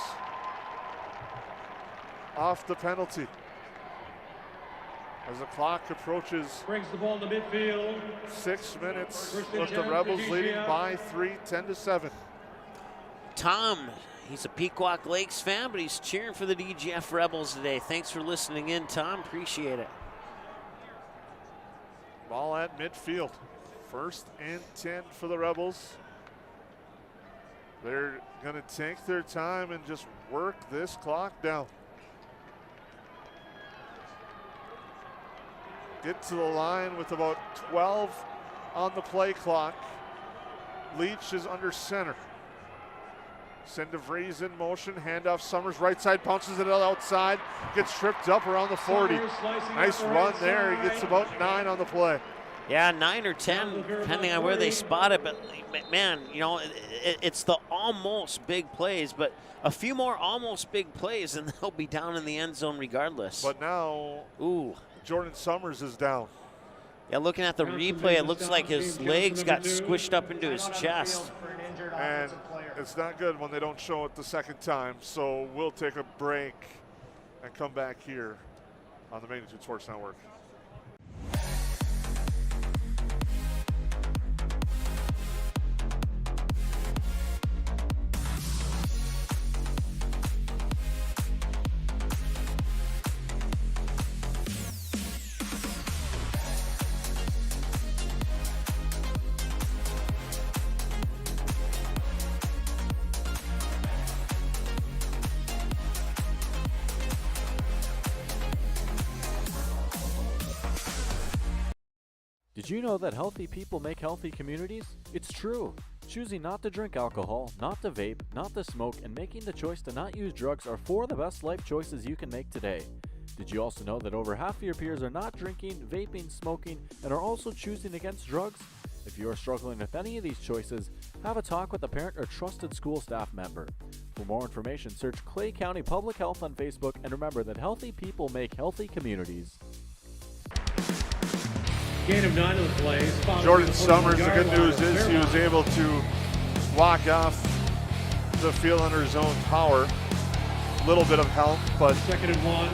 Off the penalty. As the clock approaches, brings the ball to midfield. 6 minutes with the Rebels leading by 3, 10-7. Tom, he's a Pequot Lakes fan, but he's cheering for the DGF Rebels today. Thanks for listening in, Tom. Appreciate it. Ball at midfield. 1st and 10 for the Rebels. They're going to take their time and just work this clock down. Get to the line with about 12 on the play clock. Leach is under center. Send DeVries in motion, handoff Summers, right side, bounces it outside, gets tripped up around the 40. Nice run there, he gets about 9 on the play. Yeah, 9 or 10, depending on where they spot it, but man, you know, it's the almost big plays, but a few more almost big plays and they'll be down in the end zone regardless. But now, Jordan Summers is down. Yeah, looking at the replay, it looks like his legs got squished up into his chest. And it's not good when they don't show it the second time, so we'll take a break and come back here on the Magnitude Sports Network. Did you know that healthy people make healthy communities? It's true. Choosing not to drink alcohol, not to vape, not to smoke, and making the choice to not use drugs are 4 of the best life choices you can make today. Did you also know that over half of your peers are not drinking, vaping, smoking, and are also choosing against drugs? If you are struggling with any of these choices, have a talk with a parent or trusted school staff member. For more information, search Clay County Public Health on Facebook, and remember that healthy people make healthy communities. Gain of 9 of the plays. Jordan Summers, the good news is he was able to walk off the field under his own power. A little bit of help, but 2nd and 1.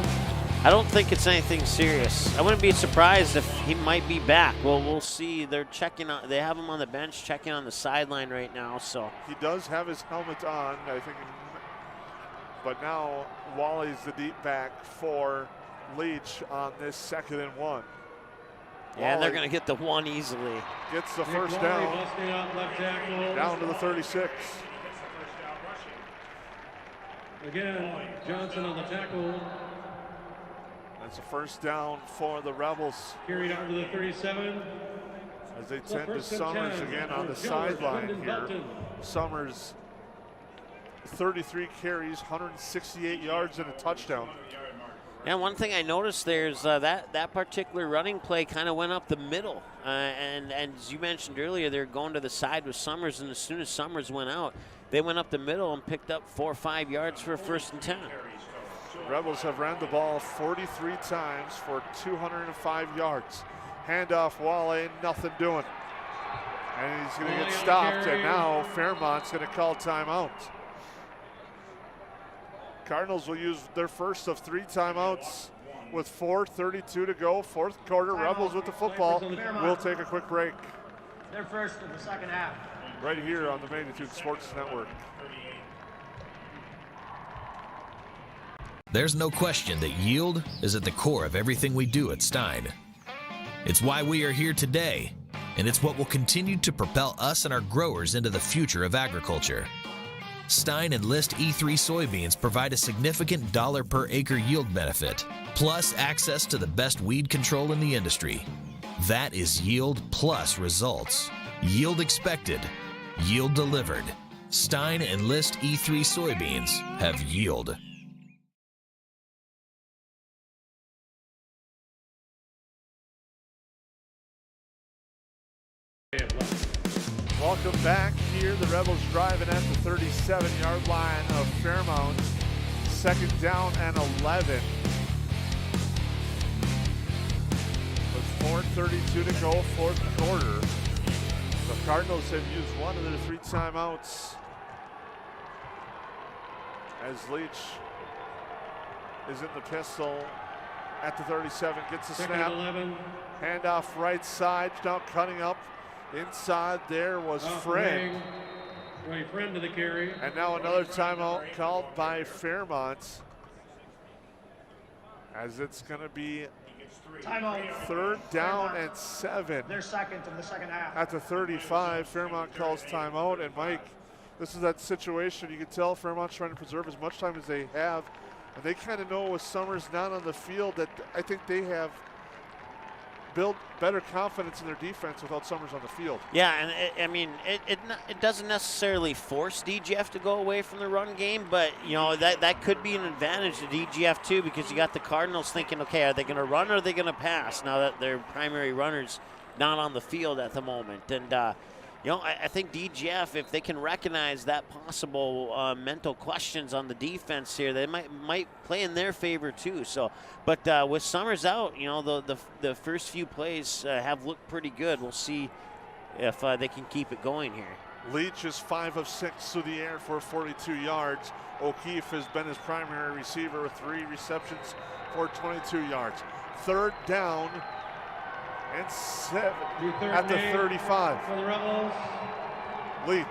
I don't think it's anything serious. I wouldn't be surprised if he might be back. Well, we'll see. They're checking on. They have him on the bench, checking on the sideline right now. So he does have his helmet on, I think. But now Wally's the deep back for Leach on this 2nd and 1. Yeah, and they're going to get the 1 easily. Gets the first down. Down to the 36. Again, Johnson on the tackle. That's a first down for the Rebels. Carried out to the 37. As they tend to Summers again on the sideline here. Summers, 33 carries, 168 yards and a touchdown. And one thing I noticed there's that particular running play kind of went up the middle. And as you mentioned earlier, they're going to the side with Summers, and as soon as Summers went out, they went up the middle and picked up 4 or 5 yards for a 1st and 10. Rebels have ran the ball 43 times for 205 yards. Handoff Wale, nothing doing. And he's going to get stopped, and now Fairmont's going to call timeout. Cardinals will use their first of 3 timeouts with 4:32 to go, 4th quarter. Rebels with the football. We'll take a quick break. Their first of the second half. Right here on the Magnitude Sports Network. There's no question that yield is at the core of everything we do at Stein. It's why we are here today, and it's what will continue to propel us and our growers into the future of agriculture. Stein and List E3 soybeans provide a significant dollar per acre yield benefit, plus access to the best weed control in the industry. That is yield plus results. Yield expected, yield delivered. Stein and List E3 soybeans have yield. Welcome back here. The Rebels driving at the 37-yard line of Fairmont. 2nd down and 11. With 4:32 to go, 4th quarter. The Cardinals have used 1 of their 3 timeouts. As Leach is in the pistol at the 37, gets a snap. handoff right side, now cutting up. Inside there was Friend. Friend to the carry. And now another timeout called by Fairmont. As it's going to be timeout. 3rd down and 7. Their second of the second half. At the 35, Fairmont calls timeout. And Mike, this is that situation. You can tell Fairmont's trying to preserve as much time as they have. And they kind of know with Summers not on the field that I think they have build better confidence in their defense without Summers on the field. Yeah, and it doesn't necessarily force DGF to go away from the run game, but that could be an advantage to DGF too, because you got the Cardinals thinking, okay, are they going to run or are they going to pass now that their primary runner's not on the field at the moment? And I think DGF, if they can recognize that possible mental questions on the defense here, they might play in their favor too. So, but with Summers out, the first few plays have looked pretty good. We'll see if they can keep it going here. Leach is 5 of 6 through the air for 42 yards. O'Keefe has been his primary receiver with 3 receptions for 22 yards. 3rd down and 7 at the 35. For the Rebels. Leach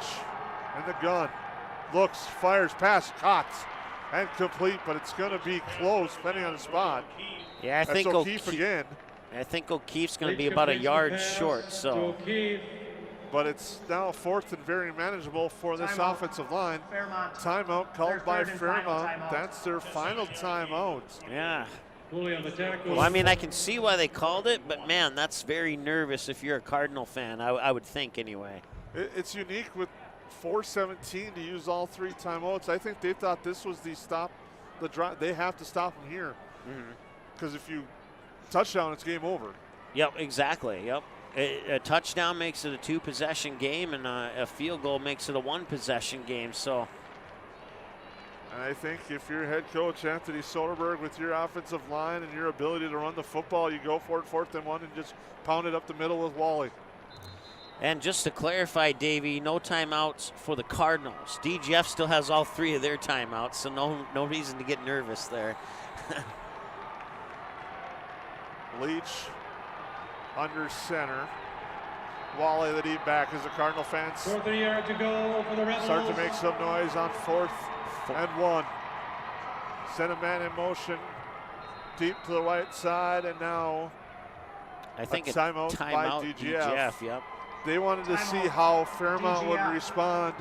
in the gun. Looks, fires, pass, caught, and complete, but it's going to be close, depending on the spot. Yeah, I think O'Keefe again. I think O'Keefe's going to be about a yard short. So, but it's now 4th and very manageable for this offensive line. Timeout called by Fairmont. That's their final timeout. Yeah. Well, I can see why they called it, but man, that's very nervous if you're a Cardinal fan, I would think anyway. It's unique with 4:17 to use all 3 timeouts. I think they thought this was the stop, the drive. They have to stop them here. Because if you touchdown, it's game over. Yep, exactly, yep. A touchdown makes it a 2-possession game, and a field goal makes it a 1-possession game, so. And I think if you're head coach Anthony Soderberg with your offensive line and your ability to run the football, you go for it 4th and 1 and just pound it up the middle with Wally. And just to clarify, Davey, no timeouts for the Cardinals. DGF still has all 3 of their timeouts, so no reason to get nervous there. Leach under center. Wally the deep back as the Cardinal fans 4th yard to go for the Rebels. Start to make some noise on 4th and 1. Send a man in motion deep to the right side, and now I think a timeout by DGF. Yep. They wanted to see how Fairmont would respond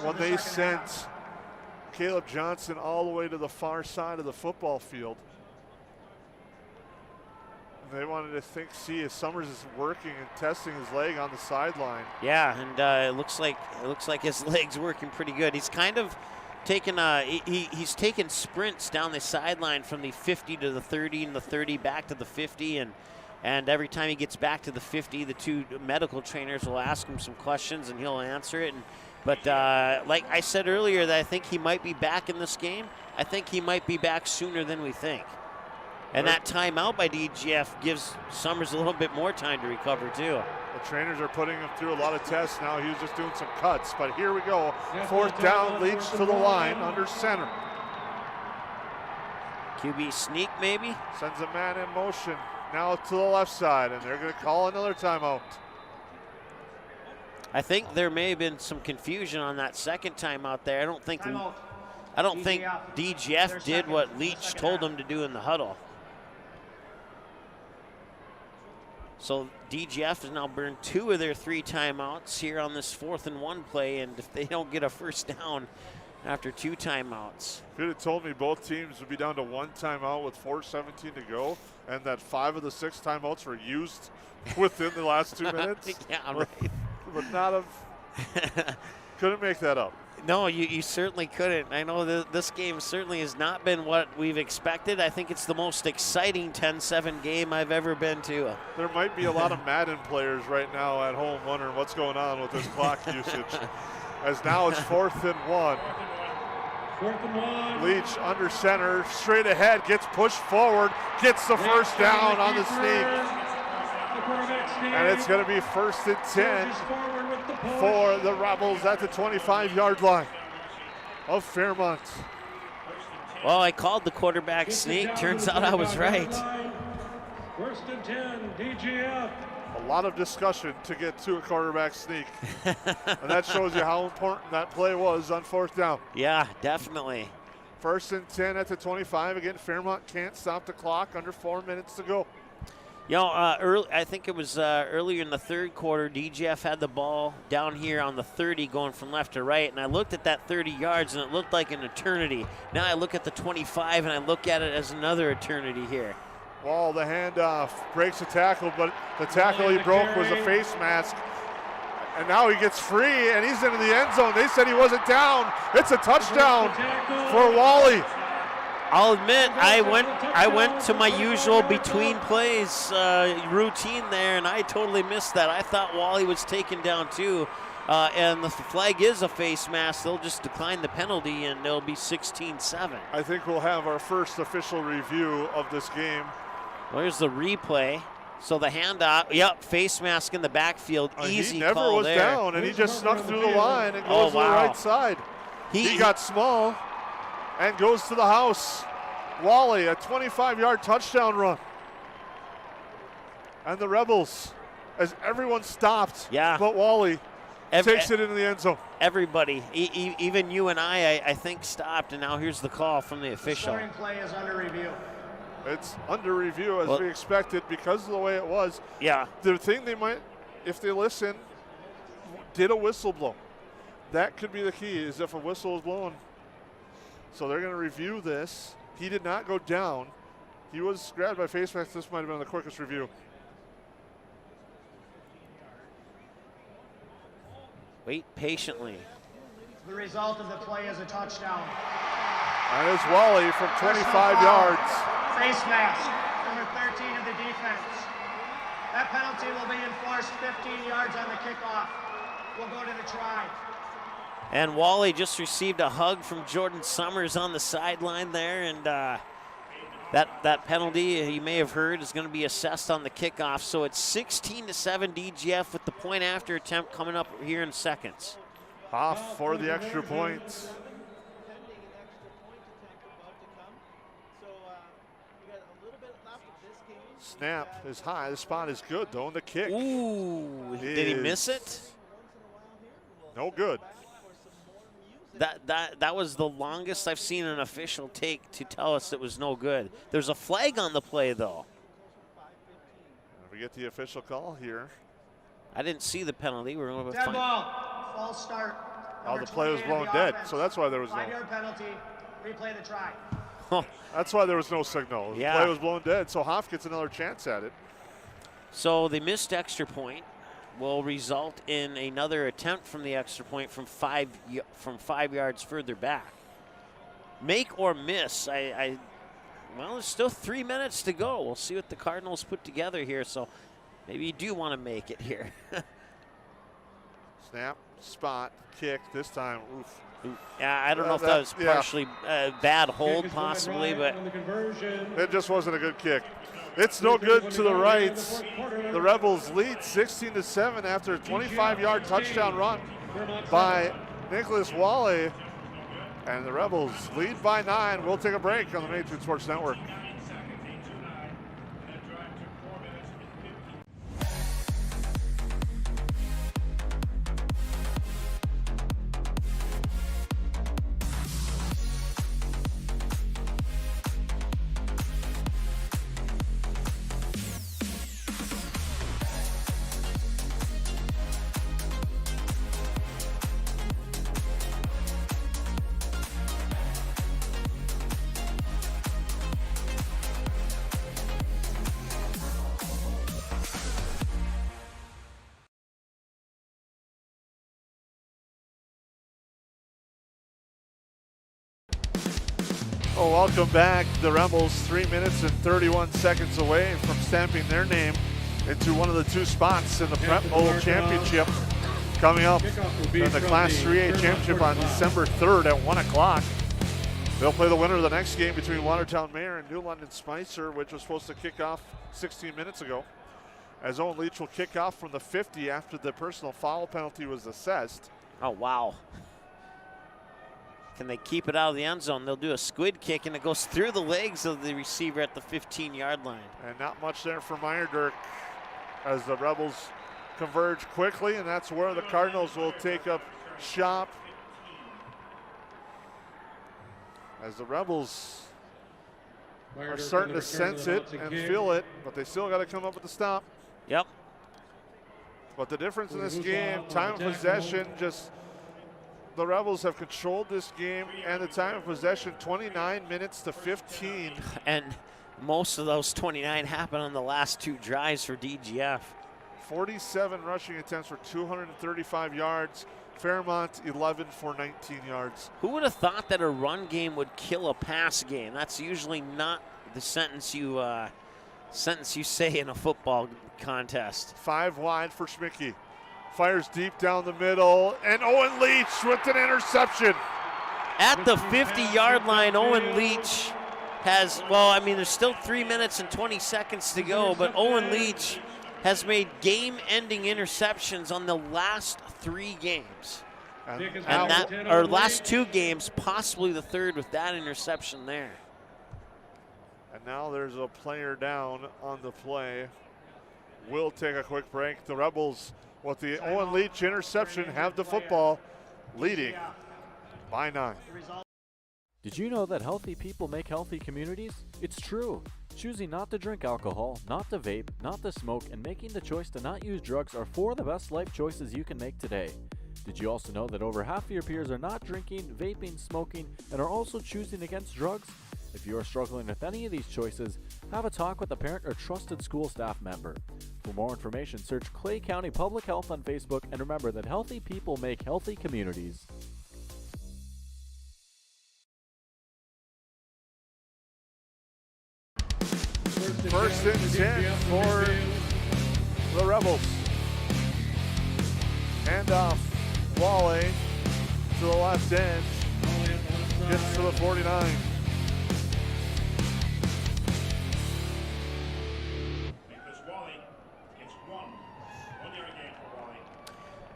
when they sent Caleb Johnson all the way to the far side of the football field. They wanted to see if Summers is working and testing his leg on the sideline. Yeah, and it looks like his leg's working pretty good. He's kind of taken he's taken sprints down the sideline from the 50 to the 30 and the 30 back to the 50, and every time he gets back to the 50, the 2 medical trainers will ask him some questions and he'll answer it. But like I said earlier, that I think he might be back in this game. I think he might be back sooner than we think. And that timeout by DGF gives Summers a little bit more time to recover too. The trainers are putting him through a lot of tests now. He was just doing some cuts, but here we go. 4th down, Leach to the line under center. QB sneak maybe? Sends a man in motion now to the left side, and they're going to call another timeout. I think there may have been some confusion on that second timeout there. I don't think DGF did what Leach told them to do in the huddle. So DGF has now burned 2 of their 3 timeouts here on this 4th and 1 play, and if they don't get a first down after 2 timeouts. If you'd have told me both teams would be down to 1 timeout with 4:17 to go, and that 5 of the 6 timeouts were used within the last 2 minutes, yeah, right. Would not have, couldn't make that up. No, you certainly couldn't. I know this game certainly has not been what we've expected. I think it's the most exciting 10-7 game I've ever been to. There might be a lot of Madden players right now at home wondering what's going on with this clock usage. As now it's 4th and 1. 4th and 1. Leach under center, straight ahead, gets pushed forward, gets the first down on the sneak. And it's going to be 1st and 10 for the Rebels at the 25-yard line of Fairmont. Well, I called the quarterback sneak. Turns out I was right. 1st and 10, DGF. A lot of discussion to get to a quarterback sneak. And that shows you how important that play was on 4th down. Yeah, definitely. 1st and 10 at the 25. Again, Fairmont can't stop the clock. Under 4 minutes to go. You know, I think it was earlier in the 3rd quarter, DGF had the ball down here on the 30 going from left to right, and I looked at that 30 yards, and it looked like an eternity. Now I look at the 25, and I look at it as another eternity here. Wall, the handoff, breaks the tackle, but the tackle he broke was a face mask. And now he gets free, and he's into the end zone. They said he wasn't down. It's a touchdown for Wally. I'll admit, I went to my usual between plays routine there, and I totally missed that. I thought Wally was taken down too, and the flag is a face mask. They'll just decline the penalty, and it'll be 16-7. I think we'll have our first official review of this game. Well, here's the replay. So the handoff, yep, face mask in the backfield, easy call there. He never was down, and he just snuck through the line and goes to the right side. He got small and goes to the house. Wally, a 25-yard touchdown run. And the Rebels, as everyone stopped, but Wally takes it into the end zone. Everybody, even you and I think, stopped, and now here's the call from the official. The play is under review. It's under review as we expected because of the way it was. Yeah. The thing they might, if they listen, did a whistle blow. That could be the key, is if a whistle is blown. So they're going to review this. He did not go down. He was grabbed by face mask. This might have been the quickest review. Wait patiently. The result of the play is a touchdown. And it's Wally from 25 yards. Face mask, number 13 of the defense. That penalty will be enforced 15 yards on the kickoff. We'll go to the try. And Wally just received a hug from Jordan Summers on the sideline there, and that penalty you may have heard is going to be assessed on the kickoff. So it's 16-7 DGF with the point after attempt coming up here in seconds. Off for the extra point. Snap is high. The spot is good though, and the kick. Ooh, did he miss it? No good. That was the longest I've seen an official take to tell us it was no good. There's a flag on the play, though. We get the official call here. I didn't see the penalty. We're going to dead ball. False start. Oh, the play was blown dead, so that's why there was no. 5-yard penalty. Replay the try. That's why there was no signal. The play was blown dead, so Hoff gets another chance at it. So the missed extra point will result in another attempt from the extra point from 5 yards further back. Make or miss, well, there's still 3 minutes to go. We'll see what the Cardinals put together here, so maybe you do want to make it here. Snap, spot, kick, this time, oof. Yeah, I don't know if that was partially bad hold possibly, but it just wasn't a good kick. It's no good to the right. The Rebels lead 16-7 after a 25-yard touchdown run by Nicholas Wally. And the Rebels lead by 9. We'll take a break on the Magnitude Sports Network. Oh, welcome back. The Rebels 3 minutes and 31 seconds away from stamping their name into one of the 2 spots in the Prep Bowl Championship coming up in the Class 3A Championship on December 3rd at 1 o'clock. They'll play the winner of the next game between Watertown Mayor and New London Spicer, which was supposed to kick off 16 minutes ago. As Owen Leach will kick off from the 50 after the personal foul penalty was assessed. Oh, wow. Can they keep it out of the end zone? They'll do a squid kick, and it goes through the legs of the receiver at the 15-yard line. And not much there for Meyerdirk as the Rebels converge quickly, and that's where the Cardinals will take up shop. As the Rebels are starting to sense it and feel it, but they still got to come up with the stop. Yep. But the difference in this game, time of possession, the Rebels have controlled this game, and the time of possession 29 minutes to 15. And most of those 29 happen on the last 2 drives for DGF. 47 rushing attempts for 235 yards. Fairmont 11 for 19 yards. Who would have thought that a run game would kill a pass game? That's usually not the sentence you say in a football contest. 5 wide for Schmicky. Fires deep down the middle, and Owen Leach with an interception. At the 50-yard line, Owen Leach has, there's still 3 minutes and 20 seconds to go, but Owen Leach has made game-ending interceptions on the last 3 games. Last 2 games, possibly the 3rd with that interception there. And now there's a player down on the play. We'll take a quick break. The Rebels, with the Owen Leach interception, have the football, leading by 9. Did you know that healthy people make healthy communities? It's true. Choosing not to drink alcohol, not to vape, not to smoke, and making the choice to not use drugs are 4 of the best life choices you can make today. Did you also know that over half of your peers are not drinking, vaping, smoking, and are also choosing against drugs? If you are struggling with any of these choices, have a talk with a parent or trusted school staff member. For more information, search Clay County Public Health on Facebook, and remember that healthy people make healthy communities. First and 10 for the Rebels. Hand off, Wally to the left edge, gets to the 49.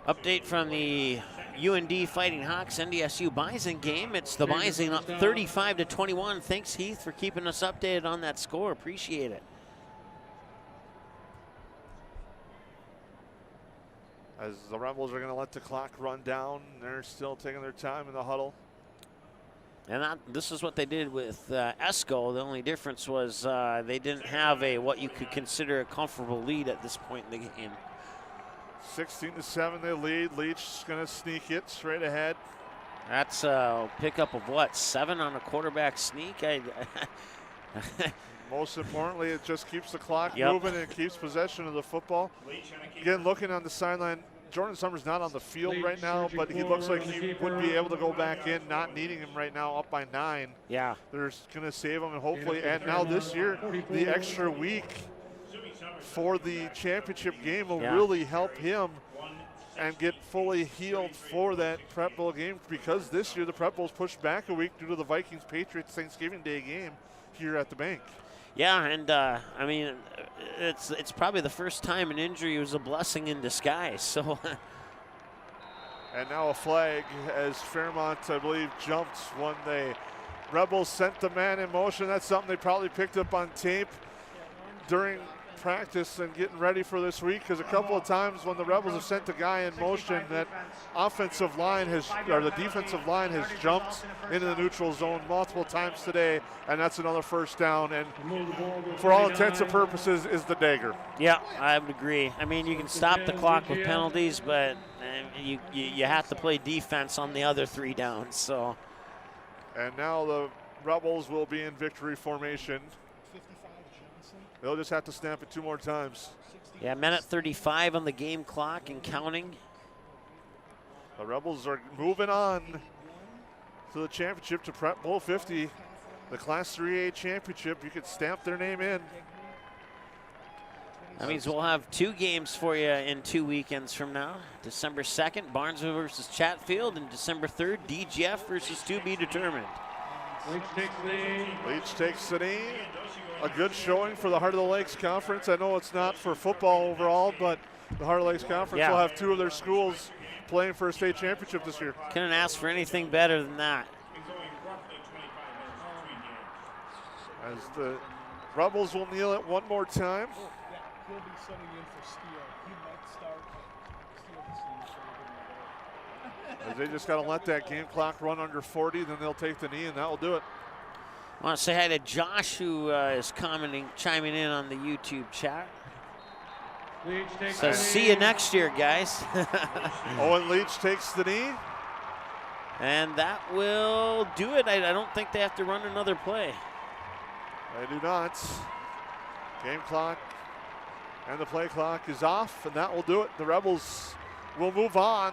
Update from the UND Fighting Hawks NDSU Bison game. It's the Bison up 35-21. Thanks, Heath, for keeping us updated on that score. Appreciate it. As the Rebels are going to let the clock run down, they're still taking their time in the huddle. And this is what they did with Esco. The only difference was they didn't have what you could consider a comfortable lead at this point in the game. 16-7 they lead. Leach is going to sneak it straight ahead. That's a pickup of what, 7 on a quarterback sneak? Most importantly, it just keeps the clock moving and keeps possession of the football. Again, looking on the sideline, Jordan Summers not on the field right now, but he looks like he would be able to go back in, not needing him right now, up by 9. Yeah. They're going to save him, and hopefully, and now this year, the extra week for the championship game will really help him and get fully healed for that Prep Bowl game, because this year the Prep Bowl's pushed back a week due to the Vikings-Patriots Thanksgiving Day game here at the bank. Yeah, and I mean, it's probably the first time an injury was a blessing in disguise. So And now a flag as Fairmont, I believe, jumped when the Rebels sent the man in motion. That's something they probably picked up on tape during practice and getting ready for this week, because a couple of times when the Rebels have sent the guy in motion, that offensive line has, or the defensive line has jumped into the neutral zone multiple times today, and that's another first down, and for all intents and purposes is the dagger. Yeah, I would agree. I mean, you can stop the clock with penalties, but you have to play defense on the other 3 downs. So. And now the Rebels will be in victory formation. They'll just have to snap it 2 more times. Yeah, minute 35 on the game clock and counting. The Rebels are moving on to the championship, to Prep Bowl 50, the Class 3A championship. You could stamp their name in. That means we'll have 2 games for you in 2 weekends from now. December 2nd, Barnesville versus Chatfield, and December 3rd, DGF versus to be determined. Leach takes the knee. A good showing for the Heart of the Lakes Conference. I know it's not for football overall, but the Heart of the Lakes Conference will have 2 of their schools playing for a state championship this year. Couldn't ask for anything better than that. As the Rebels will kneel it one more time. He'll be sitting in for Steele. He might start. Steele As they just got to let that game clock run under 40, then they'll take the knee, and that will do it. I want to say hi to Josh, who is chiming in on the YouTube chat. Says, see you next year, guys. Owen Leach takes the knee. And that will do it. I don't think they have to run another play. They do not. Game clock and the play clock is off, and that will do it. The Rebels will move on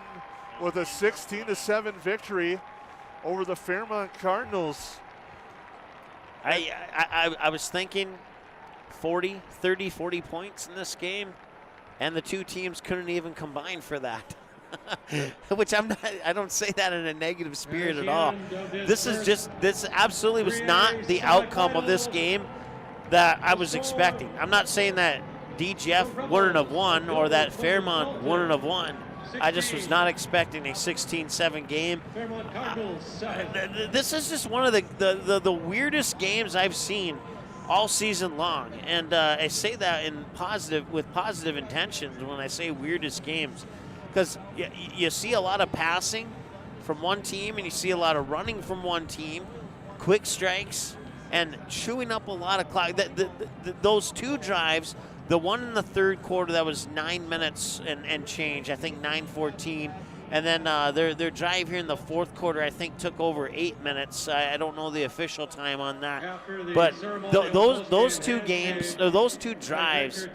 with a 16-7 victory over the Fairmont Cardinals. I was thinking 40 points in this game, and the 2 teams couldn't even combine for that. Which I don't say that in a negative spirit at all. This absolutely was not the outcome of this game that I was expecting. I'm not saying that DGF wouldn't have won or that Fairmont wouldn't have won. I just was not expecting a 16-7 game. This is just one of the weirdest games I've seen all season long, and I say that with positive intentions when I say weirdest games, because you see a lot of passing from one team and you see a lot of running from one team, quick strikes, and chewing up a lot of clock. Those 2 drives. The one in the 3rd quarter, that was 9 minutes and change, I think 9:14. And then their drive here in the 4th quarter, I think, took over 8 minutes. I don't know the official time on that. But those 2 games, or those 2 drives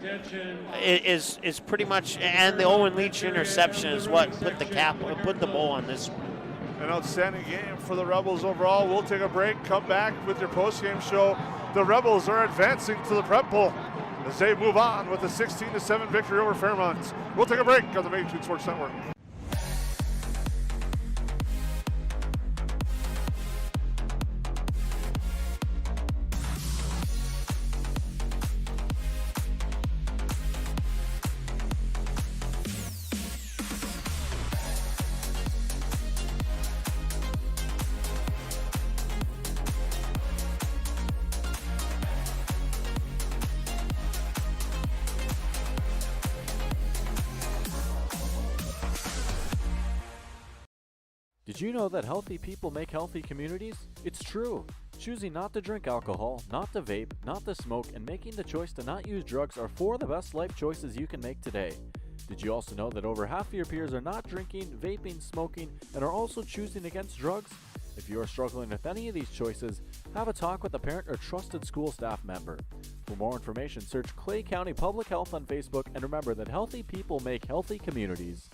is pretty much, and the Owen Leach interception is what put the bow on this one. An outstanding game for the Rebels overall. We'll take a break, come back with your post-game show. The Rebels are advancing to the Prep Bowl as they move on with a 16-7 victory over Fairmont. We'll take a break on the Magnitude Sports Network. Did you know that healthy people make healthy communities? It's true. Choosing not to drink alcohol, not to vape, not to smoke, and making the choice to not use drugs are 4 of the best life choices you can make today. Did you also know that over half of your peers are not drinking, vaping, smoking, and are also choosing against drugs? If you are struggling with any of these choices, have a talk with a parent or trusted school staff member. For more information, search Clay County Public Health on Facebook, and remember that healthy people make healthy communities.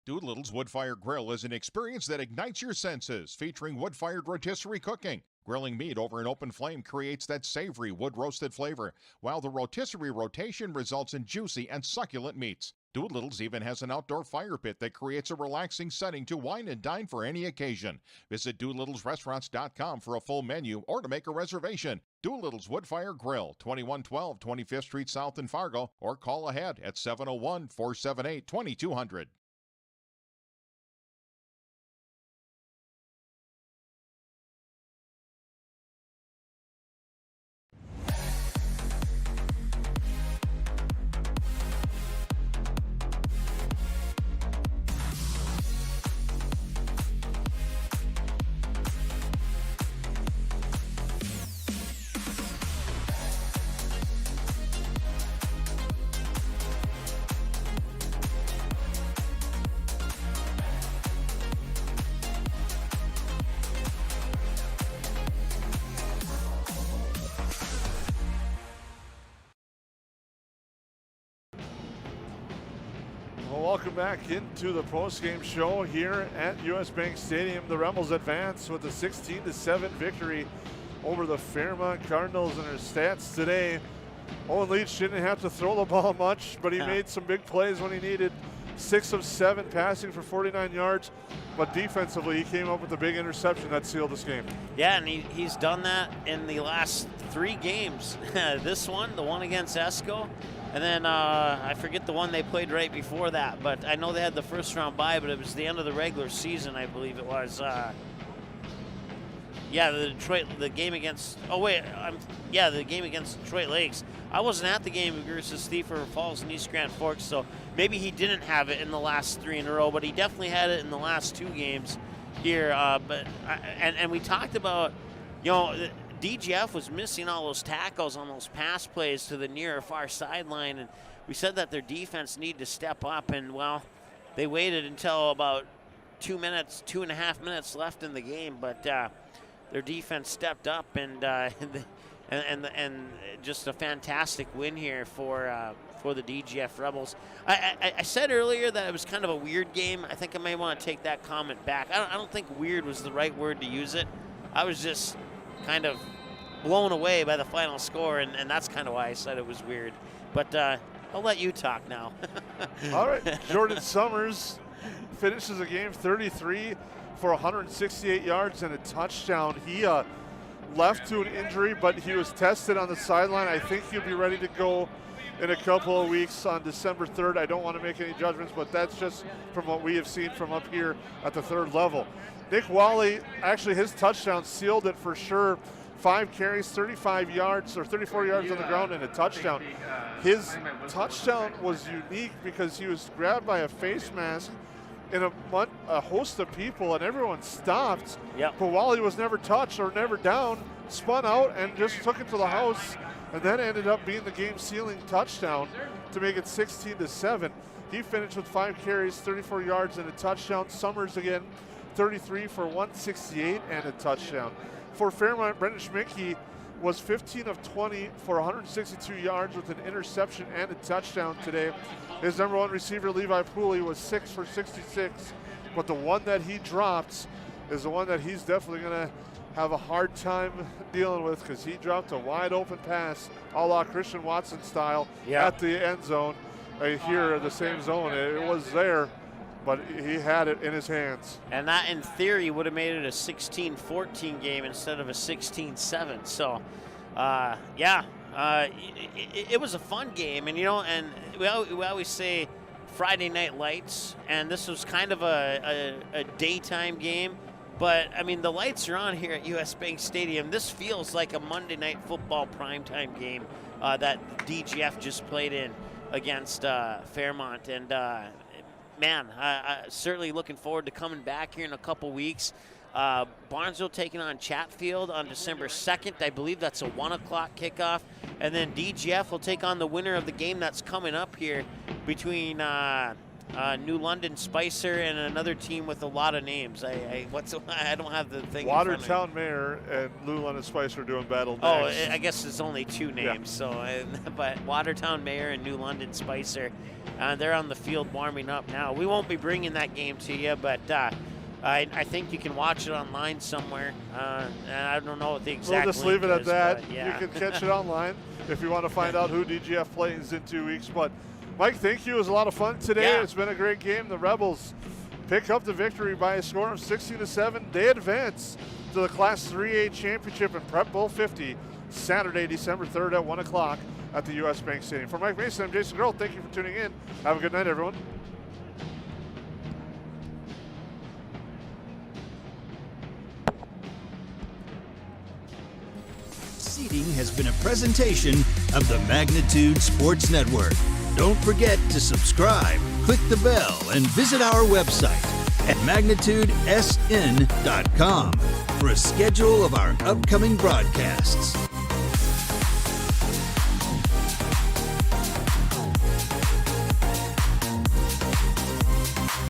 Doolittle's Wood-Fired Grill is an experience that ignites your senses, featuring wood-fired rotisserie cooking. Grilling meat over an open flame creates that savory wood-roasted flavor, while the rotisserie rotation results in juicy and succulent meats. Doolittle's even has an outdoor fire pit that creates a relaxing setting to wine and dine for any occasion. Visit DoolittlesRestaurants.com for a full menu or to make a reservation. Doolittle's Woodfire Grill, 2112 25th Street South in Fargo, or call ahead at 701-478-2200. Welcome back into the postgame show here at US Bank Stadium. The Rebels advance with a 16-7 victory over the Fairmont Cardinals. And their stats today, Owen Leach didn't have to throw the ball much, but he made some big plays when he needed. 6 of 7 passing for 49 yards, but defensively he came up with a big interception that sealed this game. Yeah, and he's done that in the last 3 games. This one, the one against Esco, and then I forget the one they played right before that, but I know they had the first round bye, but it was the end of the regular season, I believe it was. Yeah, the game against, the game against Detroit Lakes. I wasn't at the game versus Thief River Falls and East Grand Forks, so maybe he didn't have it in the last 3 in a row, but he definitely had it in the last 2 games here. And we talked about, DGF was missing all those tackles on those pass plays to the near or far sideline, and we said that their defense needed to step up, and well, they waited until about 2.5 minutes left in the game, but their defense stepped up, and just a fantastic win here for the DGF Rebels. I said earlier that it was kind of a weird game. I think I may want to take that comment back. I don't think weird was the right word to use it. I was just kind of blown away by the final score, and that's kind of why I said it was weird. But I'll let you talk now. All right, Jordan Summers finishes the game 33 for 168 yards and a touchdown. He left to an injury, but he was tested on the sideline. I think he'll be ready to go in a couple of weeks on December 3rd. I don't want to make any judgments, but that's just from what we have seen from up here at the 3rd level. Nick Wally, actually his touchdown sealed it for sure. 5 carries, 35 yards or 34 yards on the ground and a touchdown. His touchdown was unique because he was grabbed by a face mask in a host of people, and everyone stopped. Yep. But Wally was never touched or never down, spun out and just took it to the house, and then ended up being the game-sealing touchdown to make it 16-7. He finished with 5 carries, 34 yards and a touchdown. Summers again, 33 for 168 and a touchdown. For Fairmont, Brendan Schmidtke was 15 of 20 for 162 yards with an interception and a touchdown today. His number 1 receiver, Levi Pooley, was 6 for 66, but the one that he dropped is the one that he's definitely going to have a hard time dealing with, because he dropped a wide open pass a la Christian Watson style at the end zone. Here, the same zone, it was there, but he had it in his hands. And that, in theory, would have made it a 16-14 game instead of a 16-7. So, it was a fun game. And, and we always say Friday Night Lights, and this was kind of a daytime game. But, I mean, the lights are on here at US Bank Stadium. This feels like a Monday Night Football primetime game that DGF just played in against Fairmont. And, man, certainly looking forward to coming back here in a couple weeks. Barnesville taking on Chatfield on December 2nd. I believe that's a 1 o'clock kickoff. And then DGF will take on the winner of the game that's coming up here between New London Spicer and another team with a lot of names. I don't have the thing. Watertown Mayor and New London Spicer are doing battle next. Oh, I guess it's only 2 names. Yeah. But Watertown Mayor and New London Spicer, they're on the field warming up now. We won't be bringing that game to you, but I think you can watch it online somewhere. And I don't know what the exact We'll just leave it link at that. is, yeah. You can catch it online if you want to find out who DGF plays in 2 weeks. But Mike, thank you. It was a lot of fun today. Yeah. It's been a great game. The Rebels pick up the victory by a score of 16-7. They advance to the Class 3A Championship in Prep Bowl 50, Saturday, December 3rd at 1 o'clock at the U.S. Bank Stadium. For Mike Mason, I'm Jason Grohl. Thank you for tuning in. Have a good night, everyone. Seating has been a presentation of the Magnitude Sports Network. Don't forget to subscribe, click the bell, and visit our website at magnitudesn.com for a schedule of our upcoming broadcasts.